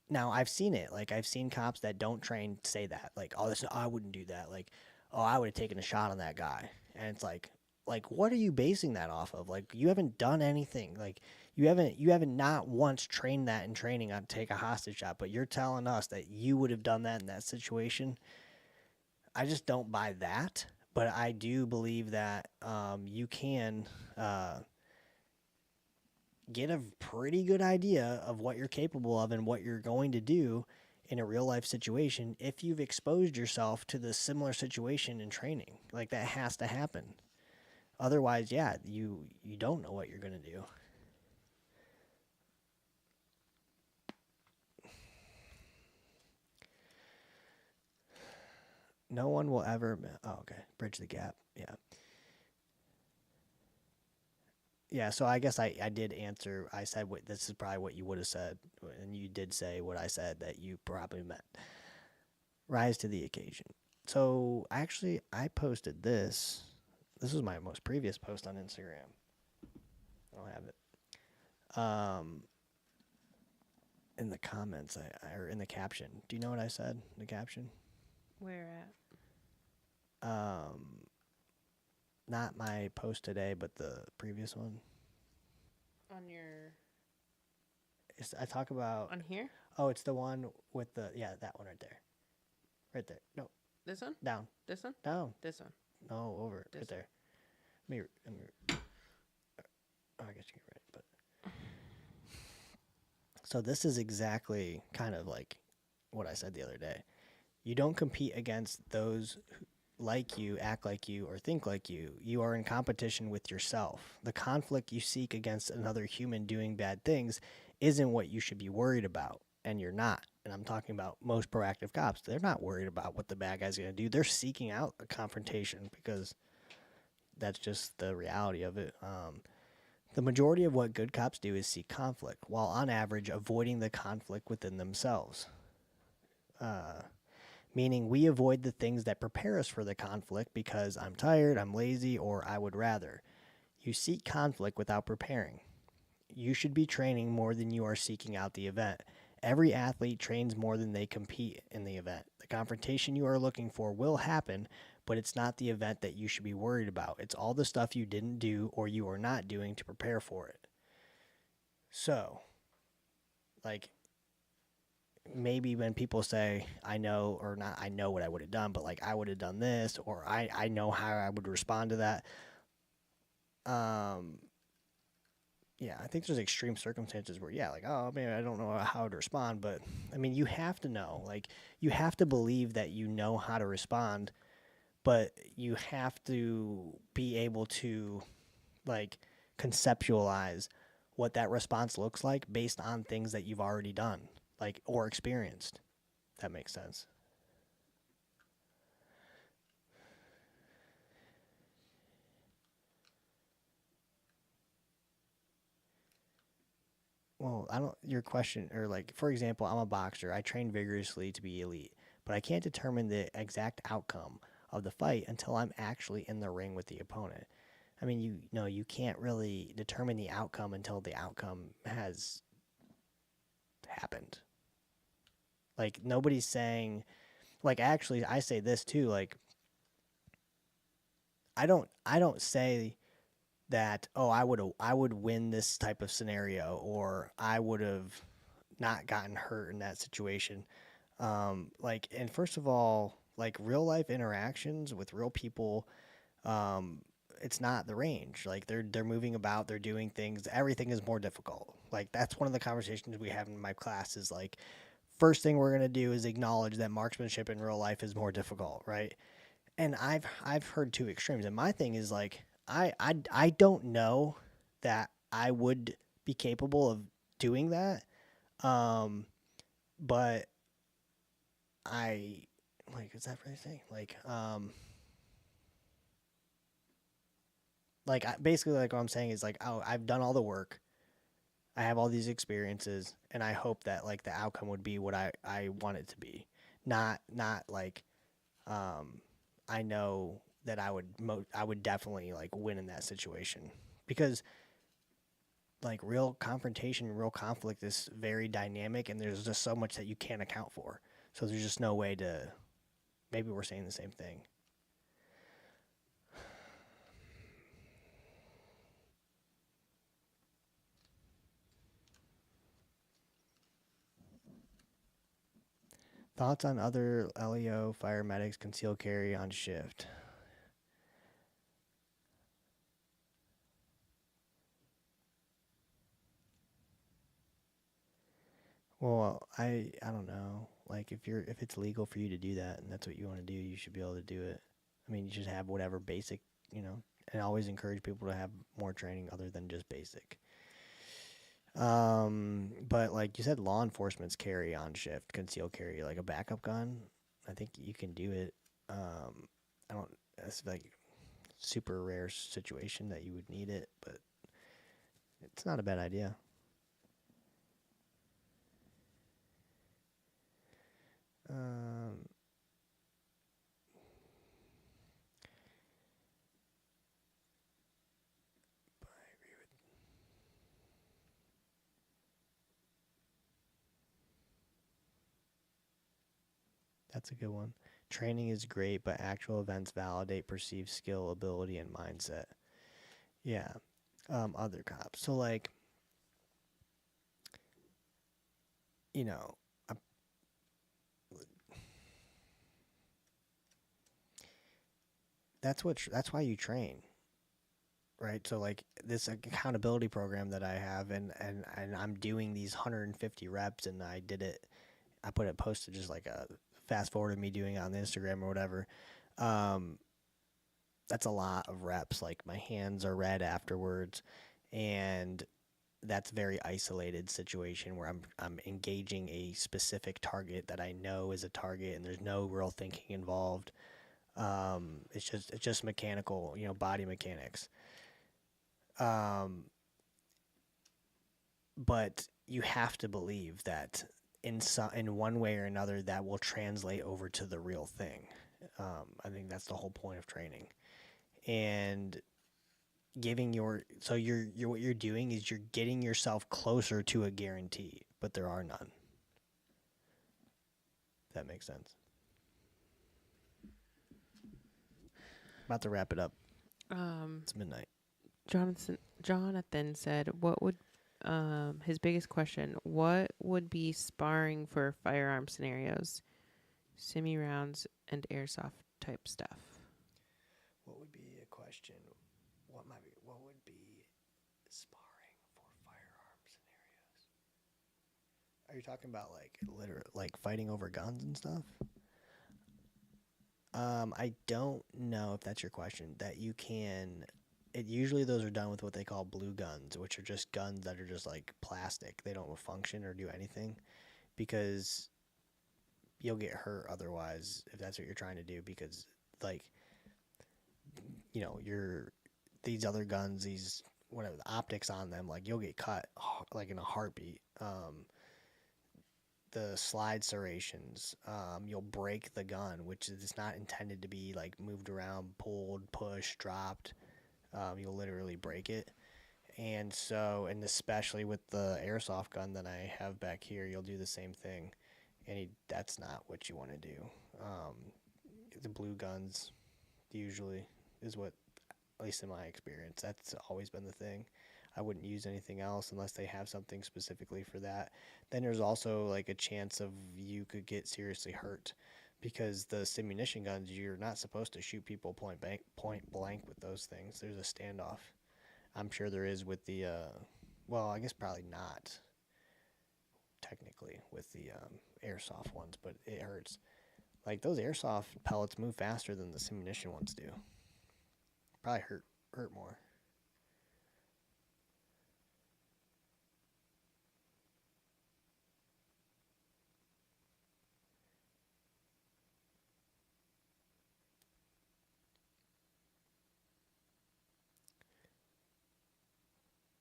Now, I've seen it. Like, I've seen cops that don't train say that. Like, oh, I wouldn't do that. Like, oh, I would have taken a shot on that guy. And it's like, what are you basing that off of? Like, you haven't done anything. Like, you haven't not once trained that in training on take a hostage shot, but you're telling us that you would have done that in that situation. I just don't buy that, but I do believe that you can get a pretty good idea of what you're capable of and what you're going to do in a real life situation if you've exposed yourself to the similar situation in training. Like, that has to happen. Otherwise, yeah, you don't know what you're going to do. No one will ever. Oh, okay. Bridge the gap. Yeah. Yeah. So I guess I did answer. I said this is probably what you would have said, and you did say what I said that you probably meant. Rise to the occasion. So actually, I posted this. This was my most previous post on Instagram. I don't have it. In the comments, or in the caption. Do you know what I said in the caption? Where at? Not my post today, but the previous one. On your. I talk about. On here? Oh, it's the one with that one right there. Right there. No, This one? down. This one? Down. This one. No, over. This Right there. Let me. Oh, I guess you get right, but. So this is exactly kind of like what I said the other day. You don't compete against those who like you, act like you, or think like you. You are in competition with yourself. The conflict you seek against another human doing bad things isn't what you should be worried about, and you're not. And I'm talking about most proactive cops. They're not worried about what the bad guy's going to do. They're seeking out a confrontation because that's just the reality of it. The majority of what good cops do is seek conflict, while on average avoiding the conflict within themselves. Meaning we avoid the things that prepare us for the conflict because I'm tired, I'm lazy, or I would rather. You seek conflict without preparing. You should be training more than you are seeking out the event. Every athlete trains more than they compete in the event. The confrontation you are looking for will happen, but it's not the event that you should be worried about. It's all the stuff you didn't do or you are not doing to prepare for it. So, like, maybe when people say I know or not I know what I would have done, but like I would have done this or I know how I would respond to that. Yeah, I think there's extreme circumstances where like, oh man, I don't know how to respond, but I mean you have to know. Like, you have to believe that you know how to respond, but you have to be able to like conceptualize what that response looks like based on things that you've already done, like, or experienced. That makes sense. Well, I don't. Your question, or like, for example, I'm a boxer. I train vigorously to be elite, but I can't determine the exact outcome of the fight until I'm actually in the ring with the opponent. I mean, you can't really determine the outcome until the outcome has happened. Like, nobody's saying, like, actually, I say this too. Like, I don't say that, oh, I would win this type of scenario, or I would have not gotten hurt in that situation. Like, and first of all, like, real life interactions with real people, it's not the range. Like, they're moving about, they're doing things. Everything is more difficult. Like, that's one of the conversations we have in my class. Is like, first thing we're gonna do is acknowledge that marksmanship in real life is more difficult, right? And I've heard two extremes, and my thing is like, I don't know that I would be capable of doing that, but I like, is that what I say? Like basically, like what I'm saying is like, oh, I've done all the work. I have all these experiences, and I hope that like the outcome would be what I want it to be. Not like, um, I know that I would definitely like win in that situation, because like real confrontation, real conflict is very dynamic, and there's just so much that you can't account for. So there's just no way to. Maybe we're saying the same thing. Thoughts on other LEO fire medics concealed carry on shift? Well, I don't know. Like if it's legal for you to do that and that's what you want to do, you should be able to do it. I mean, you should have whatever basic, and always encourage people to have more training other than just basic. But like you said, law enforcement's carry on shift, concealed carry, like a backup gun. I think you can do it. I don't. That's like super rare situation that you would need it, but it's not a bad idea. Um, that's a good one. Training is great, but actual events validate perceived skill, ability, and mindset. Yeah. Other cops. So like, you know, I, that's why you train, right? So like this accountability program that I have, and I'm doing these 150 reps, and I did it. I put it posted just like a fast forward of me doing it on the Instagram or whatever. Um, that's a lot of reps. Like my hands are red afterwards, and that's a very isolated situation where I'm engaging a specific target that I know is a target, and there's no real thinking involved. It's just mechanical, body mechanics. Um, but you have to believe that in one way or another that will translate over to the real thing. I think that's the whole point of training, and giving you're what you're doing is you're getting yourself closer to a guarantee, but there are none. If that makes sense. About to wrap it up. It's midnight. Jonathan said, "What would his biggest question? What would be sparring for firearm scenarios, semi rounds, and airsoft type stuff?" What would be a question? What would be sparring for firearm scenarios? Are you talking about like literally like fighting over guns and stuff? I don't know if that's your question. That you can. Usually those are done with what they call blue guns, which are just guns that are just like plastic. They don't function or do anything, because you'll get hurt otherwise if that's what you're trying to do. Because like you're these other guns, these whatever the optics on them, like you'll get cut like in a heartbeat. The slide serrations, you'll break the gun, which is not intended to be like moved around, pulled, pushed, dropped. You'll literally break it. And especially with the airsoft gun that I have back here, you'll do the same thing. And that's not what you want to do. The blue guns usually is what, at least in my experience, that's always been the thing. I wouldn't use anything else unless they have something specifically for that. Then there's also like a chance of you could get seriously hurt, because the simunition guns, you're not supposed to shoot people point blank with those things. There's a standoff. I'm sure there is with the, well, I guess probably not technically with the airsoft ones, but it hurts. Like those airsoft pellets move faster than the simunition ones do. Probably hurt more.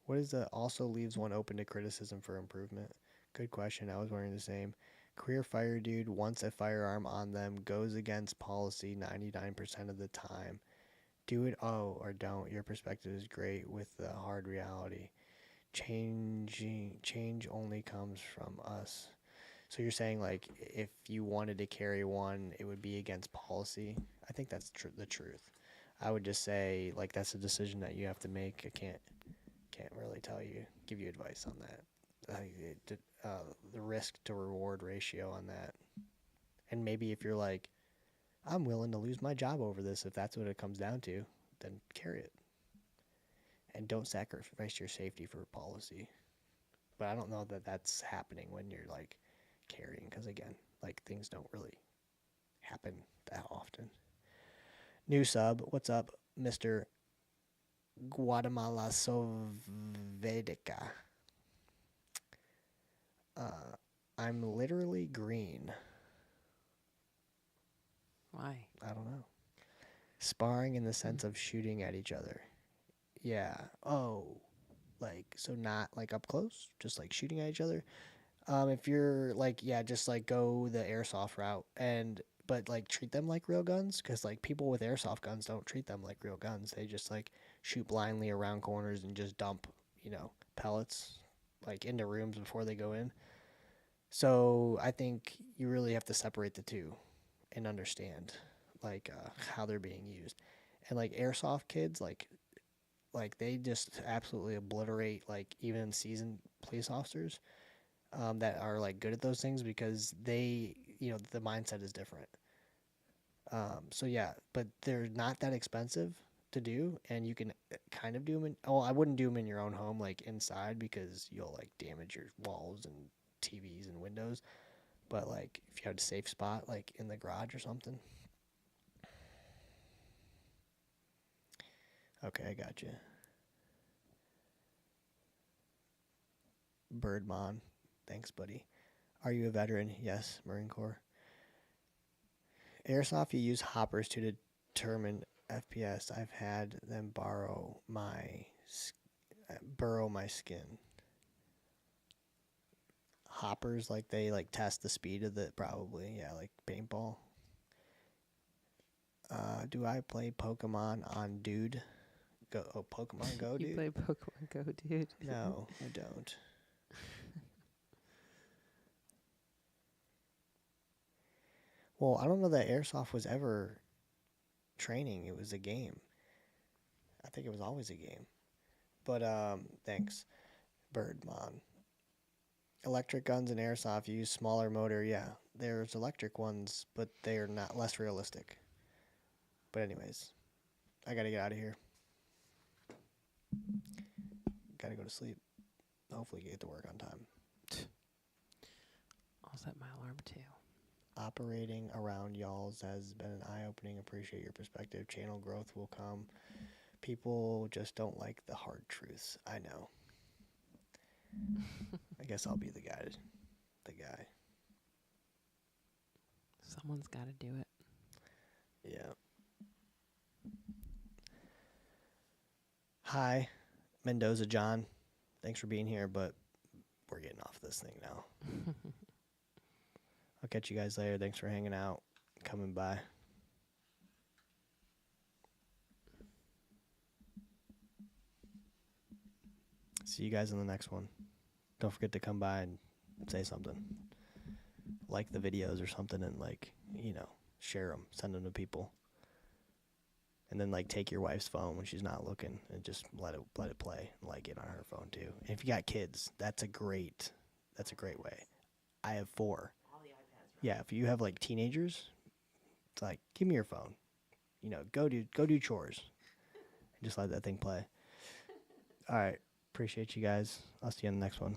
What is the also leaves one open to criticism for improvement? Good question. I was wondering the same. Career fire dude wants a firearm on them, goes against policy 99% of the time. Do it or don't. Your perspective is great with the hard reality. Change only comes from us. So you're saying like if you wanted to carry one, it would be against policy. I think that's the truth. I would just say like that's a decision that you have to make. I can't really give you advice on that. The risk to reward ratio on that, and maybe if you're like, I'm willing to lose my job over this, if that's what it comes down to, then carry it, and don't sacrifice your safety for policy. But I don't know that that's happening when you're like carrying, because again, like things don't really happen that often. New sub, what's up, Mr. Guatemala Sovedica? I'm literally green. Why? I don't know. Sparring in the sense of shooting at each other. Yeah. Oh, like so not like up close, just like shooting at each other. If you're like just like go the airsoft route but like treat them like real guns, because like people with airsoft guns don't treat them like real guns. They just like shoot blindly around corners and just dump pellets like into rooms before they go in. So I think you really have to separate the two and understand like how they're being used. And like airsoft kids, like they just absolutely obliterate like even seasoned police officers that are like good at those things, because they the mindset is different. So yeah, but they're not that expensive to do, and you can kind of do them I wouldn't do them in your own home like inside, because you'll like damage your walls and TVs and windows. But like if you had a safe spot like in the garage or something. Okay, I got you. Birdmon, thanks, buddy. Are you a veteran? Yes, Marine Corps. Airsoft, you use hoppers to determine FPS. I've had them burrow my skin. Hoppers, like they like test the speed of the probably like paintball. Do I play Pokemon on Dude? Pokemon Go, You dude. play Pokemon Go, dude? No, I don't. Well, I don't know that airsoft was ever training. It was a game. I think it was always a game. But thanks, Birdmon. Electric guns and airsoft use smaller motor. Yeah, there's electric ones, but they are not less realistic. But anyways, I gotta get out of here. Gotta go to sleep. Hopefully get to work on time. I'll set my alarm too. Operating around y'all's has been an eye-opening. Appreciate your perspective. Channel growth will come. People just don't like the hard truths. I know. I guess I'll be the guy. Someone's got to do it. Yeah. Hi, Mendoza John. Thanks for being here, but we're getting off this thing now. I'll catch you guys later. Thanks for hanging out, coming by. See you guys in the next one. Don't forget to come by and say something. Like the videos or something, and share them, send them to people. And then take your wife's phone when she's not looking and just let it play and like it on her phone too. And if you got kids, that's a great way. I have 4. All the iPads, right? Yeah, if you have teenagers, it's like, give me your phone. Go do chores. And just let that thing play. All right. Appreciate you guys. I'll see you in the next one.